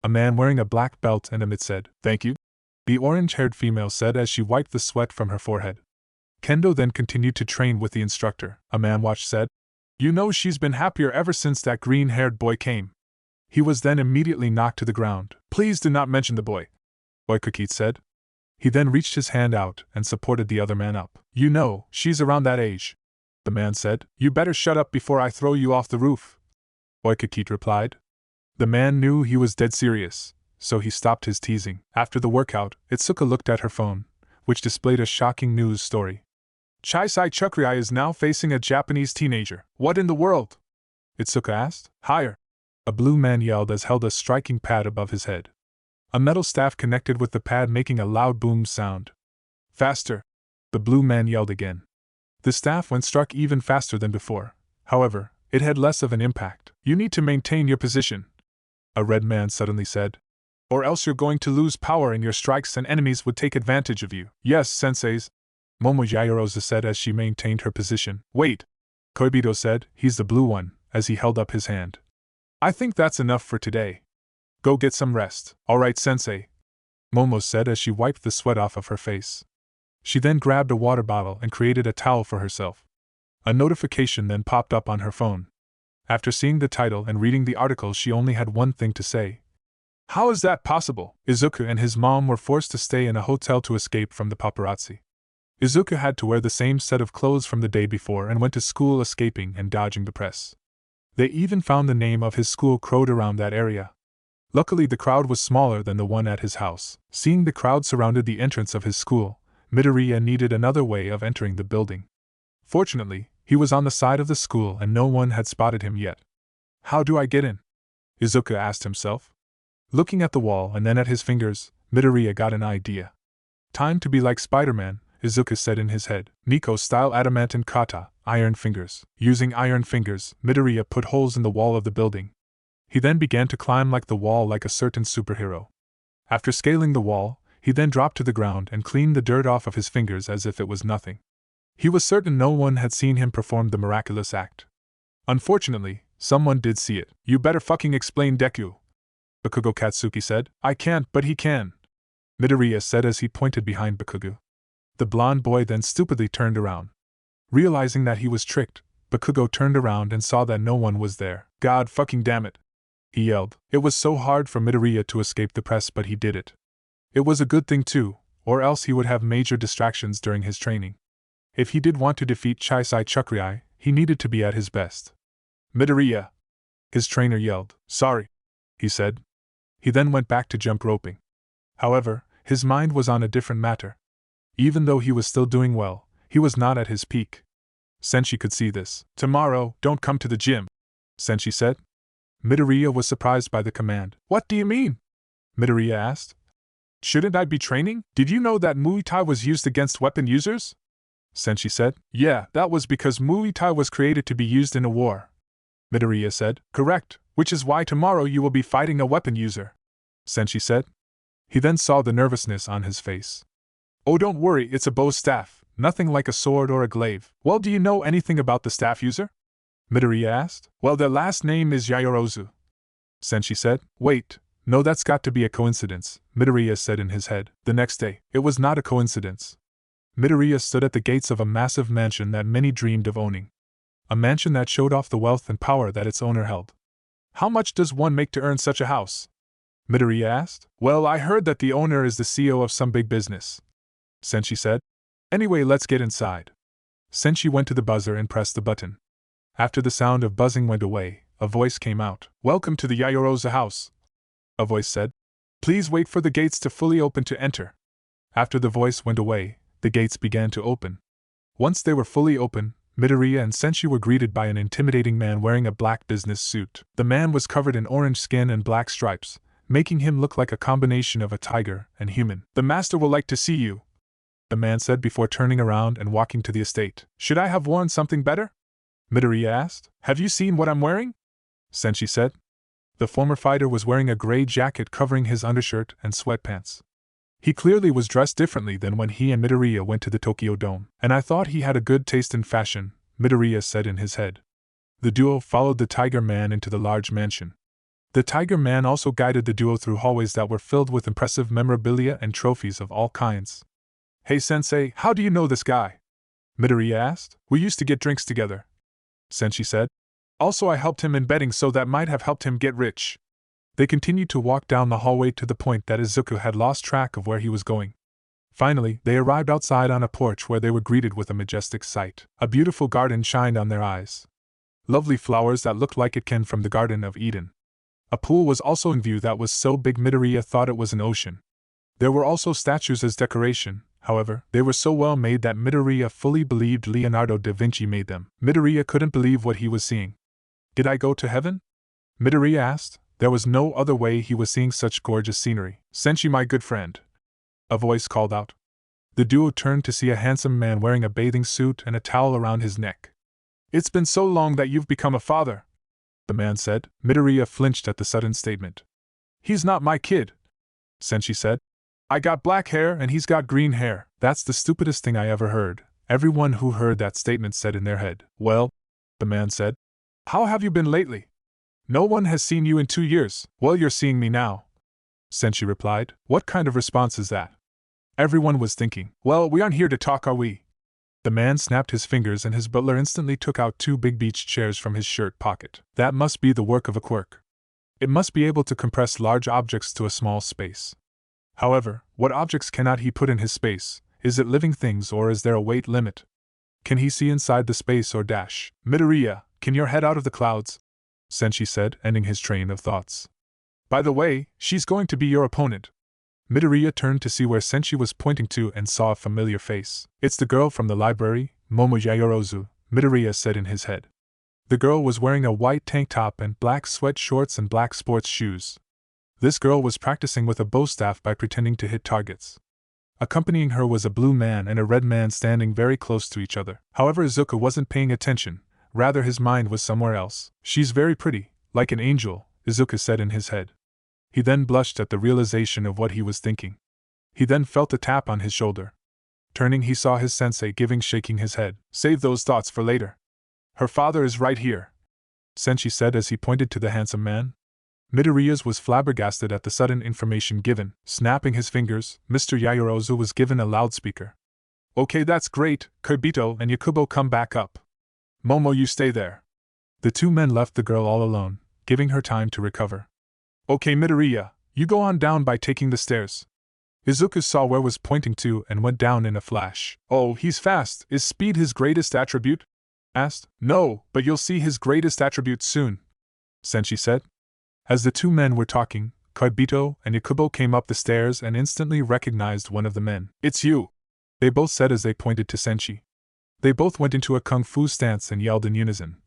A man wearing a black belt and a mitt said. Thank you, the orange-haired female said as she wiped the sweat from her forehead. Kendo then continued to train with the instructor. A man watched said. You know she's been happier ever since that green-haired boy came. He was then immediately knocked to the ground. Please do not mention the boy, Oikakit said. He then reached his hand out and supported the other man up. You know, she's around that age, the man said. You better shut up before I throw you off the roof, Oikakit replied. The man knew he was dead serious, so he stopped his teasing. After the workout, Itsuka looked at her phone, which displayed a shocking news story. Chisai Chakrai is now facing a Japanese teenager. What in the world? Itsuka asked. Higher! A blue man yelled as held a striking pad above his head. A metal staff connected with the pad, making a loud boom sound. Faster! The blue man yelled again. The staff struck even faster than before. However, it had less of an impact. You need to maintain your position, a red man suddenly said. Or else you're going to lose power in your strikes and enemies would take advantage of you. Yes, senseis, Momo Yaoyorozu said as she maintained her position. Wait, Koibito said, he's the blue one, as he held up his hand. I think that's enough for today. Go get some rest. All right, sensei, Momo said as she wiped the sweat off of her face. She then grabbed a water bottle and created a towel for herself. A notification then popped up on her phone. After seeing the title and reading the article, she only had one thing to say. How is that possible? Izuku and his mom were forced to stay in a hotel to escape from the paparazzi. Izuku had to wear the same set of clothes from the day before and went to school escaping and dodging the press. They even found the name of his school crowed around that area. Luckily, the crowd was smaller than the one at his house. Seeing the crowd surrounded the entrance of his school, Midoriya needed another way of entering the building. Fortunately, he was on the side of the school and no one had spotted him yet. How do I get in? Izuku asked himself. Looking at the wall and then at his fingers, Midoriya got an idea. Time to be like Spider-Man, Izuku said in his head. Niko-style adamantine kata, iron fingers. Using iron fingers, Midoriya put holes in the wall of the building. He then began to climb like the wall like a certain superhero. After scaling the wall, he then dropped to the ground and cleaned the dirt off of his fingers as if it was nothing. He was certain no one had seen him perform the miraculous act. Unfortunately, someone did see it. You better fucking explain, Deku, Bakugo Katsuki said. I can't, but he can, Midoriya said as he pointed behind Bakugo. The blonde boy then stupidly turned around. Realizing that he was tricked, Bakugo turned around and saw that no one was there. God fucking damn it, he yelled. It was so hard for Midoriya to escape the press, but he did it. It was a good thing too, or else he would have major distractions during his training. If he did want to defeat Chisai Chukriai, he needed to be at his best. Midoriya, his trainer yelled. Sorry, he said. He then went back to jump roping. However, his mind was on a different matter. Even though he was still doing well, he was not at his peak. Senshi could see this. Tomorrow, don't come to the gym, Senshi said. Midoriya was surprised by the command. What do you mean? Midoriya asked. Shouldn't I be training? Did you know that Muay Thai was used against weapon users? Senshi said. Yeah, that was because Muay Thai was created to be used in a war, Midoriya said. Correct, which is why tomorrow you will be fighting a weapon user, Senshi said. He then saw the nervousness on his face. Oh, don't worry, it's a bow staff, nothing like a sword or a glaive. Well, do you know anything about the staff user? Midoriya asked. Well, their last name is Yaoyorozu, Senshi said. Wait, no, that's got to be a coincidence, Midoriya said in his head. The next day, it was not a coincidence. Midoriya stood at the gates of a massive mansion that many dreamed of owning. A mansion that showed off the wealth and power that its owner held. How much does one make to earn such a house? Midoriya asked. Well, I heard that the owner is the CEO of some big business, Senshi said. Anyway, let's get inside. Senshi went to the buzzer and pressed the button. After the sound of buzzing went away, a voice came out. Welcome to the Yaoyorozu house, a voice said. Please wait for the gates to fully open to enter. After the voice went away, the gates began to open. Once they were fully open, Midoriya and Senshi were greeted by an intimidating man wearing a black business suit. The man was covered in orange skin and black stripes, making him look like a combination of a tiger and human. The master will like to see you, the man said before turning around and walking to the estate. Should I have worn something better? Midoriya asked. Have you seen what I'm wearing? Senshi said. The former fighter was wearing a gray jacket covering his undershirt and sweatpants. He clearly was dressed differently than when he and Midoriya went to the Tokyo Dome. And I thought he had a good taste in fashion, Midoriya said in his head. The duo followed the Tiger Man into the large mansion. The Tiger Man also guided the duo through hallways that were filled with impressive memorabilia and trophies of all kinds. Hey sensei, how do you know this guy? Midoriya asked. We used to get drinks together, Senshi said. Also, I helped him in betting, so that might have helped him get rich. They continued to walk down the hallway to the point that Izuku had lost track of where he was going. Finally, they arrived outside on a porch where they were greeted with a majestic sight. A beautiful garden shined on their eyes. Lovely flowers that looked like it came from the Garden of Eden. A pool was also in view that was so big Midoriya thought it was an ocean. There were also statues as decoration. However, they were so well made that Midoriya fully believed Leonardo da Vinci made them. Midoriya couldn't believe what he was seeing. Did I go to heaven? Midoriya asked. There was no other way he was seeing such gorgeous scenery. Senshi, my good friend, a voice called out. The duo turned to see a handsome man wearing a bathing suit and a towel around his neck. It's been so long that you've become a father, the man said. Midoriya flinched at the sudden statement. He's not my kid, Senshi said. I got black hair and he's got green hair. That's the stupidest thing I ever heard, everyone who heard that statement said in their head. Well, the man said. How have you been lately? No one has seen you in 2 years. Well, you're seeing me now, Senshi replied. What kind of response is that? Everyone was thinking. Well, we aren't here to talk, are we? The man snapped his fingers and his butler instantly took out 2 big beach chairs from his shirt pocket. That must be the work of a quirk. It must be able to compress large objects to a small space. However, what objects cannot he put in his space? Is it living things or is there a weight limit? Can he see inside the space or dash? Midoriya, can your head out of the clouds? Senshi said, ending his train of thoughts. By the way, she's going to be your opponent. Midoriya turned to see where Senshi was pointing to and saw a familiar face. It's the girl from the library, Momo Yaoyorozu, Midoriya said in his head. The girl was wearing a white tank top and black sweat shorts and black sports shoes. This girl was practicing with a bow staff by pretending to hit targets. Accompanying her was a blue man and a red man standing very close to each other. However, Izuku wasn't paying attention, rather his mind was somewhere else. She's very pretty, like an angel, Izuku said in his head. He then blushed at the realization of what he was thinking. He then felt a tap on his shoulder. Turning, he saw his sensei shaking his head. Save those thoughts for later. Her father is right here, Senshi said as he pointed to the handsome man. Midoriya's was flabbergasted at the sudden information given. Snapping his fingers, Mr. Yaoyorozu was given a loudspeaker. Okay, that's great. Kibito and Yakubo, come back up. Momo, you stay there. The 2 men left the girl all alone, giving her time to recover. Okay, Midoriya, you go on down by taking the stairs. Izuku saw where was pointing to and went down in a flash. Oh, he's fast. Is speed his greatest attribute? Asked. No, but you'll see his greatest attribute soon, Senshi said. As the 2 men were talking, Kibito and Yakubo came up the stairs and instantly recognized one of the men. It's you, they both said as they pointed to Senshi. They both went into a kung fu stance and yelled in unison.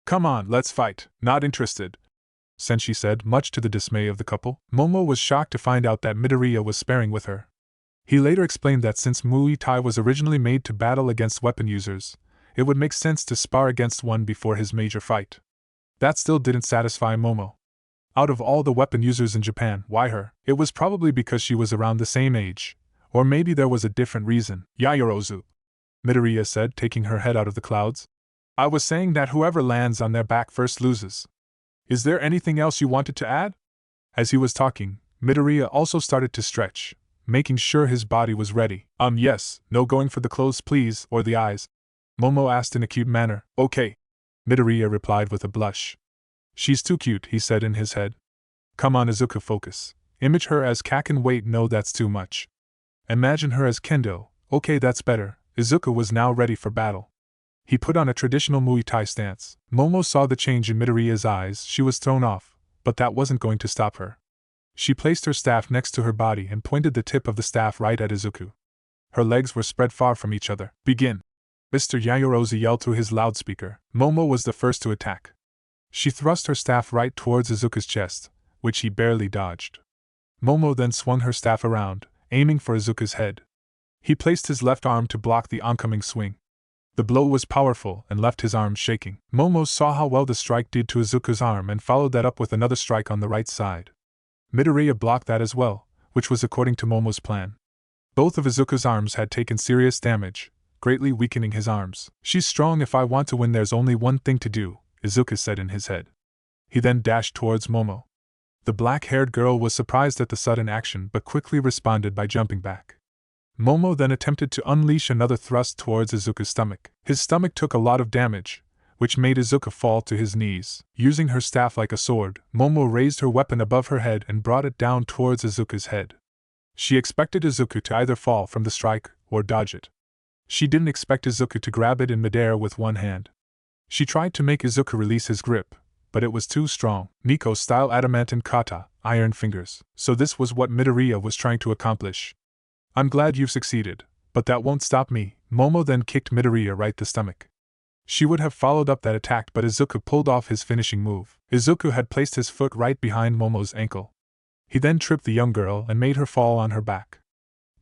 Come on, let's fight. Not interested, Senshi said, much to the dismay of the couple. Momo was shocked to find out that Midoriya was sparring with her. He later explained that since Muay Thai was originally made to battle against weapon users, it would make sense to spar against one before his major fight. That still didn't satisfy Momo. Out of all the weapon users in Japan, why her? It was probably because she was around the same age, or maybe there was a different reason. Yaoyorozu, Midoriya said, taking her head out of the clouds. I was saying that whoever lands on their back first loses. Is there anything else you wanted to add? As he was talking, Midoriya also started to stretch, making sure his body was ready. Yes, no going for the clothes please, or the eyes, Momo asked in a cute manner. Okay, Midoriya replied with a blush. She's too cute, he said in his head. Come on, Izuku, focus. Image her as Kaken. Wait, no, that's too much. Imagine her as Kendo. Okay, that's better. Izuku was now ready for battle. He put on a traditional Muay Thai stance. Momo saw the change in Midoriya's eyes. She was thrown off, but that wasn't going to stop her. She placed her staff next to her body and pointed the tip of the staff right at Izuku. Her legs were spread far from each other. Begin! Mr. Yaoyorozu yelled through his loudspeaker. Momo was the first to attack. She thrust her staff right towards Izuku's chest, which he barely dodged. Momo then swung her staff around, aiming for Izuku's head. He placed his left arm to block the oncoming swing. The blow was powerful and left his arm shaking. Momo saw how well the strike did to Izuku's arm and followed that up with another strike on the right side. Midoriya blocked that as well, which was according to Momo's plan. Both of Izuku's arms had taken serious damage, greatly weakening his arms. She's strong. If I want to win, there's only one thing to do, Izuku said in his head. He then dashed towards Momo. The black-haired girl was surprised at the sudden action but quickly responded by jumping back. Momo then attempted to unleash another thrust towards Izuku's stomach. His stomach took a lot of damage, which made Izuku fall to his knees. Using her staff like a sword, Momo raised her weapon above her head and brought it down towards Izuku's head. She expected Izuku to either fall from the strike or dodge it. She didn't expect Izuku to grab it in midair with one hand. She tried to make Izuku release his grip, but it was too strong. Niko-style adamantine kata, iron fingers. So this was what Midoriya was trying to accomplish. I'm glad you've succeeded, but that won't stop me. Momo then kicked Midoriya right the stomach. She would have followed up that attack, but Izuku pulled off his finishing move. Izuku had placed his foot right behind Momo's ankle. He then tripped the young girl and made her fall on her back.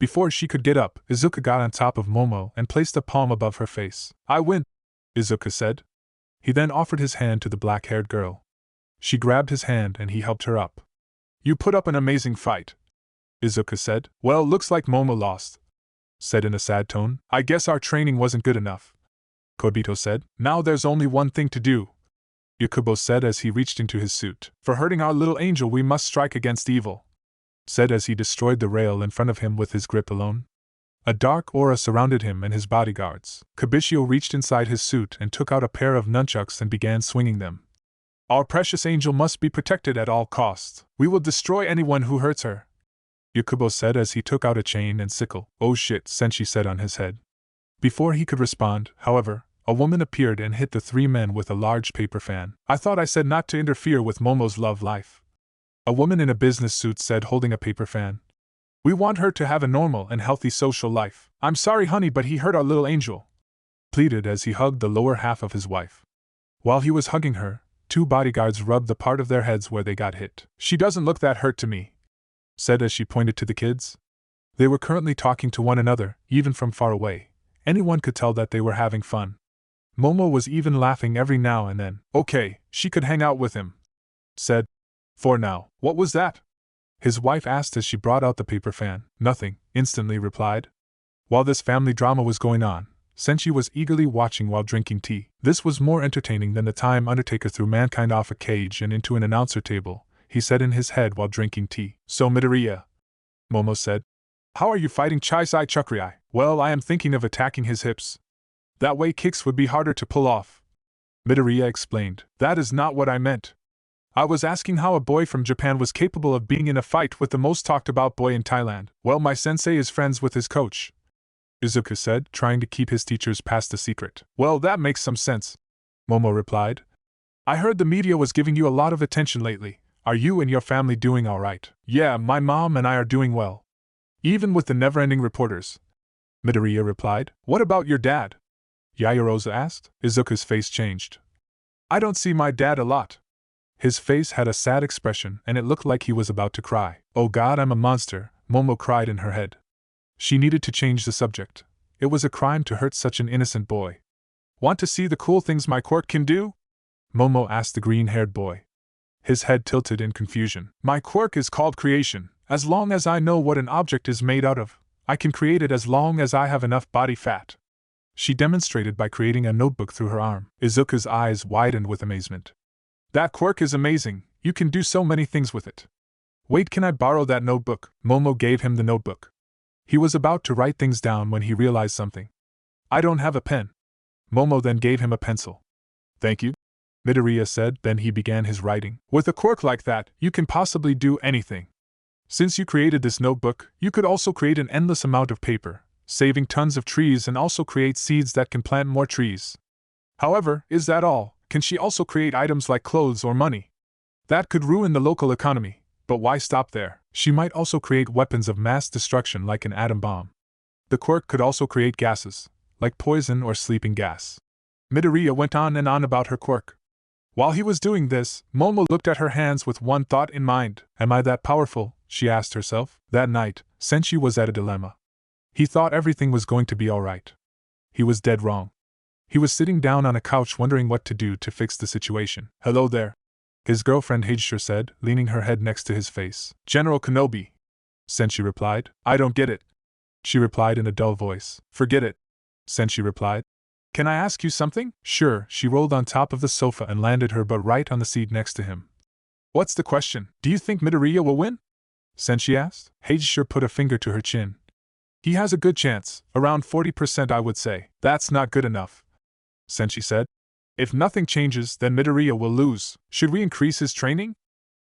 Before she could get up, Izuku got on top of Momo and placed a palm above her face. "I win," Izuku said. He then offered his hand to the black-haired girl. She grabbed his hand and he helped her up. "You put up an amazing fight," Izuku said. "Well, looks like Momo lost," said in a sad tone. "I guess our training wasn't good enough," Kobito said. "Now there's only one thing to do," Yakubo said as he reached into his suit. "For hurting our little angel we must strike against evil," said as he destroyed the rail in front of him with his grip alone. A dark aura surrounded him and his bodyguards. Kobito reached inside his suit and took out a pair of nunchucks and began swinging them. "Our precious angel must be protected at all costs. We will destroy anyone who hurts her," Yakubo said as he took out a chain and sickle. "Oh shit," Senshi said on his head. Before he could respond, however, a woman appeared and hit the three men with a large paper fan. "I thought I said not to interfere with Momo's love life," a woman in a business suit said, holding a paper fan. "We want her to have a normal and healthy social life." "I'm sorry, honey, but he hurt our little angel," pleaded as he hugged the lower half of his wife. While he was hugging her, two bodyguards rubbed the part of their heads where they got hit. "She doesn't look that hurt to me," said as she pointed to the kids. They were currently talking to one another, even from far away. Anyone could tell that they were having fun. Momo was even laughing every now and then. "Okay, she could hang out with him," said. "For now." "What was that?" his wife asked as she brought out the paper fan. "Nothing," instantly replied. While this family drama was going on, Senshi was eagerly watching while drinking tea. This was more entertaining than the time Undertaker threw mankind off a cage and into an announcer table, he said in his head while drinking tea. "So Midoriya," Momo said. "How are you fighting Chisai Chukriai?" "Well, I am thinking of attacking his hips. That way kicks would be harder to pull off," Midoriya explained. "That is not what I meant. I was asking how a boy from Japan was capable of being in a fight with the most talked about boy in Thailand." "Well, my sensei is friends with his coach," Izuku said, trying to keep his teachers past the secret. "Well, that makes some sense," Momo replied. "I heard the media was giving you a lot of attention lately. Are you and your family doing all right?" "Yeah, my mom and I are doing well. Even with the never-ending reporters," Midoriya replied. "What about your dad?" Yaoyorozu asked. Izuku's face changed. "I don't see my dad a lot." His face had a sad expression and it looked like he was about to cry. "Oh God, I'm a monster," Momo cried in her head. She needed to change the subject. It was a crime to hurt such an innocent boy. "Want to see the cool things my quirk can do?" Momo asked the green-haired boy. His head tilted in confusion. "My quirk is called creation. As long as I know what an object is made out of, I can create it as long as I have enough body fat." She demonstrated by creating a notebook through her arm. Izuku's eyes widened with amazement. "That quirk is amazing, you can do so many things with it." "Wait, can I borrow that notebook?" Momo gave him the notebook. He was about to write things down when he realized something. "I don't have a pen." Momo then gave him a pencil. "Thank you," Midoriya said, then he began his writing. "With a quirk like that, you can possibly do anything. Since you created this notebook, you could also create an endless amount of paper, saving tons of trees, and also create seeds that can plant more trees. However, is that all? Can she also create items like clothes or money? That could ruin the local economy, but why stop there? She might also create weapons of mass destruction like an atom bomb. The quirk could also create gases, like poison or sleeping gas." Midoriya went on and on about her quirk. While he was doing this, Momo looked at her hands with one thought in mind. "Am I that powerful?" she asked herself. That night, Senshi was at a dilemma. He thought everything was going to be alright. He was dead wrong. He was sitting down on a couch wondering what to do to fix the situation. "Hello there," his girlfriend Hageshire said, leaning her head next to his face. "General Kenobi," Senshi replied. "I don't get it," she replied in a dull voice. "Forget it," Senshi replied. "Can I ask you something?" "Sure." She rolled on top of the sofa and landed her butt right on the seat next to him. "What's the question? Do you think Midoriya will win?" Senshi asked. Hageshire put a finger to her chin. "He has a good chance, around 40% I would say." "That's not good enough," Senshi said. "If nothing changes, then Midoriya will lose. Should we increase his training?"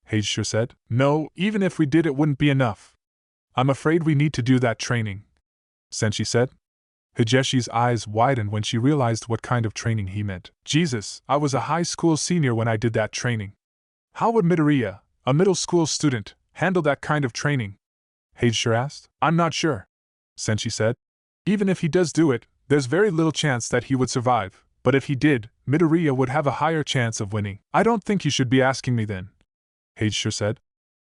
Hageshire said. "No, even if we did it wouldn't be enough. I'm afraid we need to do that training," Senshi said. Hageshi's eyes widened when she realized what kind of training he meant. "Jesus, I was a high school senior when I did that training. How would Midoriya, a middle school student, handle that kind of training?" Hageshire asked. "I'm not sure," Senshi said. "Even if he does do it, there's very little chance that he would survive, But if he did, Midoriya would have a higher chance of winning. I don't think you should be asking me then, Heijure said.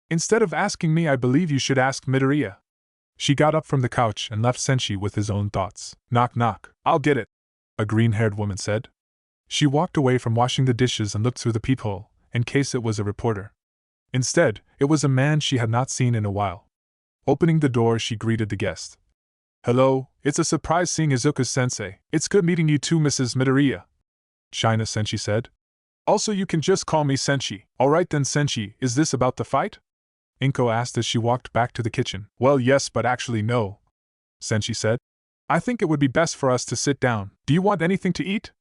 Instead of asking me, I believe you should ask Midoriya. She got up from the couch and left Senshi with his own thoughts. Knock knock. I'll get it, a green-haired woman said. She walked away from washing the dishes and looked through the peephole, in case it was a reporter. Instead, it was a man she had not seen in a while. Opening the door, she greeted the guest. Hello, it's a surprise seeing Izuku-sensei. It's good meeting you too, Mrs. Midoriya, China Senshi said. Also, you can just call me Senshi. Alright then, Senshi, is this about the fight? Inko asked as she walked back to the kitchen. Well, yes, but actually no, Senshi said. I think it would be best for us to sit down. Do you want anything to eat?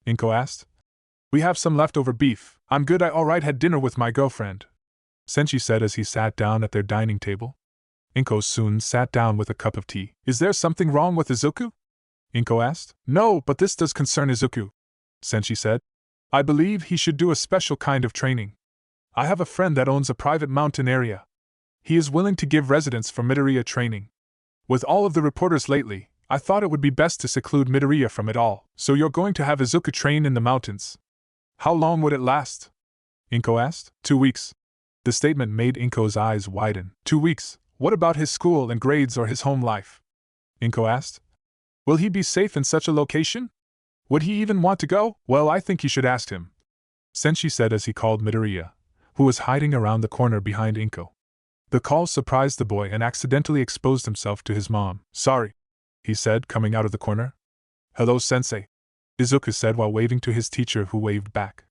Inko asked. We have some leftover beef. I'm good. I alright had dinner with my girlfriend, Senshi said as he sat down at their dining table. Inko soon sat down with a cup of tea. Is there something wrong with Izuku? Inko asked. No, but this does concern Izuku, Senshi said. I believe he should do a special kind of training. I have a friend that owns a private mountain area. He is willing to give residents for Midoriya training. With all of the reporters lately, I thought it would be best to seclude Midoriya from it all. So you're going to have Izuku train in the mountains. How long would it last? Inko asked. 2 weeks. The statement made Inko's eyes widen. 2 weeks? What about his school and grades or his home life? Inko asked. Will he be safe in such a location? Would he even want to go? Well, I think you should ask him, Senshi said as he called Midoriya, who was hiding around the corner behind Inko. The call surprised the boy and accidentally exposed himself to his mom. Sorry, he said, coming out of the corner. Hello, Sensei, Izuku said while waving to his teacher, who waved back.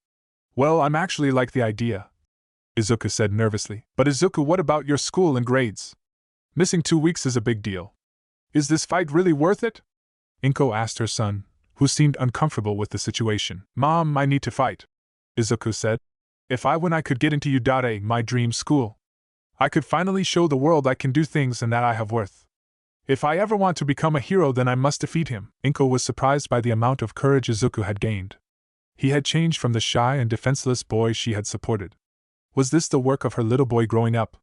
Well, I'm actually like the idea, Izuku said nervously. But Izuku, what about your school and grades? Missing 2 weeks is a big deal. Is this fight really worth it? Inko asked her son, who seemed uncomfortable with the situation. Mom, I need to fight, Izuku said. If I win, I could get into Udare, my dream school. I could finally show the world I can do things and that I have worth. If I ever want to become a hero, then I must defeat him. Inko was surprised by the amount of courage Izuku had gained. He had changed from the shy and defenseless boy she had supported. Was this the work of her little boy growing up?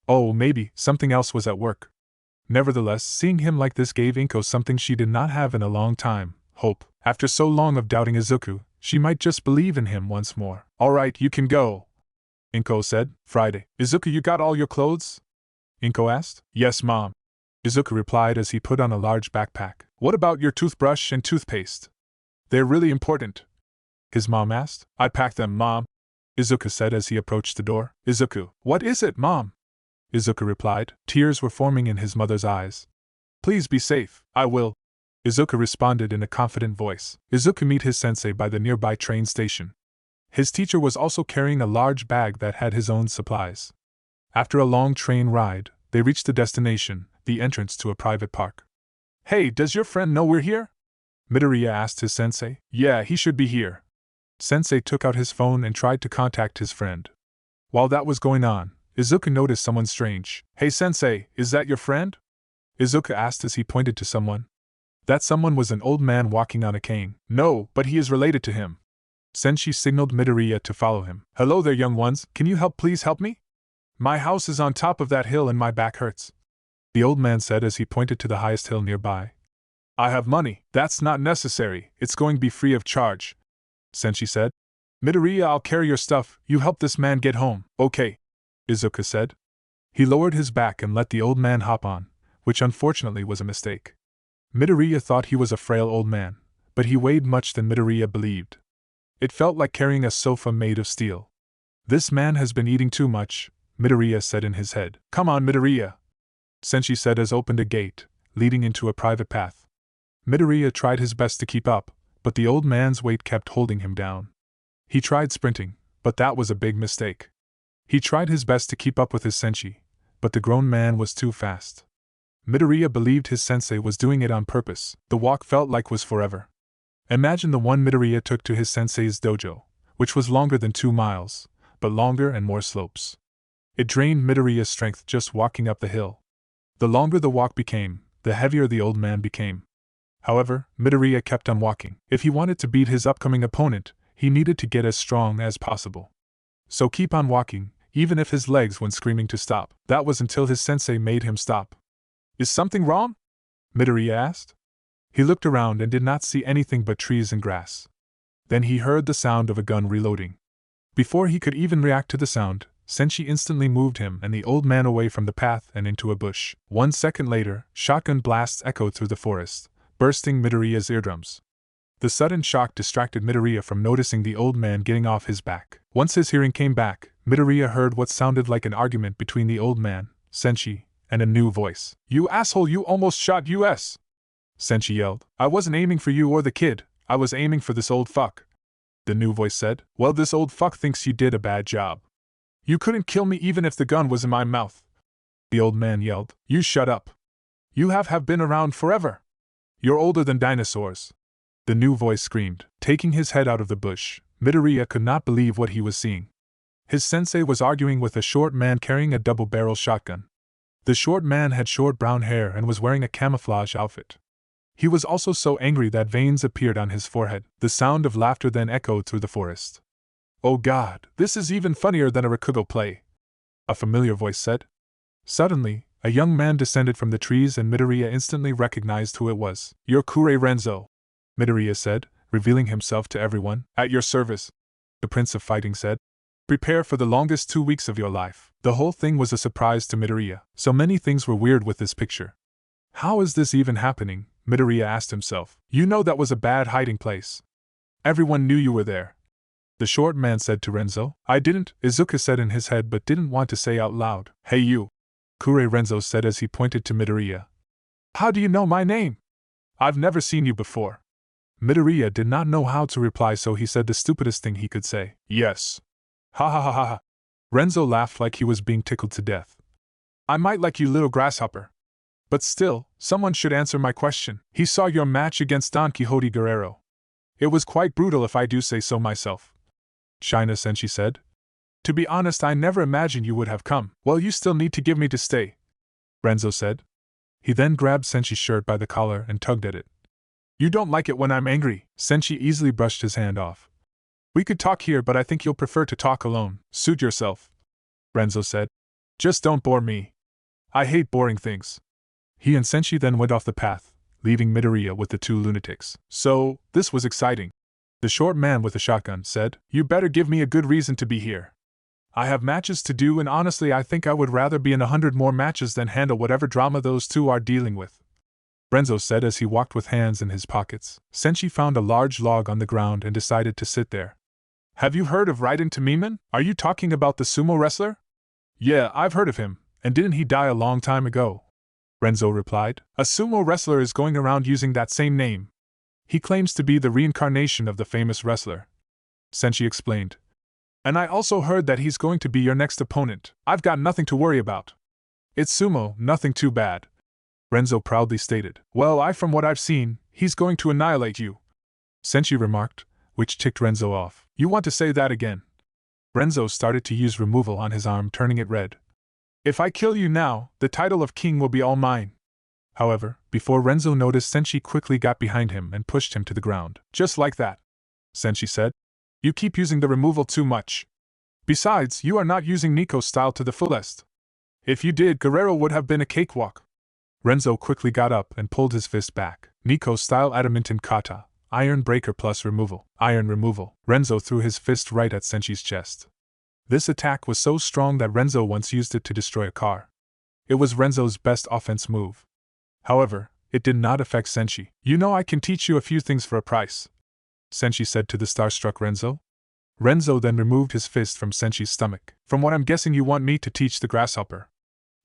Oh, maybe something else was at work. Nevertheless, seeing him like this gave Inko something she did not have in a long time: hope. After so long of doubting Izuku, she might just believe in him once more. Alright, you can go, Inko said. Friday. Izuku, you got all your clothes? Inko asked. Yes, Mom, Izuku replied as he put on a large backpack. What about your toothbrush and toothpaste? They're really important, his mom asked. I packed them, Mom, Izuku said as he approached the door. Izuku, what is it, Mom? Izuku replied. Tears were forming in his mother's eyes. Please be safe. I will, Izuku responded in a confident voice. Izuku met his sensei by the nearby train station. His teacher was also carrying a large bag that had his own supplies. After a long train ride, they reached the destination, the entrance to a private park. Hey, does your friend know we're here? Midoriya asked his sensei. Yeah, he should be here. Sensei took out his phone and tried to contact his friend. While that was going on, Izuku noticed someone strange. Hey sensei, is that your friend? Izuku asked as he pointed to someone. That someone was an old man walking on a cane. No, but he is related to him. Senshi signaled Midoriya to follow him. Hello there, young ones, can you please help me? My house is on top of that hill and my back hurts, the old man said as he pointed to the highest hill nearby. I have money. That's not necessary, it's going to be free of charge, Senshi said. Midoriya, I'll carry your stuff, you help this man get home. Okay, Izuku said. He lowered his back and let the old man hop on, which unfortunately was a mistake. Midoriya thought he was a frail old man, but he weighed much than Midoriya believed. It felt like carrying a sofa made of steel. This man has been eating too much, Midoriya said in his head. Come on, Midoriya, Senshi said as opened a gate, leading into a private path. Midoriya tried his best to keep up, but the old man's weight kept holding him down. He tried sprinting, but that was a big mistake. He tried his best to keep up with his Senshi, but the grown man was too fast. Midoriya believed his sensei was doing it on purpose. The walk felt like was forever. Imagine the one Midoriya took to his sensei's dojo, which was longer than 2 miles, but longer and more slopes. It drained Midoriya's strength just walking up the hill. The longer the walk became, the heavier the old man became. However, Midoriya kept on walking. If he wanted to beat his upcoming opponent, he needed to get as strong as possible. So keep on walking, even if his legs went screaming to stop. That was until his sensei made him stop. Is something wrong? Midoriya asked. He looked around and did not see anything but trees and grass. Then he heard the sound of a gun reloading. Before he could even react to the sound, Senshi instantly moved him and the old man away from the path and into a bush. 1 second later, shotgun blasts echoed through the forest, bursting Midoriya's eardrums. The sudden shock distracted Midoriya from noticing the old man getting off his back. Once his hearing came back, Midoriya heard what sounded like an argument between the old man, Senshi, and a new voice. "You asshole, you almost shot us!" Senshi yelled. "I wasn't aiming for you or the kid, I was aiming for this old fuck." The new voice said. "Well, this old fuck thinks you did a bad job. You couldn't kill me even if the gun was in my mouth." The old man yelled. "You shut up. You have been around forever. You're older than dinosaurs." The new voice screamed. Taking his head out of the bush, Midoriya could not believe what he was seeing. His sensei was arguing with a short man carrying a double-barrel shotgun. The short man had short brown hair and was wearing a camouflage outfit. He was also so angry that veins appeared on his forehead. The sound of laughter then echoed through the forest. "Oh God, this is even funnier than a Rakugo play," a familiar voice said. Suddenly, a young man descended from the trees and Midoriya instantly recognized who it was. "You're Kure Renzo," Midoriya said, revealing himself to everyone. "At your service," the Prince of Fighting said. "Prepare for the longest 2 weeks of your life." The whole thing was a surprise to Midoriya. So many things were weird with this picture. How is this even happening? Midoriya asked himself. "You know that was a bad hiding place. Everyone knew you were there," the short man said to Renzo. "I didn't," Izuka said in his head but didn't want to say out loud. "Hey you," Kure Renzo said as he pointed to Midoriya. "How do you know my name? I've never seen you before." Midoriya did not know how to reply, so he said the stupidest thing he could say. "Yes." "Ha ha ha ha ha." Renzo laughed like he was being tickled to death. "I might like you, little grasshopper. But still, someone should answer my question. He saw your match against Don Quixote Guerrero. It was quite brutal if I do say so myself," China Senshi said. "To be honest, I never imagined you would have come." "Well, you still need to give me to stay," Renzo said. He then grabbed Senshi's shirt by the collar and tugged at it. "You don't like it when I'm angry." Senshi easily brushed his hand off. "We could talk here, but I think you'll prefer to talk alone." "Suit yourself," Renzo said. "Just don't bore me. I hate boring things." He and Senshi then went off the path, leaving Midoriya with the 2 lunatics. "So, this was exciting," the short man with the shotgun said. "You better give me a good reason to be here. I have matches to do, and honestly I think I would rather be in 100 more matches than handle whatever drama those 2 are dealing with," Renzo said as he walked with hands in his pockets. Senshi found a large log on the ground and decided to sit there. "Have you heard of Raiden Tamiman? Are you talking about the sumo wrestler?" "Yeah, I've heard of him, and didn't he die a long time ago?" Renzo replied. "A sumo wrestler is going around using that same name. He claims to be the reincarnation of the famous wrestler," Senshi explained. "And I also heard that he's going to be your next opponent. I've got nothing to worry about. It's sumo, nothing too bad," Renzo proudly stated. "Well, from what I've seen, he's going to annihilate you," Senshi remarked, which ticked Renzo off. "You want to say that again?" Renzo started to use removal on his arm, turning it red. "If I kill you now, the title of king will be all mine." However, before Renzo noticed, Senshi quickly got behind him and pushed him to the ground. "Just like that," Senshi said. "You keep using the removal too much. Besides, you are not using Niko's style to the fullest. If you did, Guerrero would have been a cakewalk." Renzo quickly got up and pulled his fist back. "Niko's style adamantine kata, iron breaker plus removal, iron removal." Renzo threw his fist right at Senshi's chest. This attack was so strong that Renzo once used it to destroy a car. It was Renzo's best offense move. However, it did not affect Senshi. "You know I can teach you a few things for a price," Senshi said to the starstruck Renzo. Renzo then removed his fist from Senshi's stomach. "From what I'm guessing, you want me to teach the grasshopper.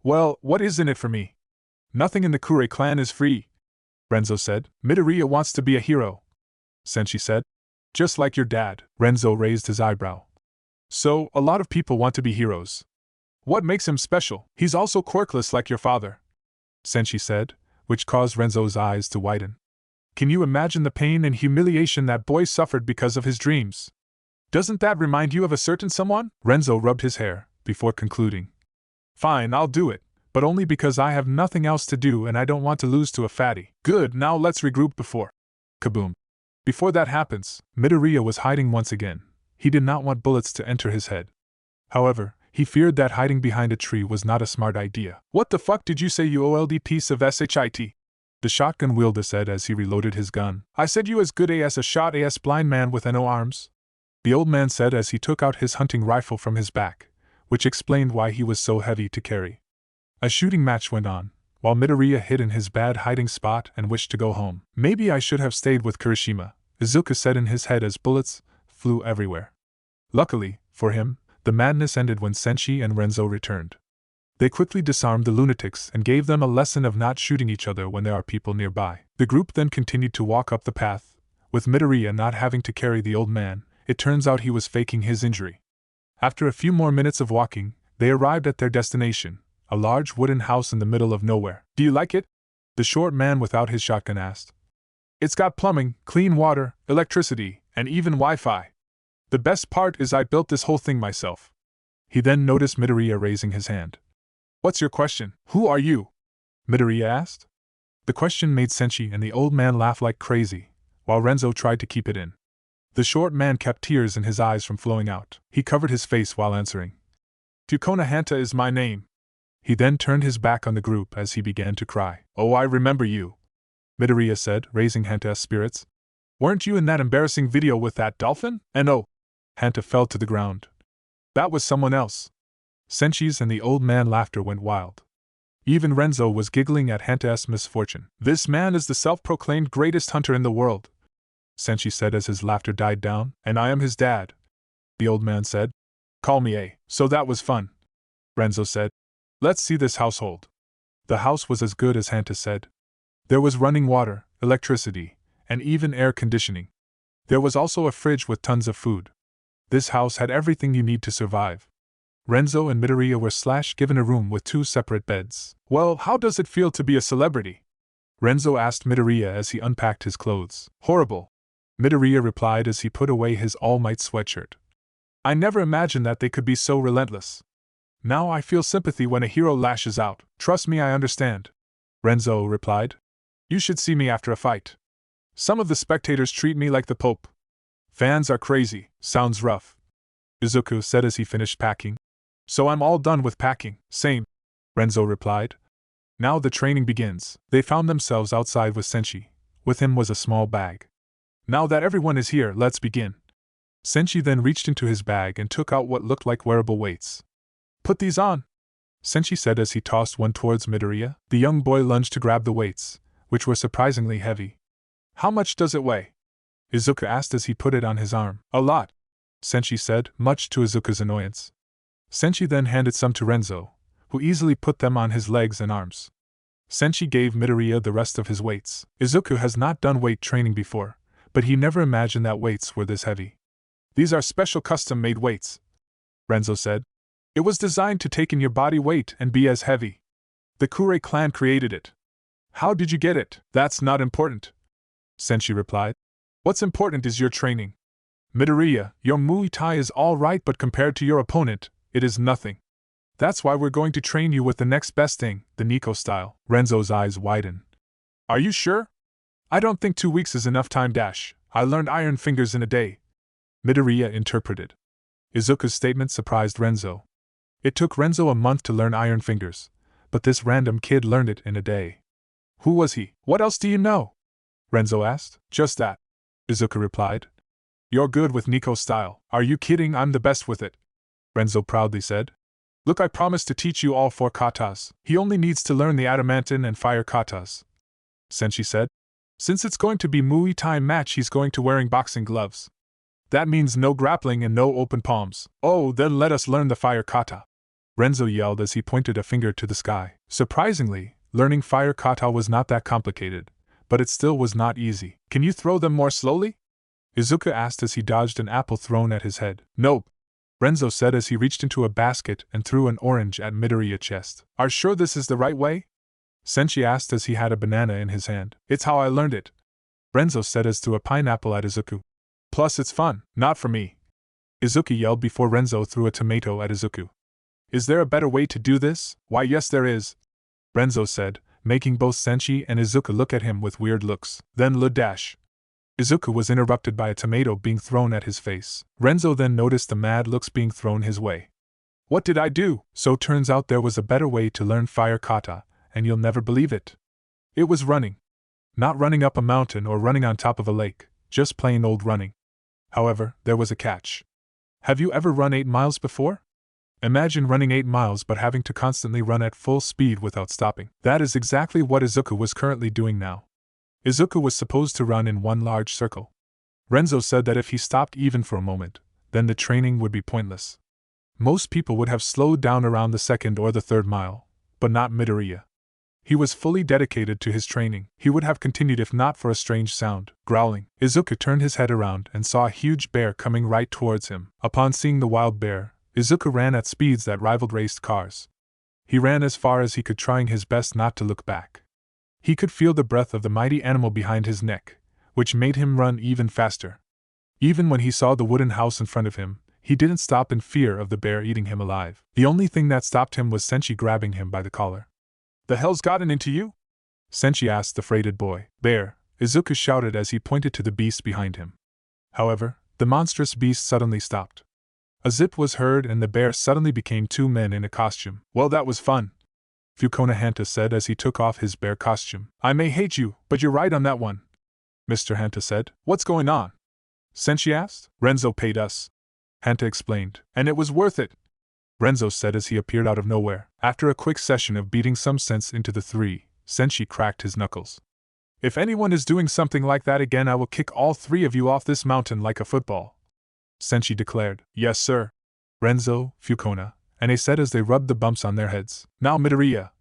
Well, what is in it for me? Nothing in the Kure clan is free," Renzo said. "Midoriya wants to be a hero," Senshi said. "Just like your dad." Renzo raised his eyebrow. "So, a lot of people want to be heroes. What makes him special? He's also quirkless like your father," Senshi said, which caused Renzo's eyes to widen. "Can you imagine the pain and humiliation that boy suffered because of his dreams? Doesn't that remind you of a certain someone?" Renzo rubbed his hair, before concluding. "Fine, I'll do it, but only because I have nothing else to do and I don't want to lose to a fatty." "Good, now let's regroup before." Kaboom. Before that happens, Midoriya was hiding once again. He did not want bullets to enter his head. However, he feared that hiding behind a tree was not a smart idea. "What the fuck did you say, you old piece of shit?" The shotgun wielder said as he reloaded his gun. I said you as good as a shot as blind man with no arms? The old man said as he took out his hunting rifle from his back, which explained why he was so heavy to carry. A shooting match went on, while Midoriya hid in his bad hiding spot and wished to go home. Maybe I should have stayed with Kirishima, Izuku said in his head as bullets flew everywhere. Luckily, for him, the madness ended when Senshi and Renzo returned. They quickly disarmed the lunatics and gave them a lesson of not shooting each other when there are people nearby. The group then continued to walk up the path, with Midoriya not having to carry the old man. It turns out he was faking his injury. After a few more minutes of walking, they arrived at their destination, a large wooden house in the middle of nowhere. Do you like it? The short man without his shotgun asked. It's got plumbing, clean water, electricity, and even Wi-Fi. The best part is I built this whole thing myself. He then noticed Midoriya raising his hand. What's your question? Who are you? Midoriya asked. The question made Senshi and the old man laugh like crazy, while Renzo tried to keep it in. The short man kept tears in his eyes from flowing out. He covered his face while answering. Tukona Hanta is my name. He then turned his back on the group as he began to cry. Oh, I remember you, Midoriya said, raising Hanta's spirits. Weren't you in that embarrassing video with that dolphin? And oh, Hanta fell to the ground. That was someone else. Senshi's and the old man laughter went wild. Even Renzo was giggling at Hanta's misfortune. This man is the self-proclaimed greatest hunter in the world, Senshi said as his laughter died down. And I am his dad, the old man said. Call me A. So that was fun, Renzo said. Let's see this household. The house was as good as Hanta said. There was running water, electricity, and even air conditioning. There was also a fridge with tons of food. This house had everything you need to survive. Renzo and Midoriya were given a room with 2 separate beds. Well, how does it feel to be a celebrity? Renzo asked Midoriya as he unpacked his clothes. Horrible, Midoriya replied as he put away his All Might sweatshirt. I never imagined that they could be so relentless. Now I feel sympathy when a hero lashes out. Trust me, I understand, Renzo replied. You should see me after a fight. Some of the spectators treat me like the Pope. Fans are crazy. Sounds rough, Izuku said as he finished packing. So I'm all done with packing. Same, Renzo replied. Now the training begins. They found themselves outside with Senshi. With him was a small bag. Now that everyone is here, let's begin. Senshi then reached into his bag and took out what looked like wearable weights. Put these on, Senshi said as he tossed one towards Midoriya. The young boy lunged to grab the weights, which were surprisingly heavy. How much does it weigh? Izuku asked as he put it on his arm. A lot, Senshi said, much to Izuku's annoyance. Senshi then handed some to Renzo, who easily put them on his legs and arms. Senshi gave Midoriya the rest of his weights. Izuku has not done weight training before, but he never imagined that weights were this heavy. These are special custom-made weights, Renzo said. It was designed to take in your body weight and be as heavy. The Kure clan created it. How did you get it? That's not important, Senshi replied. What's important is your training. Midoriya, your Muay Thai is all right, but compared to your opponent, it is nothing. That's why we're going to train you with the next best thing, the Niko style. Renzo's eyes widened. Are you sure? I don't think 2 weeks is enough time. I learned Iron Fingers in a day, Midoriya interpreted. Izuku's statement surprised Renzo. It took Renzo a month to learn Iron Fingers, but this random kid learned it in a day. Who was he? What else do you know? Renzo asked. Just that, Izuku replied. You're good with Niko style. Are you kidding? I'm the best with it, Renzo proudly said. Look, I promised to teach you all 4 katas. He only needs to learn the adamantine and fire katas, Senshi said. Since it's going to be Muay Thai match, he's going to wearing boxing gloves. That means no grappling and no open palms. Oh, then let us learn the fire kata, Renzo yelled as he pointed a finger to the sky. Surprisingly, learning fire kata was not that complicated, but it still was not easy. Can you throw them more slowly? Izuku asked as he dodged an apple thrown at his head. Nope, Renzo said as he reached into a basket and threw an orange at Midoriya's chest. Are sure this is the right way? Senshi asked as he had a banana in his hand. It's how I learned it, Renzo said as threw a pineapple at Izuku. Plus it's fun. Not for me, Izuku yelled before Renzo threw a tomato at Izuku. Is there a better way to do this? Why, yes there is, Renzo said, making both Senshi and Izuku look at him with weird looks. Then Izuku was interrupted by a tomato being thrown at his face. Renzo then noticed the mad looks being thrown his way. What did I do? So turns out there was a better way to learn fire kata, and you'll never believe it. It was running. Not running up a mountain or running on top of a lake, just plain old running. However, there was a catch. Have you ever run 8 miles before? Imagine running 8 miles but having to constantly run at full speed without stopping. That is exactly what Izuku was currently doing now. Izuku was supposed to run in one large circle. Renzo said that if he stopped even for a moment, then the training would be pointless. Most people would have slowed down around the second or the third mile, but not Midoriya. He was fully dedicated to his training. He would have continued if not for a strange sound, growling. Izuku turned his head around and saw a huge bear coming right towards him. Upon seeing the wild bear, Izuku ran at speeds that rivaled raced cars. He ran as far as he could, trying his best not to look back. He could feel the breath of the mighty animal behind his neck, which made him run even faster. Even when he saw the wooden house in front of him, he didn't stop in fear of the bear eating him alive. The only thing that stopped him was Senshi grabbing him by the collar. "The hell's gotten into you?" Senshi asked the freighted boy. "Bear," Izuku shouted as he pointed to the beast behind him. However, the monstrous beast suddenly stopped. A zip was heard and the bear suddenly became 2 men in a costume. "Well, that was fun," Fukona Hanta said as he took off his bear costume. "I may hate you, but you're right on that one," Mr. Hanta said. "What's going on?" Senshi asked. "Renzo paid us," Hanta explained. "And it was worth it," Renzo said as he appeared out of nowhere. After a quick session of beating some sense into the three, Senshi cracked his knuckles. "If anyone is doing something like that again, I will kick all 3 of you off this mountain like a football," Senshi declared. "Yes, sir," Renzo, Fukona, and Ace said as they rubbed the bumps on their heads. "Now, Midoriya,"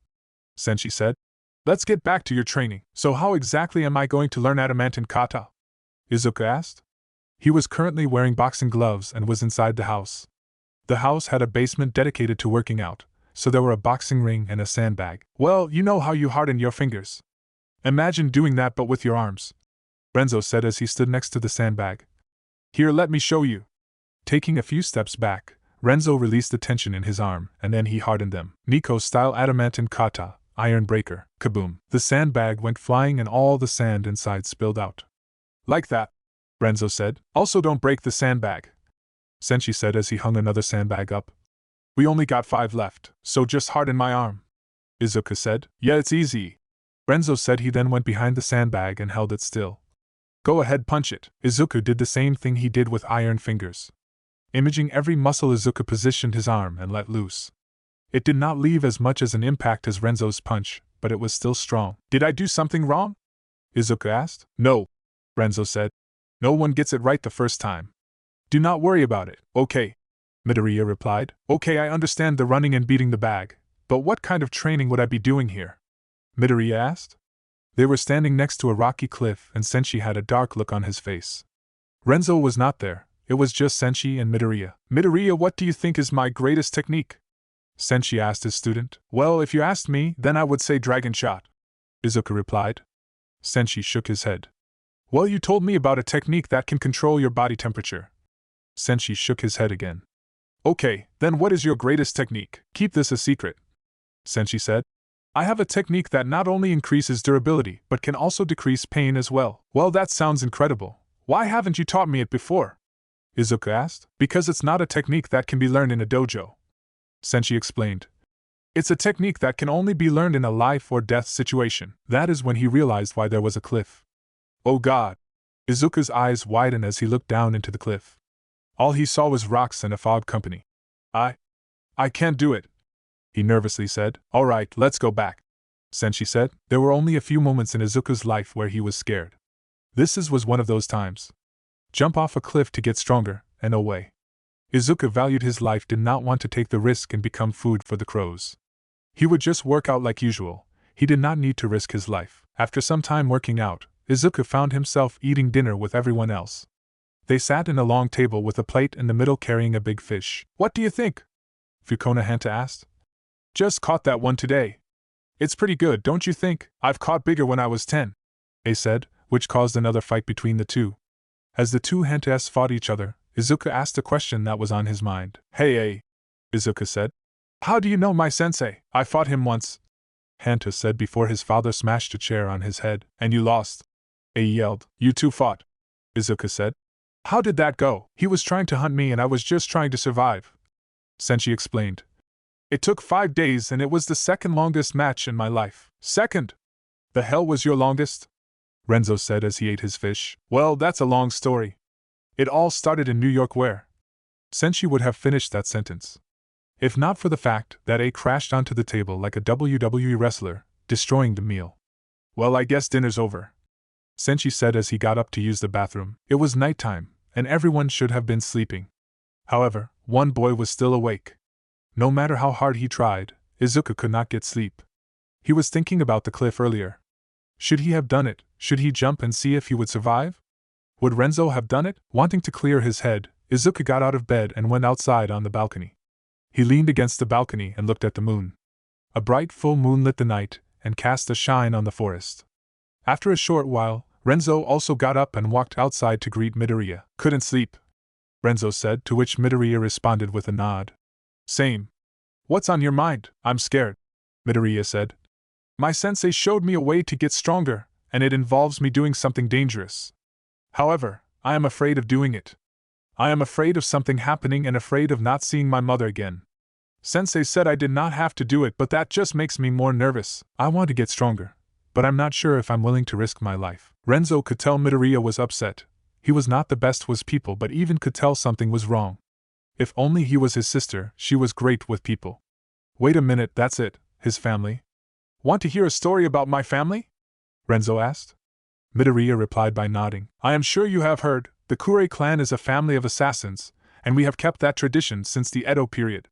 Senshi said, "let's get back to your training." "So how exactly am I going to learn adamantine kata?" Izuku asked. He was currently wearing boxing gloves and was inside the house. The house had a basement dedicated to working out, so there were a boxing ring and a sandbag. "Well, you know how you harden your fingers. Imagine doing that but with your arms," Renzo said as he stood next to the sandbag. "Here, let me show you." Taking a few steps back, Renzo released the tension in his arm, and then he hardened them. Niko-style adamantine kata, iron breaker, kaboom. The sandbag went flying and all the sand inside spilled out. "Like that," Renzo said. "Also don't break the sandbag," Senshi said as he hung another sandbag up. "We only got 5 left, so just harden my arm," Izuku said. "Yeah, it's easy," Renzo said. He then went behind the sandbag and held it still. "Go ahead, punch it." Izuku did the same thing he did with iron fingers. Imaging every muscle, Izuku positioned his arm and let loose. It did not leave as much as an impact as Renzo's punch, but it was still strong. "Did I do something wrong?" Izuku asked. "No," Renzo said. "No one gets it right the first time. Do not worry about it." "Okay," Midoriya replied. "Okay, I understand the running and beating the bag, but what kind of training would I be doing here?" Midoriya asked. They were standing next to a rocky cliff and Senshi had a dark look on his face. Renzo was not there, it was just Senshi and Midoriya. "Midoriya, what do you think is my greatest technique?" Senshi asked his student. "Well, if you asked me, then I would say Dragon Shot," Izuku replied. Senshi shook his head. "Well, you told me about a technique that can control your body temperature." Senshi shook his head again. "Okay, then what is your greatest technique?" "Keep this a secret," Senshi said. "I have a technique that not only increases durability but can also decrease pain as well." "Well, that sounds incredible. Why haven't you taught me it before?" Izuku asked. "Because it's not a technique that can be learned in a dojo," Senshi explained. "It's a technique that can only be learned in a life or death situation." That is when he realized why there was a cliff. "Oh God!" Izuku's eyes widened as he looked down into the cliff. All he saw was rocks and a fog company. I can't do it," he nervously said. "All right, let's go back," Senshi said. There were only a few moments in Izuku's life where he was scared. This was one of those times. Jump off a cliff to get stronger, and away. Izuku valued his life, did not want to take the risk and become food for the crows. He would just work out like usual, he did not need to risk his life. After some time working out, Izuku found himself eating dinner with everyone else. They sat in a long table with a plate in the middle carrying a big fish. "What do you think?" Fukona Hanta asked. "Just caught that one today. It's pretty good, don't you think?" "I've caught bigger when I was 10, Ace said, which caused another fight between the two. As the two Hantas fought each other, Izuku asked a question that was on his mind. "Hey, Izuku said. "How do you know my sensei?" "I fought him once," Hanta said before his father smashed a chair on his head. "And you lost," A yelled. "You two fought," Izuku said. "How did that go?" "He was trying to hunt me and I was just trying to survive," Senshi explained. "It took 5 days and it was the second longest match in my life." "Second? The hell was your longest?" Renzo said as he ate his fish. Well, that's a long story. It all started in New York where. Senshi would have finished that sentence, if not for the fact that A crashed onto the table like a WWE wrestler, destroying the meal. Well, I guess dinner's over, Senshi said as he got up to use the bathroom. It was nighttime, and everyone should have been sleeping. However, one boy was still awake. No matter how hard he tried, Izuku could not get sleep. He was thinking about the cliff earlier. Should he have done it? Should he jump and see if he would survive? Would Renzo have done it? Wanting to clear his head, Izuku got out of bed and went outside on the balcony. He leaned against the balcony and looked at the moon. A bright full moon lit the night and cast a shine on the forest. After a short while, Renzo also got up and walked outside to greet Midoriya. Couldn't sleep, Renzo said, to which Midoriya responded with a nod. Same. What's on your mind? I'm scared, Midoriya said. My sensei showed me a way to get stronger, and it involves me doing something dangerous. However, I am afraid of doing it. I am afraid of something happening and afraid of not seeing my mother again. Sensei said I did not have to do it, but that just makes me more nervous. I want to get stronger, but I'm not sure if I'm willing to risk my life. Renzo could tell Midoriya was upset. He was not the best with people, but even could tell something was wrong. If only he was his sister, she was great with people. Wait a minute, that's it, his family? Want to hear a story about my family? Renzo asked. Midoriya replied by nodding. I am sure you have heard, the Kure clan is a family of assassins, and we have kept that tradition since the Edo period.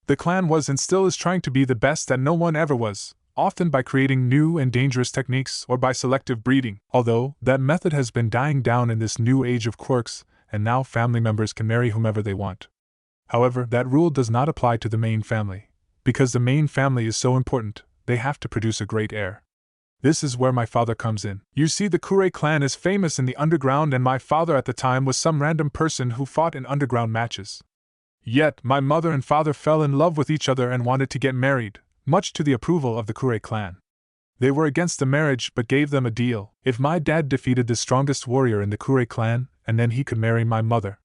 The clan was and still is trying to be the best that no one ever was, often by creating new and dangerous techniques or by selective breeding, although that method has been dying down in this new age of quirks, and now family members can marry whomever they want. However, that rule does not apply to the main family. Because the main family is so important, they have to produce a great heir. This is where my father comes in. You see, the Kure clan is famous in the underground, and my father at the time was some random person who fought in underground matches. Yet, my mother and father fell in love with each other and wanted to get married, much to the approval of the Kure clan. They were against the marriage but gave them a deal. If my dad defeated the strongest warrior in the Kure clan, and then he could marry my mother.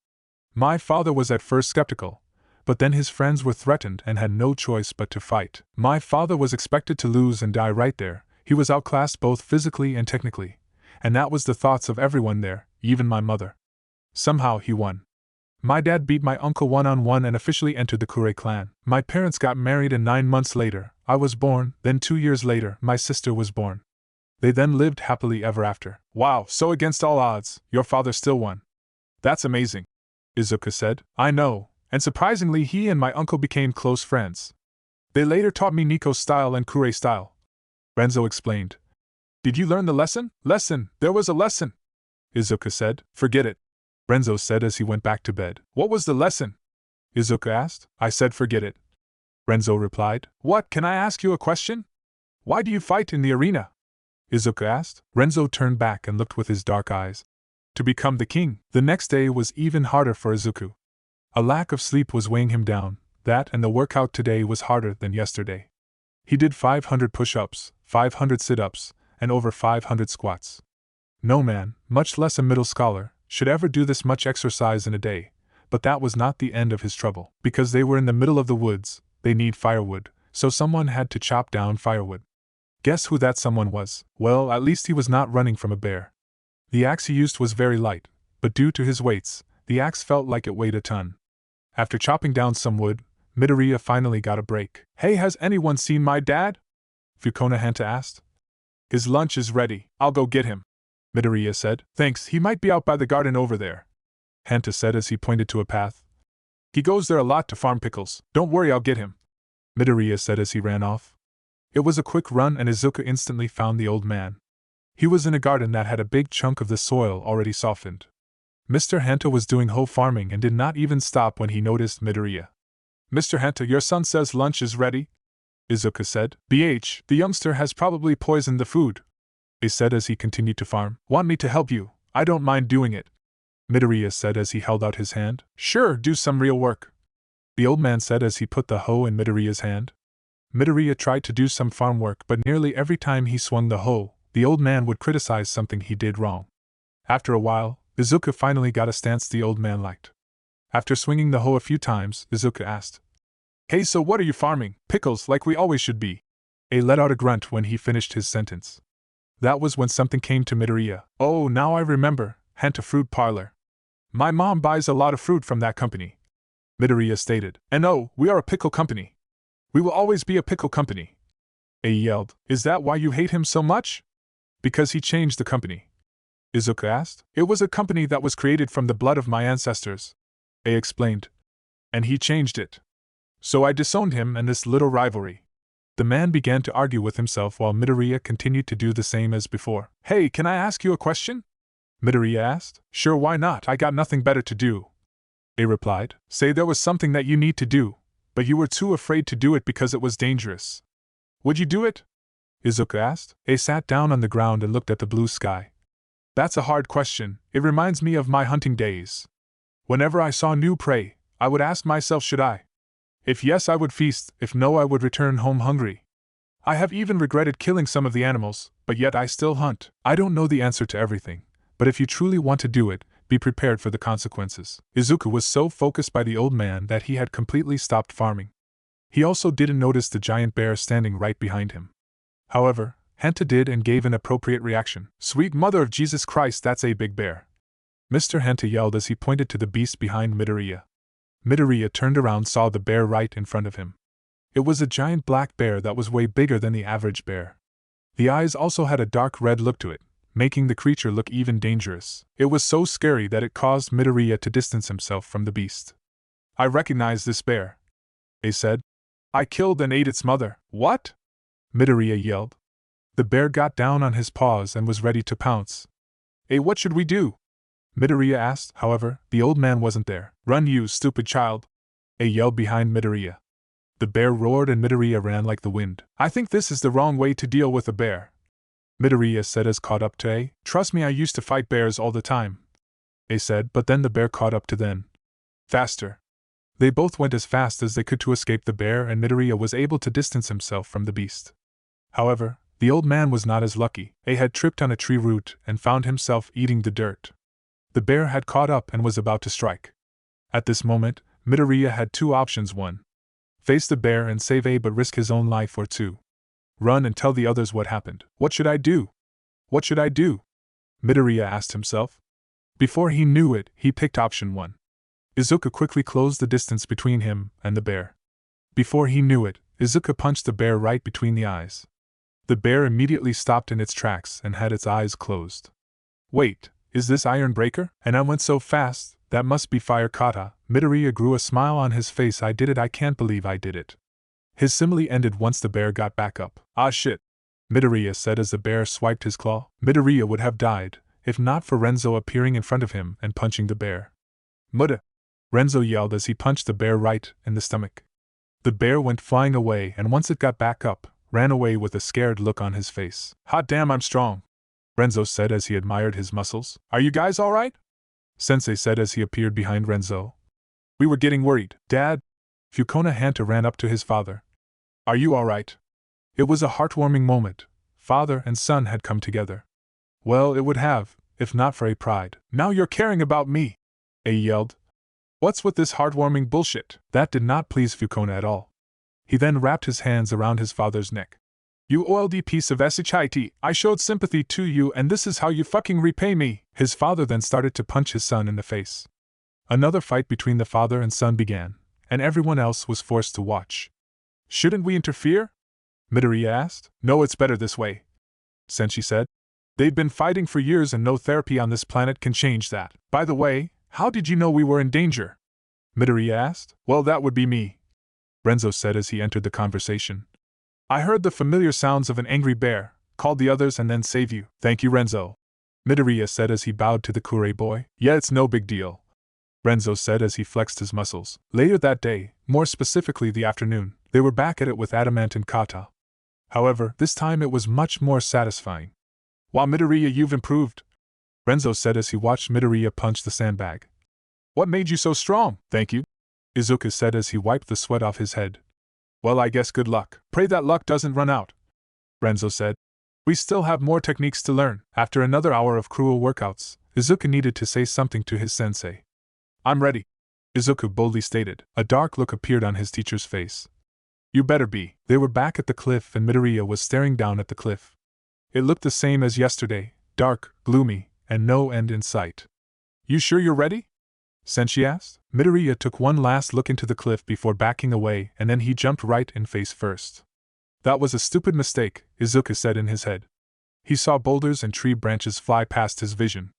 My father was at first skeptical, but then his friends were threatened and had no choice but to fight. My father was expected to lose and die right there. He was outclassed both physically and technically, and that was the thoughts of everyone there, even my mother. Somehow he won. My dad beat my uncle one-on-one and officially entered the Kure clan. My parents got married, and 9 months later, I was born. Then 2 years later, my sister was born. They then lived happily ever after. Wow, so against all odds, your father still won. That's amazing, Izuku said. I know, and surprisingly he and my uncle became close friends. They later taught me Niko style and Kure style, Renzo explained. Did you learn the lesson? Lesson, there was a lesson, Izuku said. Forget it, Renzo said as he went back to bed. What was the lesson? Izuku asked. I said forget it, Renzo replied. What, can I ask you a question? Why do you fight in the arena? Izuku asked. Renzo turned back and looked with his dark eyes. To become the king. The next day was even harder for Izuku. A lack of sleep was weighing him down. That and the workout today was harder than yesterday. He did 500 push-ups, 500 sit-ups, and over 500 squats. No man, much less a middle scholar, should ever do this much exercise in a day, but that was not the end of his trouble. Because they were in the middle of the woods, they need firewood, so someone had to chop down firewood. Guess who that someone was? Well, at least he was not running from a bear. The axe he used was very light, but due to his weights, the axe felt like it weighed a ton. After chopping down some wood, Midoriya finally got a break. Hey, has anyone seen my dad? Fukona Hanta asked. His lunch is ready, I'll go get him, Midoriya said. Thanks, he might be out by the garden over there, Hanta said as he pointed to a path. He goes there a lot to farm pickles. Don't worry, I'll get him, Midoriya said as he ran off. It was a quick run and Izuku instantly found the old man. He was in a garden that had a big chunk of the soil already softened. Mr. Hanta was doing hoe farming and did not even stop when he noticed Midoriya. Mr. Hanta, your son says lunch is ready, Izuku said. BH, the youngster has probably poisoned the food, he said as he continued to farm. Want me to help you? I don't mind doing it, Midoriya said as he held out his hand. Sure, do some real work, the old man said as he put the hoe in Midoriya's hand. Midoriya tried to do some farm work, but nearly every time he swung the hoe, the old man would criticize something he did wrong. After a while, Izuku finally got a stance the old man liked. After swinging the hoe a few times, Izuku asked, Hey, so what are you farming? Pickles, like we always should be. A let out a grunt when he finished his sentence. That was when something came to Midoriya. Oh, now I remember, Hanta Fruit Parlor. My mom buys a lot of fruit from that company, Midoriya stated. And oh, we are a pickle company. We will always be a pickle company. A yelled. Is that why you hate him so much? Because he changed the company, Izuku asked. It was a company that was created from the blood of my ancestors, A explained. And he changed it. So I disowned him and this little rivalry. The man began to argue with himself while Midoriya continued to do the same as before. Hey, can I ask you a question? Midoriya asked. Sure, why not? I got nothing better to do, A replied. Say there was something that you need to do, but you were too afraid to do it because it was dangerous. Would you do it? Izuku asked. A sat down on the ground and looked at the blue sky. That's a hard question. It reminds me of my hunting days. Whenever I saw new prey, I would ask myself, should I? If yes, I would feast, if no, I would return home hungry. I have even regretted killing some of the animals, but yet I still hunt. I don't know the answer to everything, but if you truly want to do it, be prepared for the consequences. Izuku was so focused by the old man that he had completely stopped farming. He also didn't notice the giant bear standing right behind him. However, Hanta did and gave an appropriate reaction. Sweet mother of Jesus Christ, that's a big bear, Mr. Hanta yelled as he pointed to the beast behind Midoriya. Midoriya turned around, saw the bear right in front of him. It was a giant black bear that was way bigger than the average bear. The eyes also had a dark red look to it, making the creature look even dangerous. It was so scary that it caused Midoriya to distance himself from the beast. I recognize this bear, A said. I killed and ate its mother. What? Midoriya yelled. The bear got down on his paws and was ready to pounce. A, what should we do? Midoriya asked. However, the old man wasn't there. Run, you stupid child, A yelled behind Midoriya. The bear roared and Midoriya ran like the wind. I think this is the wrong way to deal with a bear, Midoriya said as caught up to A. Trust me, I used to fight bears all the time, A said, but then the bear caught up to them. Faster. They both went as fast as they could to escape the bear, and Midoriya was able to distance himself from the beast. However, the old man was not as lucky. A had tripped on a tree root and found himself eating the dirt. The bear had caught up and was about to strike. At this moment, Midoriya had two options: 1. Face the bear and save A but risk his own life, or 2. Run and tell the others what happened. What should I do? What should I do? Midoriya asked himself. Before he knew it, he picked option 1. Izuku quickly closed the distance between him and the bear. Before he knew it, Izuku punched the bear right between the eyes. The bear immediately stopped in its tracks and had its eyes closed. Wait, is this Iron Breaker? And I went so fast, that must be Fire Kata. Midoriya grew a smile on his face. I did it, I can't believe I did it. His simile ended once the bear got back up. Ah shit, Midoriya said as the bear swiped his claw. Midoriya would have died, if not for Renzo appearing in front of him and punching the bear. Muda! Renzo yelled as he punched the bear right in the stomach. The bear went flying away, and once it got back up, ran away with a scared look on his face. Hot damn, I'm strong, Renzo said as he admired his muscles. Are you guys alright? Sensei said as he appeared behind Renzo. We were getting worried. Dad? Fukona Hanta ran up to his father. Are you alright? It was a heartwarming moment. Father and son had come together. Well, it would have, if not for A pride. Now you're caring about me, A yelled. What's with this heartwarming bullshit? That did not please Fukona at all. He then wrapped his hands around his father's neck. You old piece of shit, I showed sympathy to you and this is how you fucking repay me. His father then started to punch his son in the face. Another fight between the father and son began, and everyone else was forced to watch. Shouldn't we interfere? Midoriya asked. No, it's better this way, Senshi said. They've been fighting for years and no therapy on this planet can change that. By the way, how did you know we were in danger? Midoriya asked. Well, that would be me, Renzo said as he entered the conversation. I heard the familiar sounds of an angry bear, called the others and then saved you. Thank you, Renzo, Midoriya said as he bowed to the Kure boy. Yeah, it's no big deal, Renzo said as he flexed his muscles. Later that day, more specifically the afternoon, they were back at it with Adamant and Kata. However, this time it was much more satisfying. Wow, Midoriya, you've improved, Renzo said as he watched Midoriya punch the sandbag. What made you so strong? Thank you, Izuku said as he wiped the sweat off his head. Well, I guess good luck. Pray that luck doesn't run out, Renzo said. We still have more techniques to learn. After another hour of cruel workouts, Izuku needed to say something to his sensei. I'm ready, Izuku boldly stated. A dark look appeared on his teacher's face. You better be. They were back at the cliff and Midoriya was staring down at the cliff. It looked the same as yesterday, dark, gloomy, and no end in sight. You sure you're ready? Senshi asked. Midoriya took one last look into the cliff before backing away, and then he jumped right in face first. That was a stupid mistake, Izuku said in his head. He saw boulders and tree branches fly past his vision.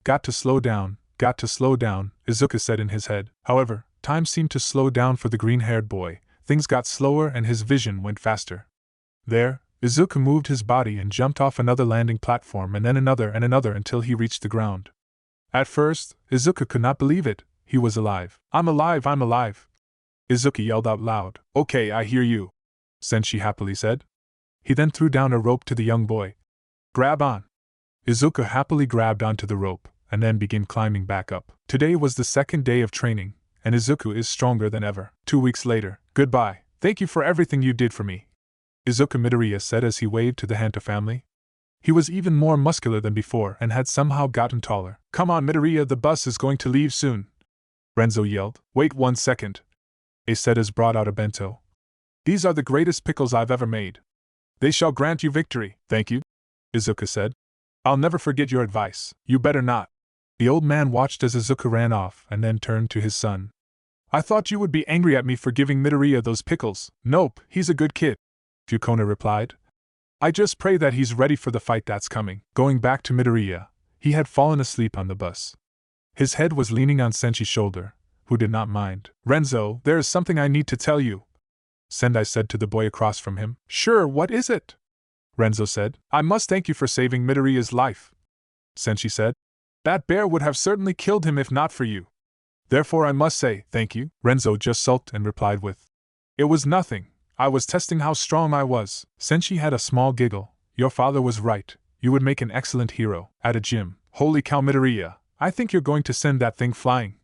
Got to slow down, Izuku said in his head. However, time seemed to slow down for the green-haired boy. Things got slower and his vision went faster. There, Izuku moved his body and jumped off another landing platform and then another until he reached the ground. At first, Izuku could not believe it. He was alive. I'm alive! Izuku yelled out loud. Okay, I hear you, Senshi happily said. He then threw down a rope to the young boy. Grab on! Izuku happily grabbed onto the rope, and then began climbing back up. Today was the second day of training, and Izuku is stronger than ever. 2 weeks later. Goodbye. Thank you for everything you did for me, Izuku Midoriya said as he waved to the Hanta family. He was even more muscular than before and had somehow gotten taller. Come on, Midoriya, the bus is going to leave soon, Renzo yelled. Wait 1 second. A said as brought out a bento. These are the greatest pickles I've ever made. They shall grant you victory. Thank you, Izuku said. I'll never forget your advice. You better not. The old man watched as Izuku ran off and then turned to his son. I thought you would be angry at me for giving Midoriya those pickles. Nope, he's a good kid, Fukona replied. I just pray that he's ready for the fight that's coming. Going back to Midoriya, he had fallen asleep on the bus. His head was leaning on Senshi's shoulder, who did not mind. Renzo, there is something I need to tell you, Sendai said to the boy across from him. Sure, what is it? Renzo said. I must thank you for saving Midoriya's life, Senshi said. That bear would have certainly killed him if not for you. Therefore I must say, thank you. Renzo just sulked and replied with, It was nothing. I was testing how strong I was. Senshi had a small giggle. Your father was right. You would make an excellent hero. At a gym. Holy cow, Midoriya. I think you're going to send that thing flying,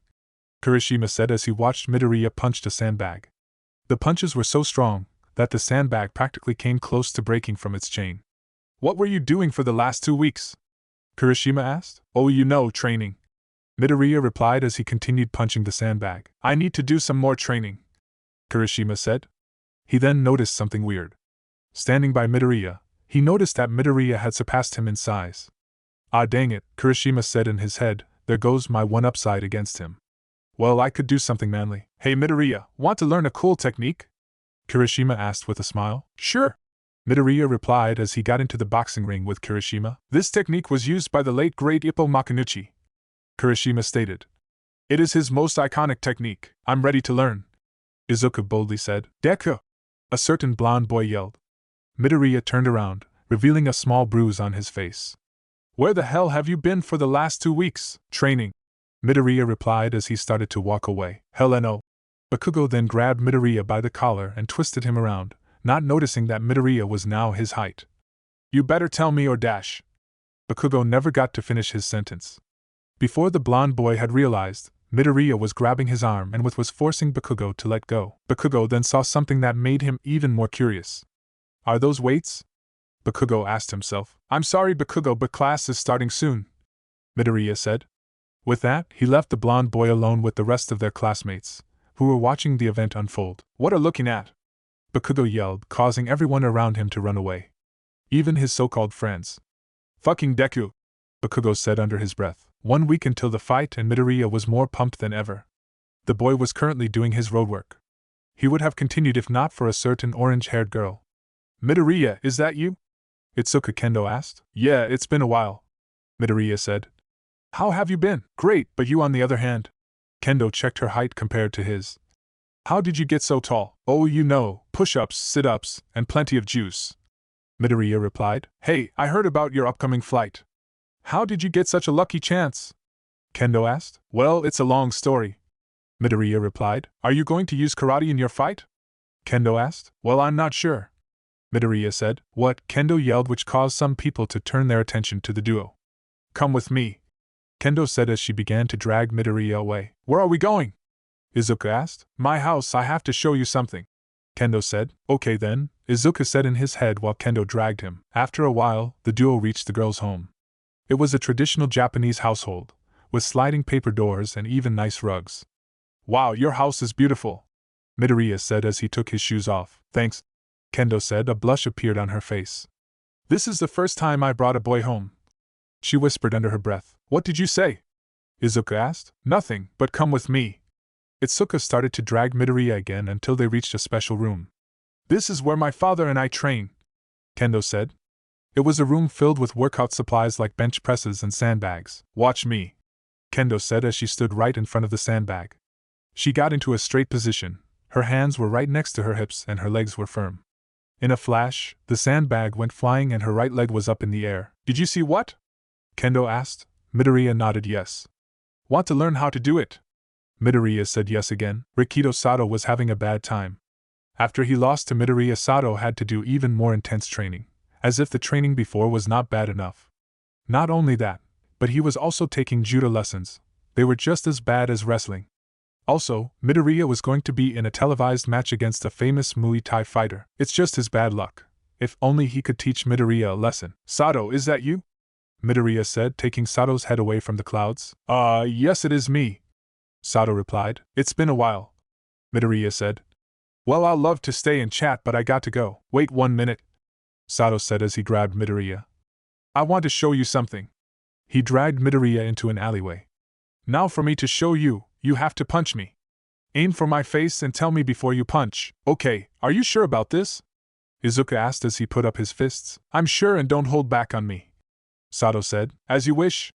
Kirishima said as he watched Midoriya punch a sandbag. The punches were so strong that the sandbag practically came close to breaking from its chain. What were you doing for the last 2 weeks? Kirishima asked. Oh, training, Midoriya replied as he continued punching the sandbag. I need to do some more training, Kirishima said. He then noticed something weird. Standing by Midoriya, he noticed that Midoriya had surpassed him in size. Ah, dang it, Kirishima said in his head, there goes my one upside against him. Well, I could do something manly. Hey Midoriya, want to learn a cool technique? Kirishima asked with a smile. Sure, Midoriya replied as he got into the boxing ring with Kirishima. This technique was used by the late great Ippo Makinuchi, Kirishima stated. It is his most iconic technique. I'm ready to learn, Izuku boldly said. Deku! A certain blonde boy yelled. Midoriya turned around, revealing a small bruise on his face. Where the hell have you been for the last 2 weeks? Training, Midoriya replied as he started to walk away. Hell no. Bakugo then grabbed Midoriya by the collar and twisted him around, not noticing that Midoriya was now his height. You better tell me or dash. Bakugo never got to finish his sentence. Before the blonde boy had realized, Midoriya was grabbing his arm and was forcing Bakugo to let go. Bakugo then saw something that made him even more curious. Are those weights? Bakugo asked himself. I'm sorry, Bakugo, but class is starting soon, Midoriya said. With that, he left the blonde boy alone with the rest of their classmates, who were watching the event unfold. What are looking at? Bakugo yelled, causing everyone around him to run away. Even his so-called friends. Fucking Deku, Bakugo said under his breath. 1 week until the fight and Midoriya was more pumped than ever. The boy was currently doing his roadwork. He would have continued if not for a certain orange-haired girl. Midoriya, is that you? Itsuka Kendo asked. Yeah, it's been a while, Midoriya said. How have you been? Great, but you on the other hand. Kendo checked her height compared to his. How did you get so tall? Oh, push-ups, sit-ups, and plenty of juice, Midoriya replied. Hey, I heard about your upcoming flight. How did you get such a lucky chance? Kendo asked. Well, it's a long story, Midoriya replied. Are you going to use karate in your fight? Kendo asked. Well, I'm not sure, Midoriya said. What? Kendo yelled, which caused some people to turn their attention to the duo. Come with me, Kendo said as she began to drag Midoriya away. Where are we going? Izuku asked. My house, I have to show you something, Kendo said. Okay then, Izuku said in his head while Kendo dragged him. After a while, the duo reached the girl's home. It was a traditional Japanese household, with sliding paper doors and even nice rugs. Wow, your house is beautiful, Midoriya said as he took his shoes off. Thanks, Kendo said. A blush appeared on her face. This is the first time I brought a boy home. She whispered under her breath. What did you say? Izuku asked. Nothing, but come with me. Itsuka started to drag Midoriya again until they reached a special room. This is where my father and I train, Kendo said. It was a room filled with workout supplies like bench presses and sandbags. Watch me, Kendo said as she stood right in front of the sandbag. She got into a straight position, her hands were right next to her hips and her legs were firm. In a flash, the sandbag went flying and her right leg was up in the air. Did you see what? Kendo asked. Midoriya nodded yes. Want to learn how to do it? Midoriya said yes again. Rikido Sato was having a bad time. After he lost to Midoriya, Sato had to do even more intense training, as if the training before was not bad enough. Not only that, but he was also taking judo lessons. They were just as bad as wrestling. Also, Midoriya was going to be in a televised match against a famous Muay Thai fighter. It's just his bad luck. If only he could teach Midoriya a lesson. Sato, is that you? Midoriya said, taking Sato's head away from the clouds. Yes it is me, Sato replied. It's been a while, Midoriya said. Well, I'll love to stay and chat, but I got to go. Wait 1 minute, Sato said as he grabbed Midoriya. I want to show you something. He dragged Midoriya into an alleyway. Now for me to show you, you have to punch me. Aim for my face and tell me before you punch. Okay, are you sure about this? Izuku asked as he put up his fists. I'm sure and don't hold back on me, Sato said. As you wish,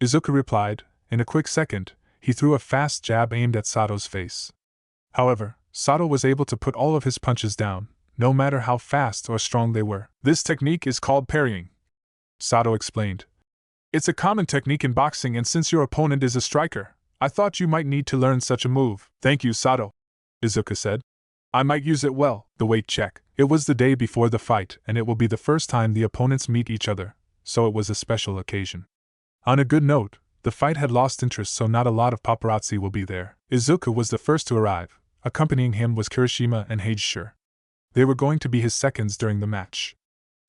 Izuku replied. In a quick second, he threw a fast jab aimed at Sato's face. However, Sato was able to put all of his punches down, no matter how fast or strong they were. This technique is called parrying, Sato explained. It's a common technique in boxing, and since your opponent is a striker, I thought you might need to learn such a move. Thank you, Sato, Izuku said. I might use it well. The weight check. It was the day before the fight, and it will be the first time the opponents meet each other, so it was a special occasion. On a good note, the fight had lost interest, so not a lot of paparazzi will be there. Izuku was the first to arrive. Accompanying him was Kirishima and Heijishir. They were going to be his seconds during the match.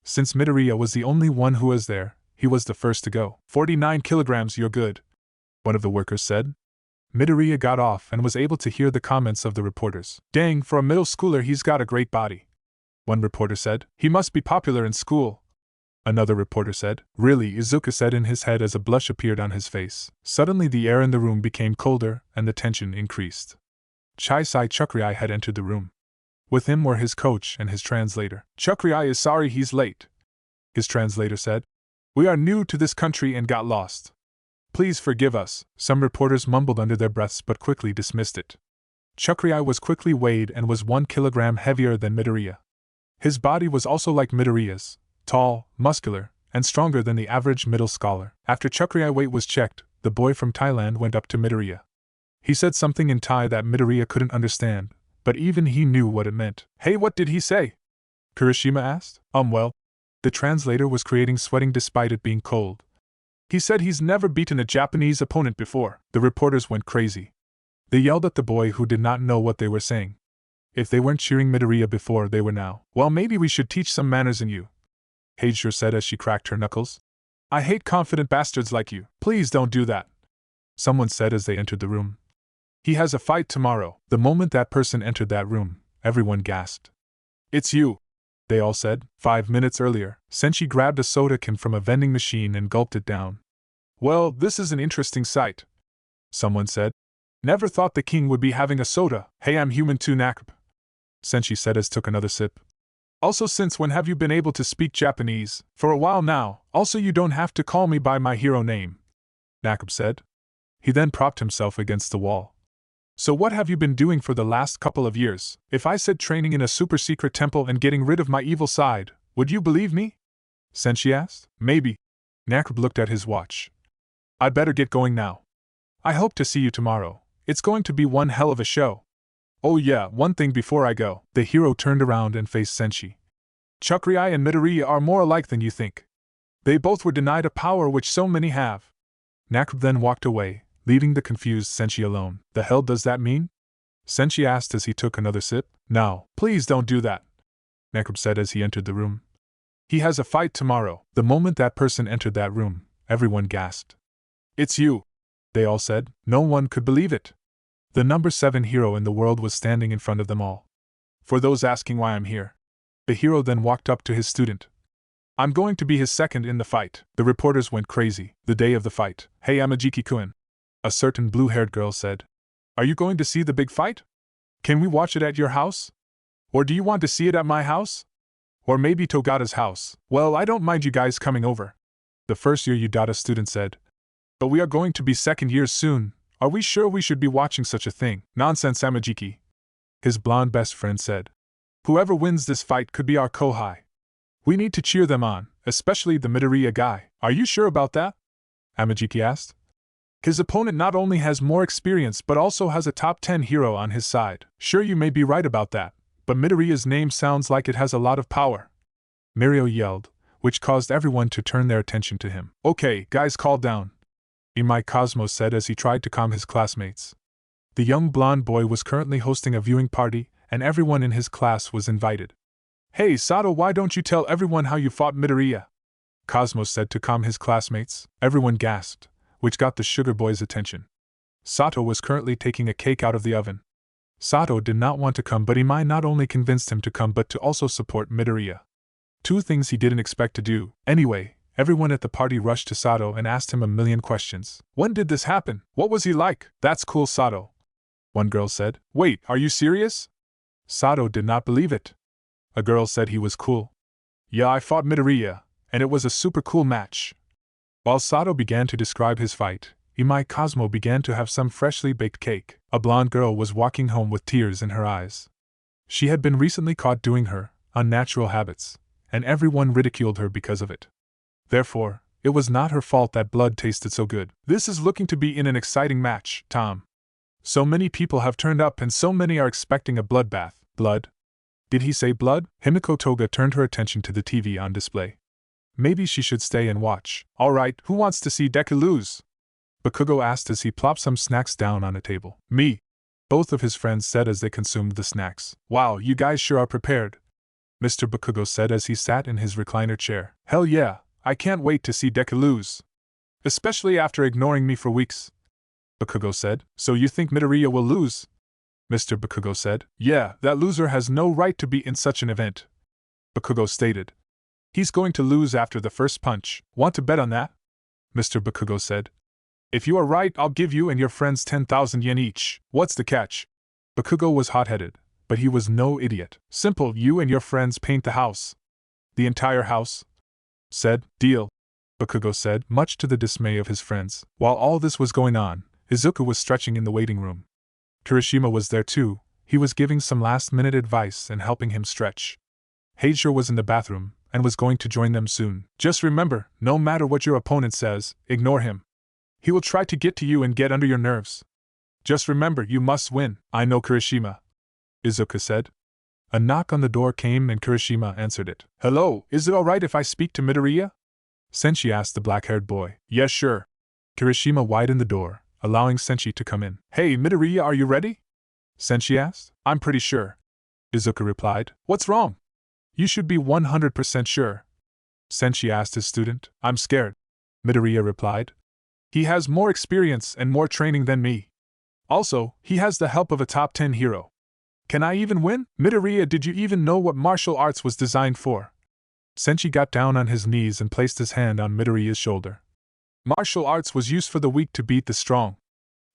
Since Midoriya was the only one who was there, he was the first to go. 49 kilograms, you're good, one of the workers said. Midoriya got off and was able to hear the comments of the reporters. Dang, for a middle schooler he's got a great body, one reporter said. He must be popular in school, another reporter said. Really, Izuku said in his head as a blush appeared on his face. Suddenly the air in the room became colder and the tension increased. Chaisai Chukriai had entered the room. With him were his coach and his translator. Chukriai is sorry he's late, his translator said. We are new to this country and got lost. Please forgive us, some reporters mumbled under their breaths but quickly dismissed it. Chukriai was quickly weighed and was 1 kilogram heavier than Midoriya. His body was also like Midoriya's, tall, muscular, and stronger than the average middle scholar. After Chukriai weight was checked, the boy from Thailand went up to Midoriya. He said something in Thai that Midoriya couldn't understand, but even he knew what it meant. Hey, what did he say? Kirishima asked. Well. The translator was creating sweating despite it being cold. He said he's never beaten a Japanese opponent before. The reporters went crazy. They yelled at the boy who did not know what they were saying. If they weren't cheering Midoriya before, they were now. Well, maybe we should teach some manners in you, Heijishir said as she cracked her knuckles. I hate confident bastards like you. Please don't do that, someone said as they entered the room. He has a fight tomorrow. The moment that person entered that room, everyone gasped. It's you, they all said. 5 minutes earlier, Senshi grabbed a soda can from a vending machine and gulped it down. Well, this is an interesting sight, someone said. Never thought the king would be having a soda. Hey, I'm human too, Nakub, Senshi said as took another sip. Also, since when have you been able to speak Japanese? For a while now. Also, you don't have to call me by my hero name, Nakub said. He then propped himself against the wall. So what have you been doing for the last couple of years? If I said training in a super-secret temple and getting rid of my evil side, would you believe me? Senshi asked. Maybe. Nakub looked at his watch. I'd better get going now. I hope to see you tomorrow. It's going to be one hell of a show. Oh yeah, one thing before I go. The hero turned around and faced Senshi. Chukriai and Midoriya are more alike than you think. They both were denied a power which so many have. Nakub then walked away, leaving the confused Senshi alone. The hell does that mean? Senshi asked as he took another sip. Now, please don't do that, Nakub said as he entered the room. He has a fight tomorrow. The moment that person entered that room, everyone gasped. It's you, they all said. No one could believe it. The number 7 hero in the world was standing in front of them all. For those asking why I'm here, the hero then walked up to his student. I'm going to be his second in the fight. The reporters went crazy. The day of the fight. Hey Amajiki-kun, a certain blue-haired girl said. Are you going to see the big fight? Can we watch it at your house? Or do you want to see it at my house? Or maybe Togata's house? Well, I don't mind you guys coming over. The first year Udata student said. But we are going to be second years soon. Are we sure we should be watching such a thing? Nonsense, Amajiki, his blonde best friend said. Whoever wins this fight could be our Kohai. We need to cheer them on, especially the Midoriya guy. Are you sure about that? Amajiki asked. His opponent not only has more experience but also has a top 10 hero on his side. Sure, you may be right about that, but Midoriya's name sounds like it has a lot of power. Mirio yelled, which caused everyone to turn their attention to him. Okay, guys, calm down, Imai Cosmo said as he tried to calm his classmates. The young blonde boy was currently hosting a viewing party, and everyone in his class was invited. Hey Sato, why don't you tell everyone how you fought Midoriya? Cosmo said to calm his classmates. Everyone gasped, which got the sugar boy's attention. Sato was currently taking a cake out of the oven. Sato did not want to come, but Imai not only convinced him to come but to also support Midoriya. Two things he didn't expect to do. Anyway, everyone at the party rushed to Sato and asked him a million questions. When did this happen? What was he like? That's cool, Sato, one girl said. Wait, are you serious? Sato did not believe it. A girl said he was cool. Yeah, I fought Midoriya, and it was a super cool match. While Sato began to describe his fight, Imai Cosmo began to have some freshly baked cake. A blonde girl was walking home with tears in her eyes. She had been recently caught doing her unnatural habits, and everyone ridiculed her because of it. Therefore, it was not her fault that blood tasted so good. This is looking to be in an exciting match, Tom. So many people have turned up and so many are expecting a bloodbath. Blood? Did he say blood? Himiko Toga turned her attention to the TV on display. Maybe she should stay and watch. Alright, who wants to see Deku lose? Bakugo asked as he plopped some snacks down on a table. Me, both of his friends said as they consumed the snacks. Wow, you guys sure are prepared, Mr. Bakugo said as he sat in his recliner chair. Hell yeah, I can't wait to see Deku lose. Especially after ignoring me for weeks, Bakugo said. So you think Midoriya will lose? Mr. Bakugo said. Yeah, that loser has no right to be in such an event, Bakugo stated. He's going to lose after the first punch. Want to bet on that? Mr. Bakugo said. If you are right, I'll give you and your friends 10,000 yen each. What's the catch? Bakugo was hot-headed, but he was no idiot. Simple, you and your friends paint the house. The entire house? Said. Deal, Bakugo said, much to the dismay of his friends. While all this was going on, Izuku was stretching in the waiting room. Kirishima was there too. He was giving some last-minute advice and helping him stretch. Heijiro was in the bathroom and was going to join them soon. Just remember, no matter what your opponent says, ignore him. He will try to get to you and get under your nerves. Just remember, you must win. I know, Kirishima, Izuku said. A knock on the door came and Kirishima answered it. Hello, is it alright if I speak to Midoriya? Senshi asked the black-haired boy. Yes, sure. Kirishima widened the door, allowing Senshi to come in. Hey, Midoriya, are you ready? Senshi asked. I'm pretty sure, Izuku replied. What's wrong? You should be 100% sure, Senshi asked his student. I'm scared, Midoriya replied. He has more experience and more training than me. Also, he has the help of a top 10 hero. Can I even win? Midoriya, did you even know what martial arts was designed for? Senshi got down on his knees and placed his hand on Midoriya's shoulder. Martial arts was used for the weak to beat the strong.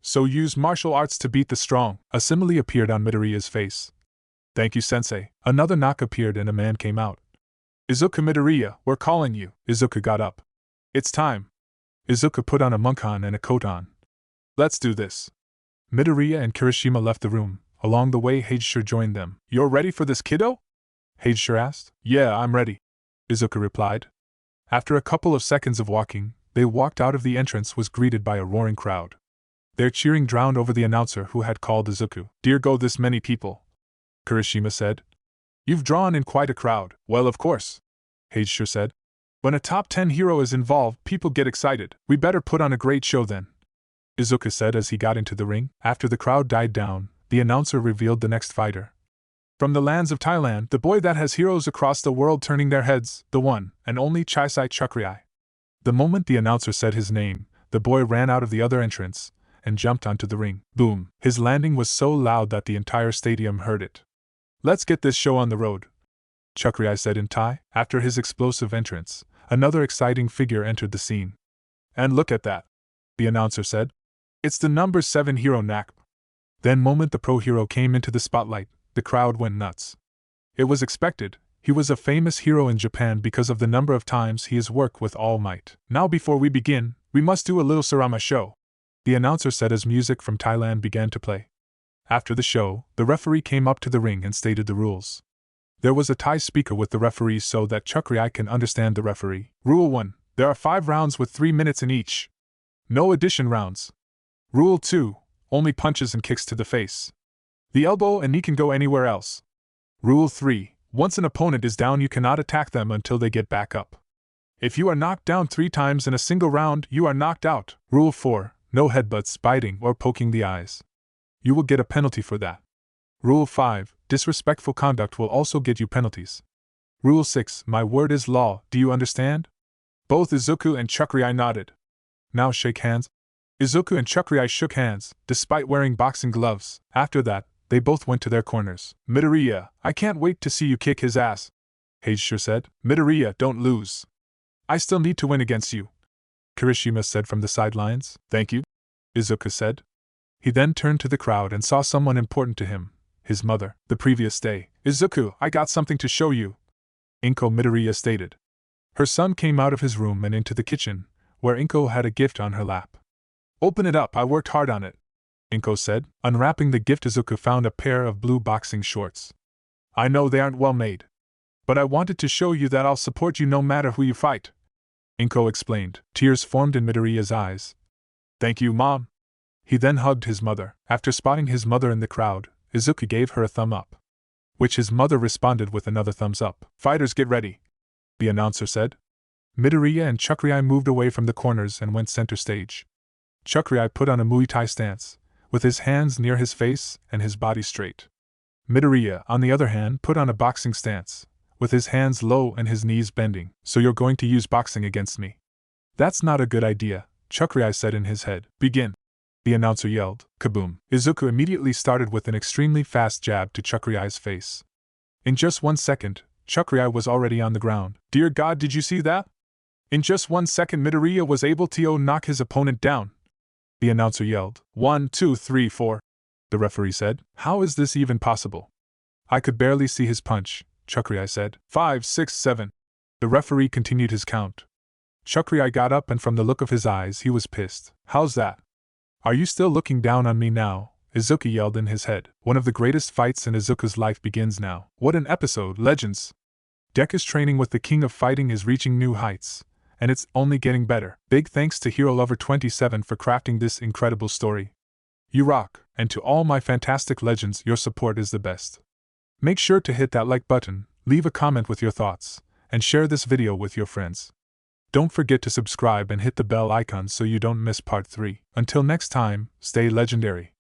So use martial arts to beat the strong. A simile appeared on Midoriya's face. Thank you, sensei. Another knock appeared and a man came out. Izuku, Midoriya, we're calling you. Izuku got up. It's time. Izuku put on a monkon and a coat on. Let's do this. Midoriya and Kirishima left the room. Along the way, Heijiro joined them. You're ready for this, kiddo? Heijiro asked. Yeah, I'm ready, Izuku replied. After a couple of seconds of walking, they walked out of the entrance was greeted by a roaring crowd. Their cheering drowned over the announcer who had called Izuku. Dear go this many people, Kirishima said. You've drawn in quite a crowd. Well, of course, Heijiro said. When a top 10 hero is involved, people get excited. We better put on a great show then, Izuku said as he got into the ring. After the crowd died down, the announcer revealed the next fighter. From the lands of Thailand, the boy that has heroes across the world turning their heads, the one and only Chaisai Chukriai. The moment the announcer said his name, the boy ran out of the other entrance and jumped onto the ring. Boom! His landing was so loud that the entire stadium heard it. Let's get this show on the road. Chakrai said in Thai. After his explosive entrance, another exciting figure entered the scene. And look at that, the announcer said. It's the number 7 hero Nak. Then moment the pro hero came into the spotlight, the crowd went nuts. It was expected. He was a famous hero in Japan because of the number of times he has worked with All Might. Now before we begin, we must do a little Sarama show, the announcer said as music from Thailand began to play. After the show, the referee came up to the ring and stated the rules. There was a Thai speaker with the referee so that Chakrai can understand the referee. Rule 1. There are 5 rounds with 3 minutes in each. No addition rounds. Rule 2. Only punches and kicks to the face. The elbow and knee can go anywhere else. Rule 3. Once an opponent is down, you cannot attack them until they get back up. If you are knocked down 3 times in a single round, you are knocked out. Rule 4. No headbutts, biting, or poking the eyes. You will get a penalty for that. Rule 5. Disrespectful conduct will also get you penalties. Rule 6. My word is law, do you understand? Both Izuku and Chakrai nodded. Now shake hands. Izuku and Chakrai shook hands, despite wearing boxing gloves. After that, they both went to their corners. Midoriya, I can't wait to see you kick his ass, Heijiro said. Midoriya, don't lose. I still need to win against you, Kirishima said from the sidelines. Thank you, Izuku said. He then turned to the crowd and saw someone important to him, his mother. The previous day, Izuku, I got something to show you, Inko Midoriya stated. Her son came out of his room and into the kitchen, where Inko had a gift on her lap. Open it up, I worked hard on it, Inko said. Unwrapping the gift, Izuku found a pair of blue boxing shorts. I know they aren't well made, but I wanted to show you that I'll support you no matter who you fight, Inko explained. Tears formed in Midoriya's eyes. Thank you, Mom. He then hugged his mother. After spotting his mother in the crowd, Izuku gave her a thumb up, which his mother responded with another thumbs up. Fighters, get ready, the announcer said. Midoriya and Chakrai moved away from the corners and went center stage. Chakrai put on a Muay Thai stance, with his hands near his face and his body straight. Midoriya, on the other hand, put on a boxing stance, with his hands low and his knees bending. So you're going to use boxing against me? That's not a good idea, Chakrai said in his head. Begin, the announcer yelled. Kaboom! Izuku immediately started with an extremely fast jab to Chakrai's face. In just 1 second, Chakrai was already on the ground. Dear God, did you see that? In just 1 second, Midoriya was able to knock his opponent down, the announcer yelled. 1, 2, 3, 4, the referee said. How is this even possible? I could barely see his punch, Chakrai said. 5, 6, 7. The referee continued his count. Chakrai got up and from the look of his eyes he was pissed. How's that? Are you still looking down on me now? Izuku yelled in his head. One of the greatest fights in Izuku's life begins now. What an episode, legends! Deku's training with the King of Fighting is reaching new heights, and it's only getting better. Big thanks to Hero Lover 27 for crafting this incredible story. You rock, and to all my fantastic legends, your support is the best. Make sure to hit that like button, leave a comment with your thoughts, and share this video with your friends. Don't forget to subscribe and hit the bell icon so you don't miss part 3. Until next time, stay legendary.